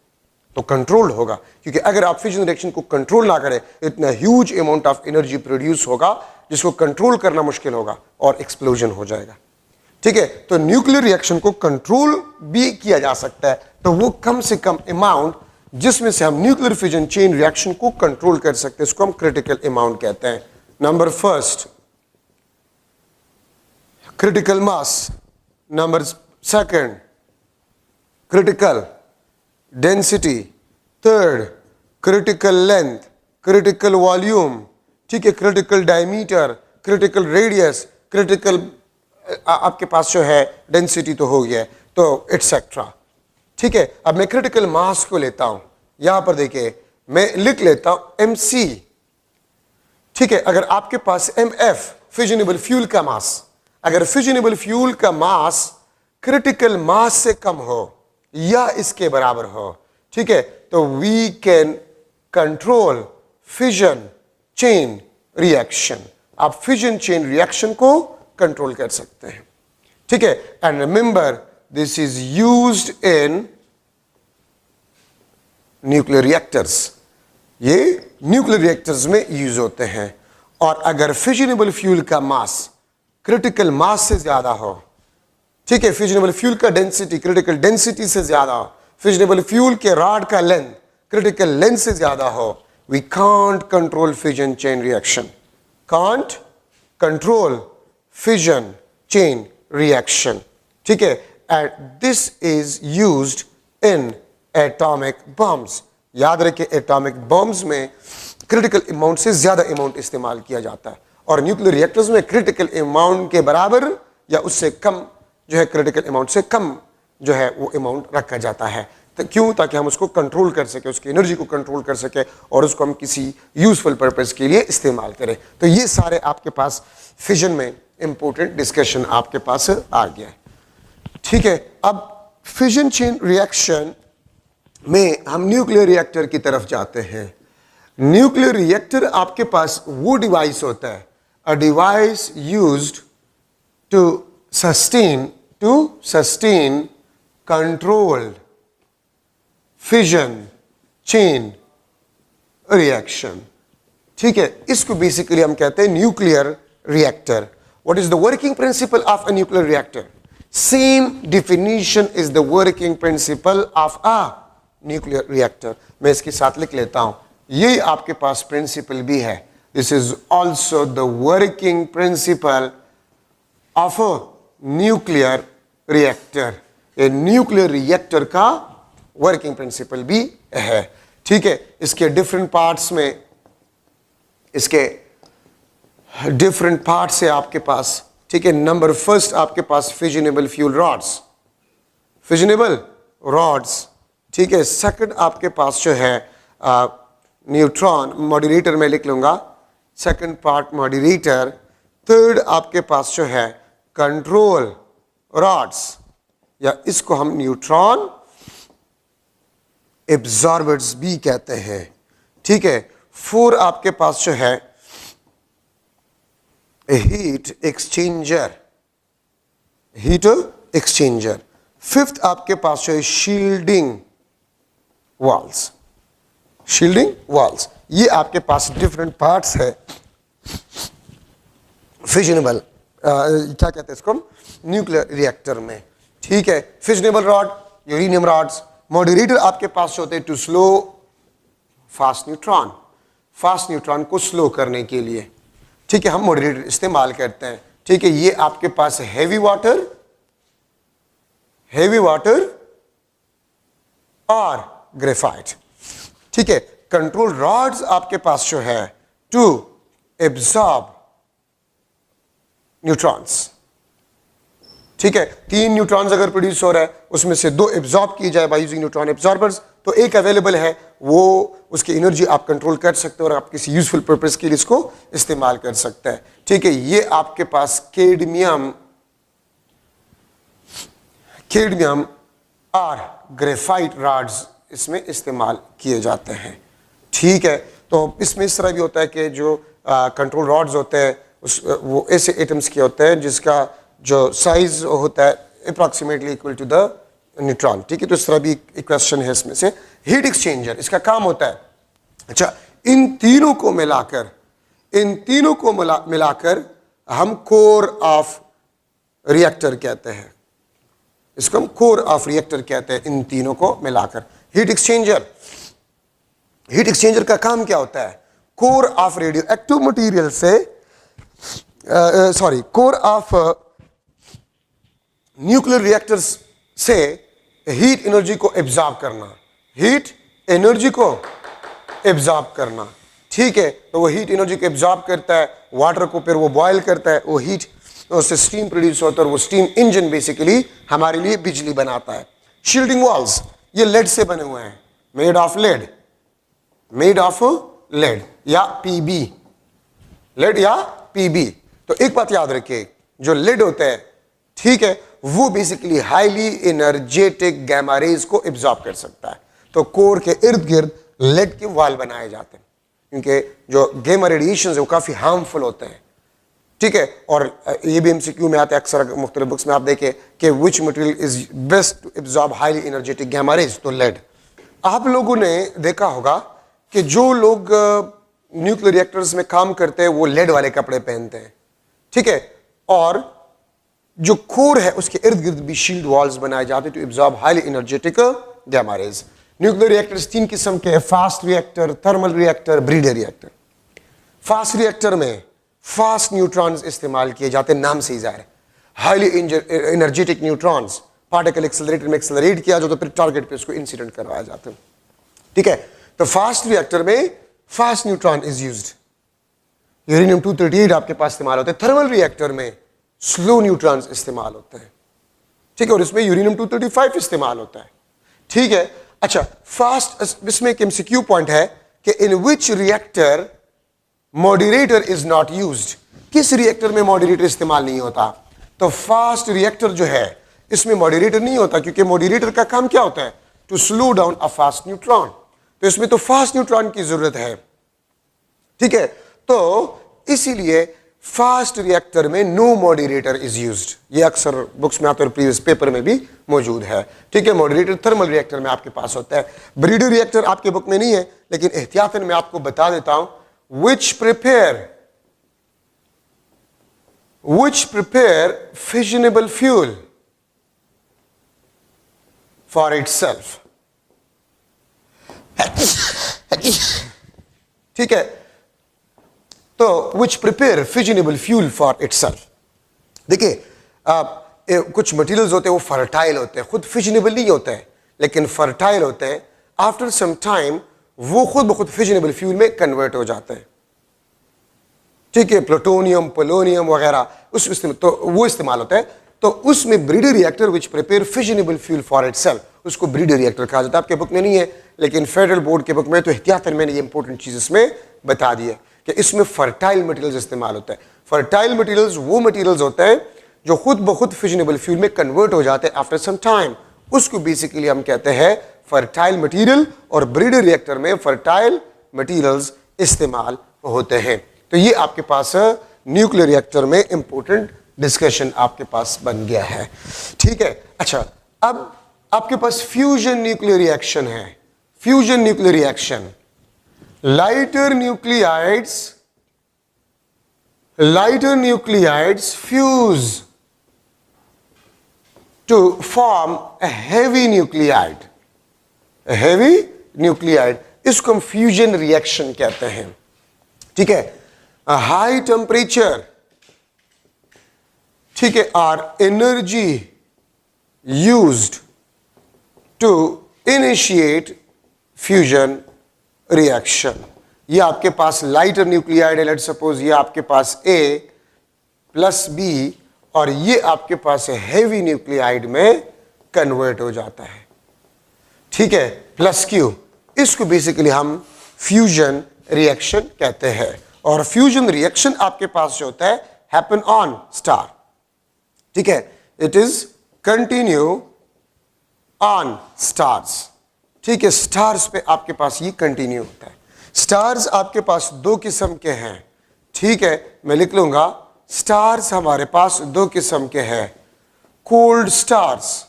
[SPEAKER 1] तो कंट्रोल होगा। क्योंकि अगर आप फिजन रिएक्शन को कंट्रोल ना करें, इतना huge amount of energy produce होगा जिसको कंट्रोल करना मुश्किल होगा और एक्सप्लोजन हो जाएगा, ठीक है। तो न्यूक्लियर रिएक्शन को कंट्रोल भी किया जा सकता है, तो वो कम से कम अमाउंट जिसमें से हम न्यूक्लियर फिजन चेन रिएक्शन को कंट्रोल कर सकते हैं, इसको हम क्रिटिकल अमाउंट कहते हैं। Number first critical mass, number second critical density, third critical length, critical volume, ठीक है, critical diameter, critical radius, critical आपके पास जो है डेंसिटी तो हो गया है, तो एटसेट्रा, ठीक है। अब मैं क्रिटिकल मास को लेता हूं, यहां पर देखिए मैं लिख लेता हूं MC, ठीक है। अगर आपके पास MF फिजनेबल फ्यूल का मास, अगर फिजनेबल फ्यूल का मास क्रिटिकल मास से कम हो, या इसके बराबर हो, ठीक है, तो we can control fission chain reaction. आप फिजन चेन रिएक्शन को कंट्रोल कर सकते हैं, ठीक है। And remember this is used in nuclear reactors, ये न्यूक्लियर रिएक्टर्स में यूज होते हैं। और अगर फिजनेबल फ्यूल का मास क्रिटिकल मास से ज्यादा हो, ठीक है, फिजनेबल फ्यूल का डेंसिटी क्रिटिकल डेंसिटी से ज्यादा हो, फिजनेबल फ्यूल के रॉड का लेंथ क्रिटिकल लेंथ से ज्यादा हो, we can't control fission chain reaction, can't control fission chain reaction, ठीक है। And this is used in atomic bombs. याद रखिए एटॉमिक बॉम्ब्स में क्रिटिकल अमाउंट से ज्यादा अमाउंट इस्तेमाल किया जाता है, और न्यूक्लियर रिएक्टर्स में क्रिटिकल अमाउंट के बराबर या उससे कम जो है, क्रिटिकल अमाउंट से कम जो है वो अमाउंट रखा जाता है। तो क्यों? ताकि हम उसको कंट्रोल कर सके, उसकी एनर्जी को कंट्रोल कर सके और उसको हम किसी यूजफुल पर्पस के लिए इस्तेमाल करें। तो ये सारे आपके पास फिजन में इंपॉर्टेंट डिस्कशन आपके पास आ गया है, ठीक है। अब फिजन चेन रिएक्शन में हम न्यूक्लियर रिएक्टर की तरफ जाते हैं। न्यूक्लियर रिएक्टर आपके पास वो डिवाइस होता है, a device used to sustain controlled fission chain reaction, ठीक है। इसको बेसिकली हम कहते हैं nuclear reactor. What is the working principle of a nuclear reactor? Same definition is the working principle of a nuclear reactor. मैं इसके साथ लिख लेता हूं, ये आपके पास प्रिंसिपल भी है। This is also the working principle of a nuclear reactor. ये न्यूक्लियर रिएक्टर का वर्किंग प्रिंसिपल भी है, ठीक है। इसके डिफरेंट पार्ट्स में, इसके डिफरेंट पार्ट्स है आपके पास, ठीक है। नंबर फर्स्ट आपके पास fissionable fuel rods, fissionable rods, ठीक है। सेकंड आपके पास जो है न्यूट्रॉन मॉड्यूलेटर, में लिख लूंगा सेकंड पार्ट मॉड्यूलेटर। थर्ड आपके पास जो है कंट्रोल रॉड्स, या इसको हम न्यूट्रॉन एब्जॉर्बर्स भी कहते हैं, ठीक है। फोर आपके पास जो है heat exchanger, heat exchanger. Fifth आपके पास जो है शील्डिंग वॉल्स, शील्डिंग वॉल्स। ये आपके पास डिफरेंट पार्ट्स है फिजनेबल क्या कहते हैं इसको, न्यूक्लियर रिएक्टर में, ठीक है। Fissionable rod, uranium rods. Modulator आपके पास होते हैं to slow fast neutron, fast neutron को स्लो करने के लिए, ठीक है, हम मॉड्यूलेटर इस्तेमाल करते हैं, ठीक है। ये आपके पास हैवी वाटर और ग्रेफाइट, ठीक है। कंट्रोल रॉड्स आपके पास जो है टू एब्सॉर्ब न्यूट्रॉन्स, ठीक है। 3 न्यूट्रॉन्स अगर प्रोड्यूस हो रहा है, उसमें से 2 एब्सॉर्ब किए जाए बाय यूजिंग न्यूट्रॉन एब्सॉर्बर्स, तो एक अवेलेबल है, वो उसकी एनर्जी आप कंट्रोल कर सकते हो और आप किसी यूजफुल पर्पस के लिए इसको इस्तेमाल कर सकते हैं, ठीक है। ये आपके पास कैडमियम और ग्रेफाइट रॉड्स इसमें इस्तेमाल किए जाते हैं, ठीक है। तो इसमें इस तरह भी होता है कि जो कंट्रोल रॉड्स होते हैं वो ऐसे एटम्स के होते हैं जिसका जो साइज होता है approximately equal to the neutron, ठीक है। तो इस तरह भी एक क्वेश्चन है इसमें से। हीट एक्सचेंजर, इसका काम होता है, अच्छा, इन तीनों को मिलाकर हम कोर ऑफ रिएक्टर कहते हैं, इसको हम कोर ऑफ रिएक्टर कहते हैं, इन तीनों को मिलाकर। हीट एक्सचेंजर का काम क्या होता है? Core of radio active material से कोर ऑफ न्यूक्लियर रिएक्टर्स से हीट एनर्जी को एब्जॉर्ब करना, ठीक है। तो वो हीट एनर्जी को एब्जॉर्ब करता है, वाटर को फिर वो बॉयल करता है, वो हीट उससे स्टीम प्रोड्यूस होता है और वो स्टीम इंजन बेसिकली हमारे लिए बिजली बनाता है। शील्डिंग वॉल्स, ये लेड से बने हुए हैं, मेड ऑफ लेड या पीबी, लेड या पीबी। तो एक बात याद रखिए, जो लेड होता है, ठीक है, वो basically highly energetic gamma rays को एब्जॉर्ब कर सकता है। तो कोर के इर्द गिर्द लेड के वाल बनाए जाते हैं, क्योंकि जो गैमा रेडिएशन है वो काफी हार्मफुल होते हैं। ठीक है, और ये भी एमसीक्यू में आता है अक्सर, मुख्तलिफ बुक्स में आप देखें कि which material is best to absorb highly energetic gamma rays, तो लेड। आप लोगों ने देखा होगा कि जो लोग न्यूक्लियर रिएक्टर्स में काम करते हैं वो लेड वाले कपड़े पहनते हैं। ठीक है, और जो कोर है उसके इर्द गिर्द भी शील्ड वॉल्स बनाए जाते हैं to absorb highly energetic gamma rays. Nuclear reactors 3 किस्म के हैं, fast reactor, thermal reactor, breeder reactor. Fast reactor में फास्ट न्यूट्रॉन्स इस्तेमाल किए जाते हैं, नाम से ही जाहिर है, highly energetic neutrons particle accelerator में एक्सेलरेट किया जाता है, फिर टारगेट पे उसको इंसिडेंट करवाया जाता है। ठीक है, तो फास्ट रिएक्टर में fast neutron is used, uranium 238 आपके पास इस्तेमाल होते हैं। थर्मल रिएक्टर में स्लो न्यूट्रॉन्स इस्तेमाल होते हैं। ठीक है, और इसमें यूरेनियम 235 इस्तेमाल होता है। ठीक है, अच्छा, फास्ट, इसमें एक एमसीक्यू पॉइंट है कि in which reactor moderator is not used, किस रिएक्टर में मॉडरेटर इस्तेमाल नहीं होता? तो फास्ट रिएक्टर जो है इसमें मॉडरेटर नहीं होता, क्योंकि मॉडरेटर का काम क्या होता है? To slow down a fast neutron. तो इसमें तो फास्ट न्यूट्रॉन की जरूरत है। ठीक है, तो इसीलिए फास्ट रिएक्टर में नो मॉडरेटर इज यूज्ड, ये अक्सर बुक्स में आता है, प्रीवियस पेपर में भी मौजूद है। ठीक है, मॉडरेटर थर्मल रिएक्टर में आपके पास होता है। ब्रीडर रिएक्टर आपके बुक में नहीं है, लेकिन एहतियातन मैं आपको बता देता हूं, which prepare fissionable fuel for itself। ठीक है, तो which prepare fissionable fuel for itself। देखिए, कुछ मटेरियल्स होते हैं वो फर्टाइल होते हैं, खुद फिशनेबल नहीं होते हैं, लेकिन फर्टाइल होते हैं। आफ्टर सम टाइम वो खुद ब खुद फिशनेबल फ्यूल में कन्वर्ट हो जाते हैं। ठीक है, प्लूटोनियम, पोलोनियम वगैरह तो वो इस्तेमाल होता है। तो उसमें breeder reactor which prepare fissionable fuel for itself, उसको ब्रीडर रिएक्टर कहा जाता है। आपके बुक में नहीं है, लेकिन फेडरल बोर्ड के बुक में तो एहतियातन मैंने ये इंपॉर्टेंट चीज इसमें बता दी है कि इसमें फर्टाइल मटेरियल्स इस्तेमाल होता है। फर्टाइल मटेरियल्स वो मटेरियल्स होते हैं जो खुद ब खुद फिशनेबल फ्यूल में कन्वर्ट हो जाते हैं आफ्टर सम टाइम, उसको बेसिकली हम कहते हैं फर्टाइल मटेरियल। और ब्रीडर रिएक्टर में फर्टाइल मटेरियल्स इस्तेमाल होते हैं। तो ये आपके पास न्यूक्लियर रिएक्टर में इंपॉर्टेंट डिस्कशन आपके पास बन गया है। ठीक है, अच्छा, अब आपके पास फ्यूजन न्यूक्लियर रिएक्शन है। Fusion nuclear reaction, lighter nuclides fuse to form a heavy nuclide. Heavy nuclide, इसको हम फ्यूजन रिएक्शन कहते हैं। ठीक है, हाई टेम्परेचर, ठीक है, are energy used to initiate fusion reaction. ये आपके पास लाइटर न्यूक्लियाइड है, लेट्स सपोज ये आपके पास A प्लस B, और ये आपके पास हेवी न्यूक्लियाइड में कन्वर्ट हो जाता है। ठीक है, प्लस Q, इसको बेसिकली हम फ्यूजन रिएक्शन कहते हैं। और फ्यूजन रिएक्शन आपके पास जो होता है हैपन ऑन स्टार। ठीक है, it is continue on stars. ठीक है, स्टार्स पे आपके पास ये कंटिन्यू होता है। स्टार्स आपके पास दो किस्म के हैं। ठीक है, मैं लिख लूंगा, स्टार्स हमारे पास दो किस्म के हैं, कोल्ड स्टार्स।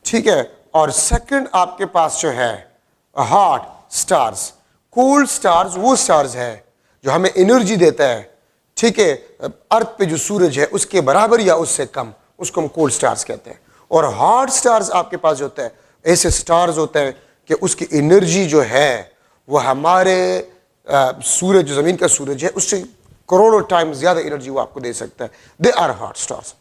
[SPEAKER 1] ठीक है, और सेकंड आपके पास जो है हॉट स्टार्स। कोल्ड स्टार्स वो स्टार्स है जो हमें एनर्जी देता है। ठीक है, अर्थ पे जो सूरज है उसके बराबर या उससे कम, उसको हम कोल्ड स्टार्स कहते हैं। और हॉट स्टार्स आपके पास जो होता है, ऐसे स्टार्स होते हैं कि उसकी एनर्जी जो है वो हमारे सूरज, जो जमीन का सूरज है, उससे करोड़ों टाइम ज्यादा एनर्जी वो आपको दे सकता है। They are hot stars.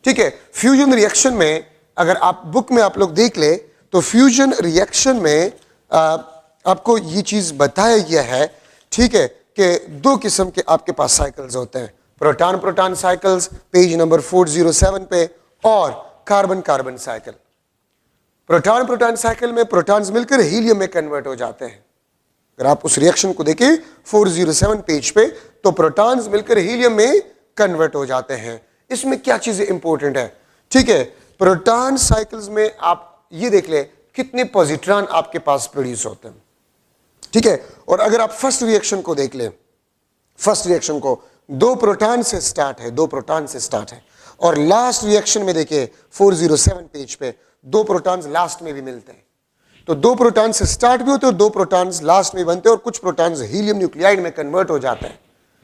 [SPEAKER 1] ठीक है, फ्यूजन रिएक्शन में अगर आप बुक में आप लोग देख ले तो फ्यूजन रिएक्शन में आपको ये चीज बताया गया है। ठीक है, कि दो किस्म के आपके पास साइकिल्स होते हैं, proton proton cycles page number 407 पे, और carbon carbon cycle. Proton proton cycle में प्रोटॉन्स मिलकर हीलियम में कन्वर्ट हो जाते हैं। अगर आप उस रिएक्शन को देखें 407 पेज पे, तो प्रोटॉन्स मिलकर हीलियम में कन्वर्ट हो जाते हैं। इसमें क्या चीजें इंपॉर्टेंट है? ठीक है, प्रोटॉन साइकिल्स में आप ये देख ले कितने पॉजिट्रॉन आपके पास प्रोड्यूस होते हैं। ठीक है, और अगर आप फर्स्ट रिएक्शन को देख ले, फर्स्ट रिएक्शन को 2 प्रोटॉन से स्टार्ट है, 2 प्रोटॉन से स्टार्ट है, और लास्ट रिएक्शन में देखिए 407 पेज पे 2 प्रोटॉन्स लास्ट में भी मिलते हैं। तो 2 प्रोटॉन से स्टार्ट भी होते हैं और 2 प्रोटॉन्स लास्ट में बनते हैं, और कुछ प्रोटॉन्स हीलियम न्यूक्लियाइड में कन्वर्ट हो जाते हैं।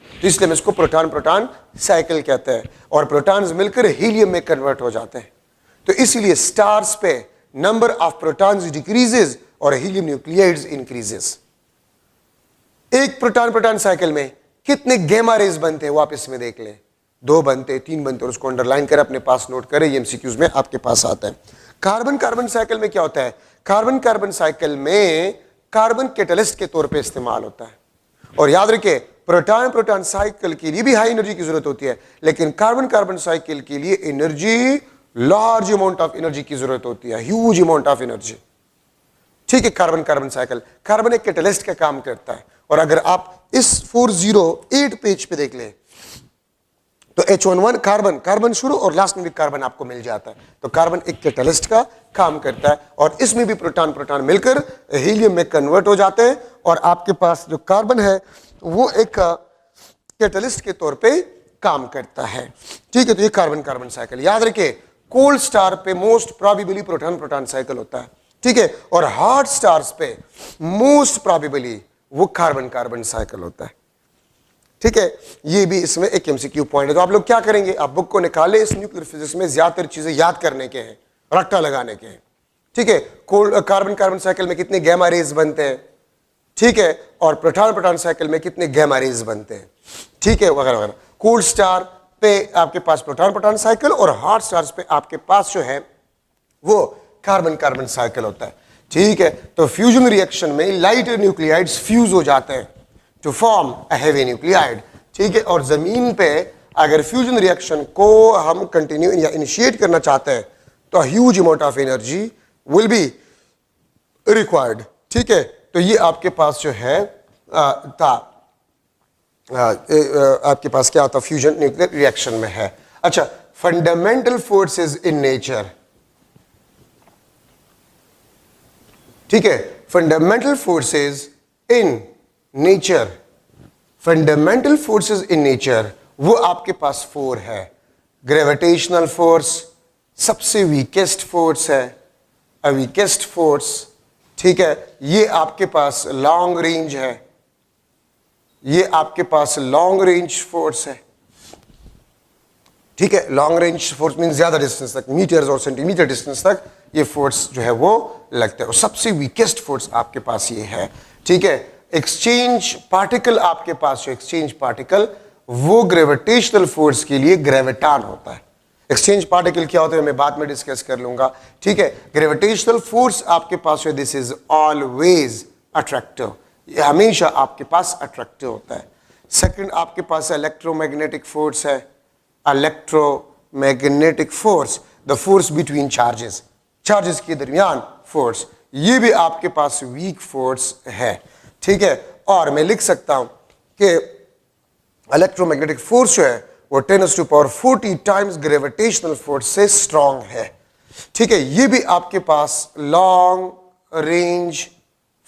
[SPEAKER 1] तो इसलिए हम इसको प्रोटॉन प्रोटॉन साइकिल कहते हैं, और प्रोटॉन्स मिलकर हीलियम में कन्वर्ट हो जाते हैं। तो इसीलिए स्टार्स पे नंबर ऑफ प्रोटॉन्स डिक्रीजेस और हीलियम न्यूक्लियाइड्स इंक्रीजेस। एक प्रोटॉन प्रोटॉन साइकिल में कितने गैमा रेज बनते हैं वो आप इसमें देख लें, 2 बनते, 3 बनते, और उसको अंडरलाइन करें, अपने पास नोट करें, ये एमसीक्यूज में आपके पास आता है। कार्बन कार्बन साइकिल में क्या होता है? कार्बन कार्बन साइकिल में कार्बन कैटलिस्ट के तौर पे इस्तेमाल होता है। और याद रखिए, प्रोटॉन प्रोटॉन साइकिल के लिए भी हाई एनर्जी की जरूरत होती है, लेकिन कार्बन कार्बन साइकिल के लिए energy, large amount of energy की जरूरत होती है, ह्यूज अमाउंट ऑफ एनर्जी। ठीक है, कार्बन कार्बन साइकिल, कार्बन एक कैटलिस्ट का काम करता है। और अगर आप इस 408 पेज पे देख लें तो H11 कार्बन, कार्बन शुरू और लास्ट में भी कार्बन आपको मिल जाता है। तो कार्बन एक कैटलिस्ट का काम करता है, और इसमें भी प्रोटॉन प्रोटॉन मिलकर हीलियम में कन्वर्ट हो जाते हैं, और आपके पास जो कार्बन है वो एक कैटलिस्ट के तौर पे काम करता है। ठीक है, तो ये कार्बन कार्बन साइकिल। याद रखिए, कोल्ड स्टार पे most probably proton proton cycle होता है। ठीक है, और हॉट स्टार्स पे मोस्ट प्रोबेबली वो कार्बन कार्बन साइकिल होता है। ठीक है, ये भी इसमें एक एमसीक्यू पॉइंट है। तो आप लोग क्या करेंगे, आप बुक को निकाले, इस न्यूक्लियर फिजिक्स में ज्यादातर चीजें याद करने के हैं, रट्टा लगाने के हैं। ठीक है, कार्बन कार्बन साइकिल में कितने गैमा रेज बनते हैं, ठीक है, और प्रोटॉन प्रोटॉन साइकिल में कितने गैमा रेज बनते हैं, ठीक है, वगैरह वगैरह। कोल्ड स्टार पे आपके पास प्रोटॉन प्रोटॉन साइकिल, और हॉट स्टार्स पे आपके पास जो है वो कार्बन कार्बन साइकिल होता है। ठीक है, तो फ्यूजन रिएक्शन में लाइटर न्यूक्लियाइड्स फ्यूज हो जाते हैं to form a heavy nuclide. ठीक है, और जमीन पे अगर फ्यूजन रिएक्शन को हम कंटिन्यू या इनिशिएट करना चाहते हैं तो huge amount of energy will be required. ठीक है, तो ये आपके पास जो है आपके पास क्या आता, फ्यूजन न्यूक्लियर रिएक्शन में है। अच्छा, फंडामेंटल फोर्सेस इन नेचर। ठीक है, fundamental forces in nature, fundamental forces in nature वो आपके पास 4 है। ग्रेविटेशनल फोर्स सबसे वीकेस्ट फोर्स है, अ वीकेस्ट फोर्स। ठीक है, ये आपके पास लॉन्ग रेंज है, ये आपके पास लॉन्ग रेंज फोर्स है। ठीक है, लॉन्ग रेंज फोर्स मीन ज्यादा डिस्टेंस तक, मीटर्स और सेंटीमीटर डिस्टेंस तक ये फोर्स जो है वो लगता है, और सबसे वीकेस्ट फोर्स आपके पास ये है। ठीक है, एक्सचेंज पार्टिकल आपके पास जो एक्सचेंज पार्टिकल वो ग्रेविटेशनल फोर्स के लिए ग्रेविटान होता है। एक्सचेंज पार्टिकल क्या होता है मैं बाद में डिस्कस कर लूंगा। ठीक है, ग्रेविटेशनल फोर्स आपके पास है, दिस इज ऑलवेज अट्रैक्टिव, ये हमेशा आपके पास अट्रैक्टिव होता है। सेकंड आपके पास इलेक्ट्रोमैग्नेटिक फोर्स है, electromagnetic force, the force between charges, charges के दरमियान फोर्स, ये भी आपके पास वीक फोर्स है। ठीक है, और मैं लिख सकता हूं कि इलेक्ट्रोमैग्नेटिक फोर्स जो है वो 10⁻40 टाइम्स ग्रेविटेशनल फोर्स से स्ट्रांग है। ठीक है, ये भी आपके पास लॉन्ग रेंज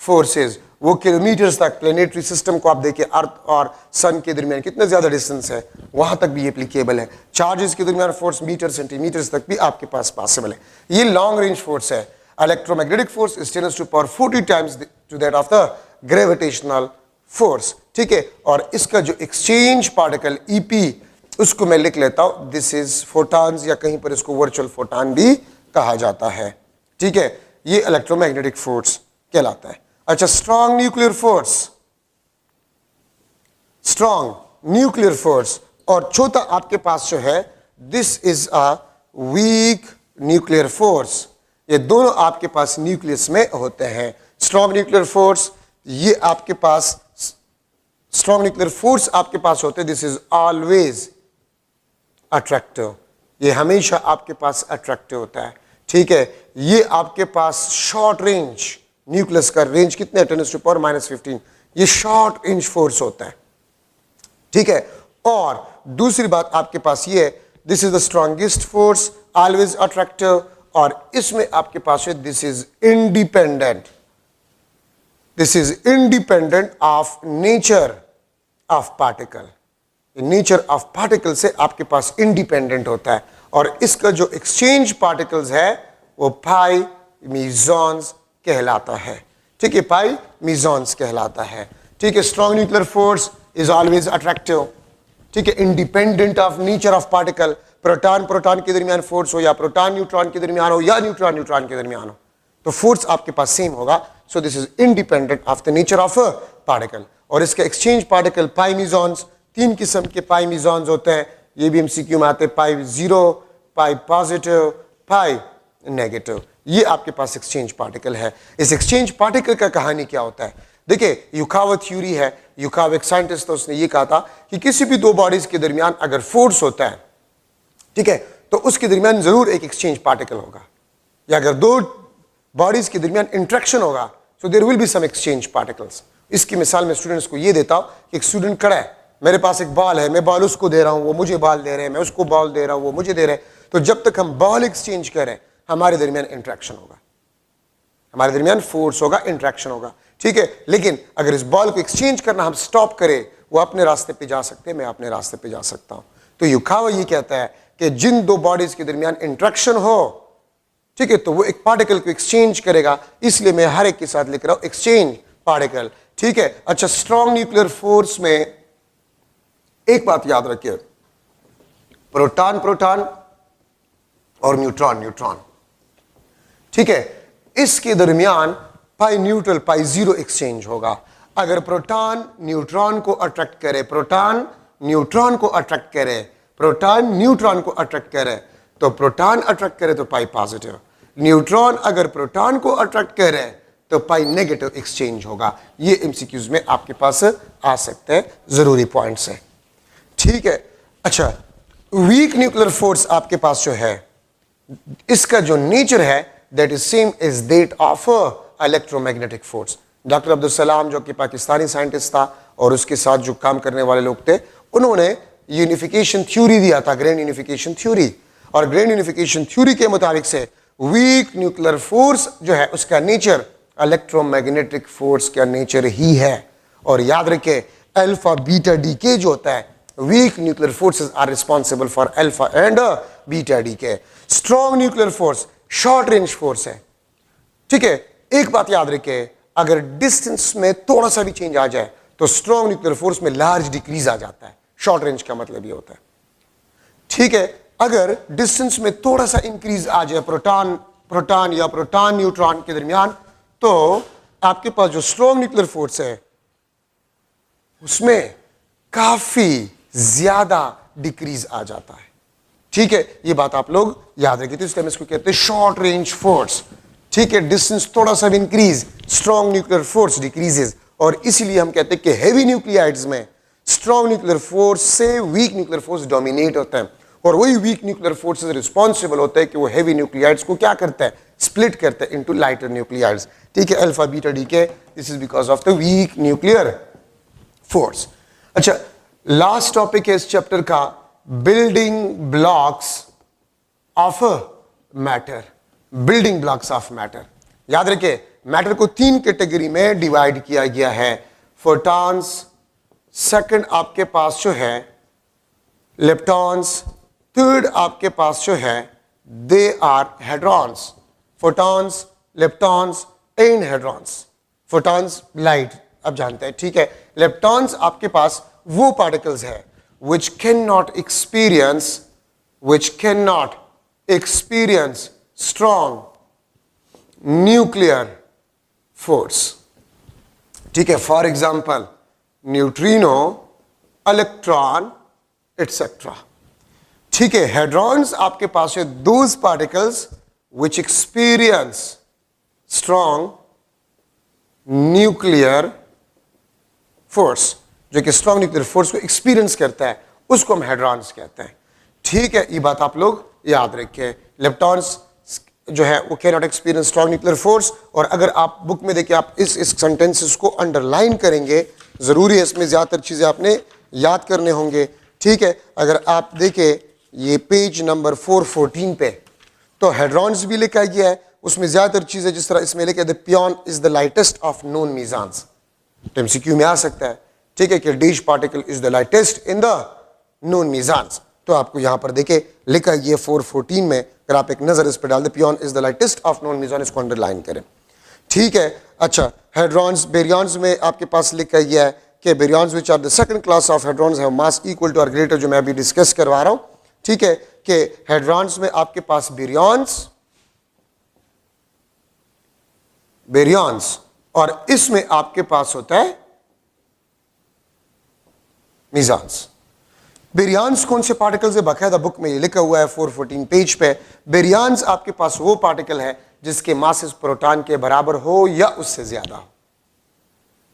[SPEAKER 1] फोर्सेस, वो किलोमीटर्स तक, प्लेनेटरी सिस्टम को आप देखिए, अर्थ और सन के दरमियान कितना ज्यादा डिस्टेंस है, वहां तक भी एप्लीकेबल है। चार्जेस के दरमियान फोर्स मीटर सेंटीमीटर्स तक भी आपके पास पॉसिबल है। ये लॉन्ग रेंज फोर्स है। Electromagnetic force is 10⁻40 times to that of the gravitational force. ठीक है, और इसका जो एक्सचेंज पार्टिकल ईपी उसको मैं लिख लेता हूं, दिस इज फोटॉन्स, या कहीं पर इसको वर्चुअल फोटॉन भी कहा जाता है। ठीक है, ये इलेक्ट्रोमैग्नेटिक फोर्स कहलाता है। अच्छा, strong nuclear force, strong nuclear force, और चौथा आपके पास जो है this is a weak nuclear force. ये दोनों आपके पास न्यूक्लियस में होते हैं। स्ट्रॉन्ग न्यूक्लियर फोर्स, ये आपके पास स्ट्रॉन्ग न्यूक्लियर फोर्स आपके पास होते हैं, दिस इज ऑलवेज अट्रैक्टिव, ये हमेशा आपके पास अट्रैक्टिव होता है। ठीक है, ये आपके पास शॉर्ट रेंज, न्यूक्लियस का रेंज कितने, 10⁻⁻15, ये शॉर्ट रेंज फोर्स होता है। ठीक है, और दूसरी बात आपके पास ये है, this is the strongest force, always attractive, और इसमें आपके पास है this is independent, this is independent of nature of particle. Nature of particle से आपके पास इंडिपेंडेंट होता है, और इसका जो एक्सचेंज पार्टिकल्स है वो पाई मीजॉन्स कहलाता है। ठीक है, पाई मीजॉन्स कहलाता है। ठीक है, strong nuclear force is always attractive. ठीक है, independent of nature of particle, proton proton के दरमियान फोर्स हो या प्रोटॉन न्यूट्रॉन के दरमियान हो या न्यूट्रॉन न्यूट्रॉन के दरमियान हो, तो फोर्स आपके पास सेम होगा। सो this is independent of the nature of particle. और इसके एक्सचेंज पार्टिकल पाई मीजॉन्स, 3 किस्म के पाई मीजॉन्स होते हैं, ये भी एमसीक्यू में आते हैं, पाई जीरो, पाई पॉजिटिव, पाई नेगेटिव। ये आपके पास एक्सचेंज पार्टिकल है। इस एक्सचेंज पार्टिकल का कहानी क्या होता है? देखिए, युकावा थ्योरी है, युकावा एक साइंटिस्ट था, उसने ये कहा था कि किसी भी दो बॉडीज के दरमियान अगर फोर्स होता है, ठीक है, तो उसके दरमियान जरूर एक एक्सचेंज पार्टिकल होगा, या अगर दो बॉडीज के दरमियान इंट्रैक्शन होगा so there will be some exchange particles. इसकी मिसाल मैं स्टूडेंट्स को ये देता हूं कि एक स्टूडेंट खड़ा है, मेरे पास एक बॉल है, मैं बॉल उसको दे रहा हूं, वो मुझे बॉल दे रहे हैं, मैं उसको बॉल दे रहा हूं, वो मुझे दे रहे हैं, तो जब तक हम बॉल एक्सचेंज करें हमारे दरमियान इंट्रैक्शन होगा, हमारे दरमियान फोर्स होगा, इंट्रैक्शन होगा। ठीक है, लेकिन अगर इस बॉल को एक्सचेंज करना हम स्टॉप करें, वो अपने रास्ते पे जा सकते हैं, मैं अपने रास्ते पे जा सकता हूं। तो युकावा ये कहता है कि जिन दो बॉडीज के दरमियान इंट्रैक्शन हो, ठीक है, तो वो एक पार्टिकल को एक्सचेंज करेगा, इसलिए मैं हर एक के साथ लिख रहा हूं एक्सचेंज पार्टिकल। ठीक है, अच्छा, स्ट्रॉन्ग न्यूक्लियर फोर्स में एक बात याद रखिए, प्रोटॉन प्रोटॉन और न्यूट्रॉन न्यूट्रॉन, ठीक है, इसके दरमियान पाई न्यूट्रल पाई जीरो एक्सचेंज होगा। अगर प्रोटॉन न्यूट्रॉन को अट्रैक्ट करे, प्रोटॉन न्यूट्रॉन को अट्रैक्ट करे, प्रोटॉन न्यूट्रॉन को अट्रैक्ट करे, तो प्रोटॉन अट्रैक्ट करे तो पाई पॉजिटिव, न्यूट्रॉन अगर प्रोटॉन को अट्रैक्ट करे तो पाई नेगेटिव एक्सचेंज होगा। ये एमसीक्यूज में आपके पास आ सकते हैं, जरूरी पॉइंट्स हैं। ठीक है, अच्छा, वीक न्यूक्लियर फोर्स आपके पास जो है, इसका जो नेचर है that is same is that of electromagnetic force. Doctor Abdul Salam जो कि पाकिस्तानी साइंटिस्ट था और उसके साथ जो काम करने वाले लोग थे, उन्होंने यूनिफिकेशन थ्योरी दिया था, ग्रैंड यूनिफिकेशन थ्योरी, और ग्रैंड यूनिफिकेशन थ्योरी के मुताबिक से वीक न्यूक्लियर फोर्स जो है उसका नेचर इलेक्ट्रोमैग्नेटिक फोर्स का नेचर ही है। और याद रखें, अल्फा बीटा डीके जो होता है, weak nuclear forces are responsible for alpha and beta decay. Strong nuclear force short range force है। ठीक है, एक बात याद रखें, अगर डिस्टेंस में थोड़ा सा भी चेंज आ जाए तो स्ट्रॉन्ग न्यूक्लियर फोर्स में लार्ज डिक्रीज आ जाता है। शॉर्ट रेंज का मतलब ये होता है। ठीक है, अगर डिस्टेंस में थोड़ा सा इंक्रीज आ जाए प्रोटॉन प्रोटॉन या प्रोटॉन न्यूट्रॉन के दरमियान, तो आपके पास जो स्ट्रॉन्ग न्यूक्लियर फोर्स है उसमें काफी ज्यादा डिक्रीज आ जाता है। ठीक है, ये बात आप लोग याद रखिए। तो इस टाइम इसको कहते हैं शॉर्ट रेंज फोर्स। ठीक है, डिस्टेंस थोड़ा सा भी increase, strong nuclear force decreases, और इसीलिए हम कहते हैं कि हेवी न्यूक्लियाइड्स में स्ट्रॉन्ग न्यूक्लियर फोर्स से वीक न्यूक्लियर फोर्स डोमिनेट होता है, और वही वीक न्यूक्लियर फोर्सेस रिस्पॉन्सिबल होता है कि वो हेवी न्यूक्लियाइड्स को क्या करता है, स्प्लिट करता है इनटू लाइटर न्यूक्लियाइड्स। ठीक है, alpha beta decay, this is because of the weak nuclear force. अच्छा, लास्ट टॉपिक है इस चैप्टर का, building blocks of matter. Building blocks of matter, याद रखिए, मैटर को 3 कैटेगरी में डिवाइड किया गया है। फोटॉन्स, सेकंड आपके पास जो है लेप्टॉन्स, थर्ड आपके पास जो है they are hadrons. Photons, leptons and hadrons. Photons light अब जानते हैं, ठीक है। लेप्टॉन्स आपके पास वो पार्टिकल्स है which cannot experience strong nuclear force। ठीक है, for example neutrino, electron etcetera. ठीक है, हेड्रॉन्स आपके पास है those particles which experience strong nuclear force, जो कि स्ट्रॉन्ग न्यूक्लियर फोर्स को एक्सपीरियंस करता है, उसको हम हेड्रॉन्स कहते हैं। ठीक है, ये बात आप लोग याद रखें। लेप्टॉन्स जो है वो can not experience strong nuclear force, और अगर आप बुक में देखिए, आप इस सेंटेंसेस को अंडरलाइन करेंगे, जरूरी है, इसमें ज्यादातर चीजें आपने याद करने होंगे। ठीक है, अगर आप देखें ये पेज नंबर 414 पे, तो हेड्रॉन्स भी लिखा गया है, उसमें ज्यादातर चीजें जिस तरह इसमें लिखा है, the pion is the lightest of known mesons, तो एमसीक्यू में आ सकता है, ठीक है, कि dash particle is the lightest in the known mesons. तो आपको यहां पर देखे लिखा गया 414 में, अगर आप एक नजर इस पर डाल दे, pion is the lightest of known meson, इसको अंडरलाइन करें, ठीक है। अच्छा, हेड्रॉन्स बेरियॉन्स में आपके पास लिखा गया है कि baryons which are the second class of hadrons have mass equal to और ग्रेटर, जो मैं अभी डिस्कस करवा रहा हूं, ठीक है, कि हेड्रॉन्स में आपके पास बेरियॉन्स और इसमें आपके पास होता है मीजान्स। बेरियॉन्स कौन से पार्टिकल्स है, बाकायदा बुक में ये लिखा हुआ है 414 पेज पे। बेरियॉन्स आपके पास वो पार्टिकल है जिसके मासेस प्रोटॉन के बराबर हो या उससे ज्यादा हो,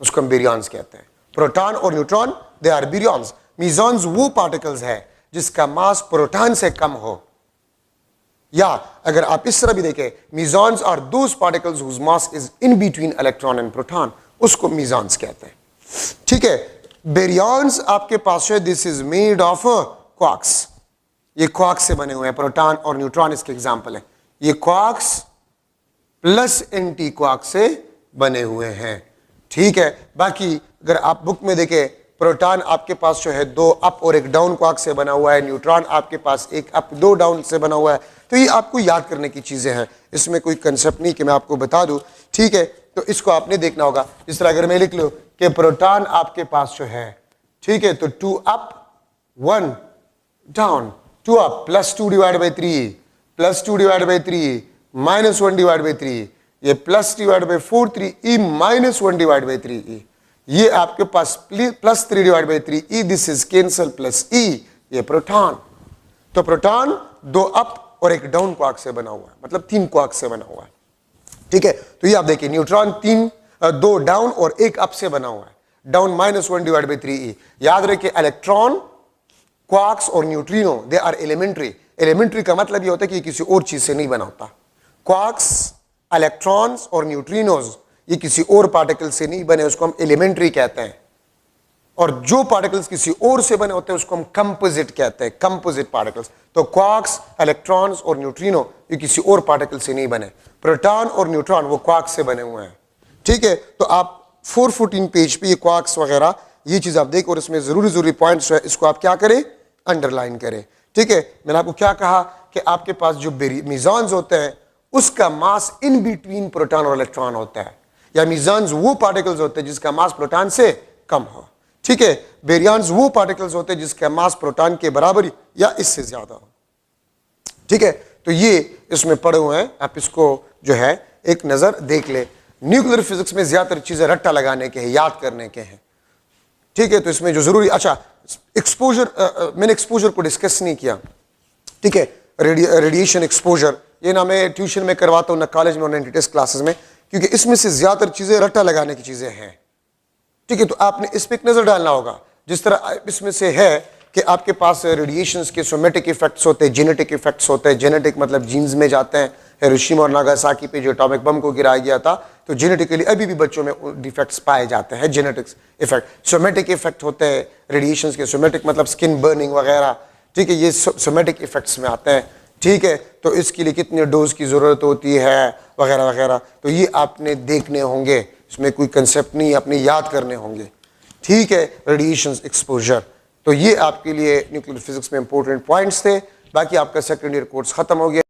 [SPEAKER 1] उसको हम बेरियॉन्स कहते हैं। प्रोटॉन और न्यूट्रॉन दे आर बेरियॉन्स। मीजॉन्स वो पार्टिकल्स है जिसका मास प्रोटॉन से कम हो, या अगर आप इस तरह भी देखें, mesons are those particles whose mass is in between electron and proton, उसको मीजॉन्स कहते हैं, ठीक है। बेरियॉन्स आपके पास है, this is made of quarks, ये क्वार्क्स से बने हुए हैं, प्रोटॉन और न्यूट्रॉन इसके एग्जांपल है। ये क्वार्क्स प्लस एंटी क्वार्क से बने हुए हैं, ठीक है। बाकी अगर आप बुक में देखें, प्रोटॉन आपके पास जो है 2 अप और 1 डाउन क्वार्क से बना हुआ है, न्यूट्रॉन आपके पास 1 अप 2 डाउन से बना हुआ है। तो ये आपको याद करने की चीजें हैं, इसमें कोई कंसेप्ट नहीं कि मैं आपको बता दूं, ठीक है। तो इसको आपने देखना होगा। जिस तरह अगर मैं लिख लूं कि प्रोटॉन आपके पास जो है, ठीक है, तो 2 up 1 down, 2 up plus 2 divide by 3 plus 2 divide by 3 minus 1 divide by 3, ये plus divide by 4 3 e minus 1 divide by 3 e, ये आपके पास plus 3 divide by 3 e, this is cancel plus e, ये प्रोटॉन। तो प्रोटॉन 2 अप और 1 down quark से बना हुआ है, मतलब 3 क्वार्क से बना हुआ है, ठीक है। तो ये आप देखिए, न्यूट्रॉन 2 डाउन और 1 अप से बना हुआ है, down minus 1 divide by 3 e. याद रखिए, इलेक्ट्रॉन, क्वार्क्स और neutrino they are elementary. Elementary का मतलब ये होता है कि किसी और चीज से नहीं बना होता। क्वार्क्स, इलेक्ट्रॉन्स और न्यूट्रिनोज ये किसी और पार्टिकल से नहीं बने, उसको हम एलिमेंट्री कहते हैं। और जो पार्टिकल्स किसी और से बने होते हैं उसको हम कंपोजिट कहते हैं, कंपोजिट पार्टिकल्स। तो क्वार्क्स, इलेक्ट्रॉन्स और न्यूट्रिनो ये किसी और पार्टिकल से नहीं बने। प्रोटॉन और न्यूट्रॉन वो क्वार्क्स से बने हुए हैं, ठीक है। तो आप 414 पेज पे ये क्वार्क्स वगैरह ये चीज आप देखो, और इसमें जरूरी पॉइंट्स है, इसको आप क्या करें, अंडरलाइन करें, ठीक है। मैंने आपको क्या कहा कि आपके पास जो मीजॉन्स होते हैं उसका मास इन बिटवीन प्रोटॉन और इलेक्ट्रॉन होता है, या मीजॉन्स वो पार्टिकल्स होते हैं जिसका मास प्रोटॉन से कम हो, ठीक है। बेरियॉन्स वो पार्टिकल्स होते हैं जिसका मास प्रोटॉन के बराबर या इससे ज्यादा हो, ठीक है। तो ये इसमें पढ़े हुए हैं, आप इसको जो है एक नजर देख ले। न्यूक्लियर फिजिक्स में ज्यादातर चीजें रट्टा लगाने के हैं, याद करने के हैं, ठीक है। तो इसमें जो जरूरी, अच्छा एक्सपोजर, मैंने एक्सपोजर को डिस्कस नहीं किया, ठीक है। रेडिएशन एक्सपोजर ये ना मैं ट्यूशन में करवाता हूँ, ना कॉलेज में, ना टेस्ट क्लासेस में, क्योंकि इसमें से ज्यादातर चीजें रट्टा लगाने की चीजें हैं, ठीक है। तो आपने इस पर एक नजर डालना होगा। जिस तरह इसमें से है कि आपके पास रेडिएशंस के सोमेटिक इफेक्ट्स होते हैं, जेनेटिक इफेक्ट्स होते हैं। जेनेटिक मतलब जीन्स में जाते हैं। हिरोशिमा और नागासाकी पे जो एटॉमिक बम को गिराया गया था, तो जेनेटिकली अभी भी बच्चों में डिफेक्ट्स पाए जाते हैं, जेनेटिक्स इफेक्ट। सोमेटिक इफेक्ट होते हैं रेडिएशंस के, सोमेटिक मतलब स्किन बर्निंग वगैरह, ठीक है, ये सोमेटिक इफेक्ट्स में आते हैं, ठीक है। तो इसके लिए कितने डोज की जरूरत होती है वगैरह वगैरह, तो ये आपने देखने होंगे, इसमें कोई कंसेप्ट नहीं, आपने याद करने होंगे, ठीक है। रेडिएशन एक्सपोजर, तो ये आपके लिए न्यूक्लियर फिजिक्स में इंपॉर्टेंट पॉइंट्स थे। बाकी आपका सेकेंड ईयर कोर्स खत्म हो गया।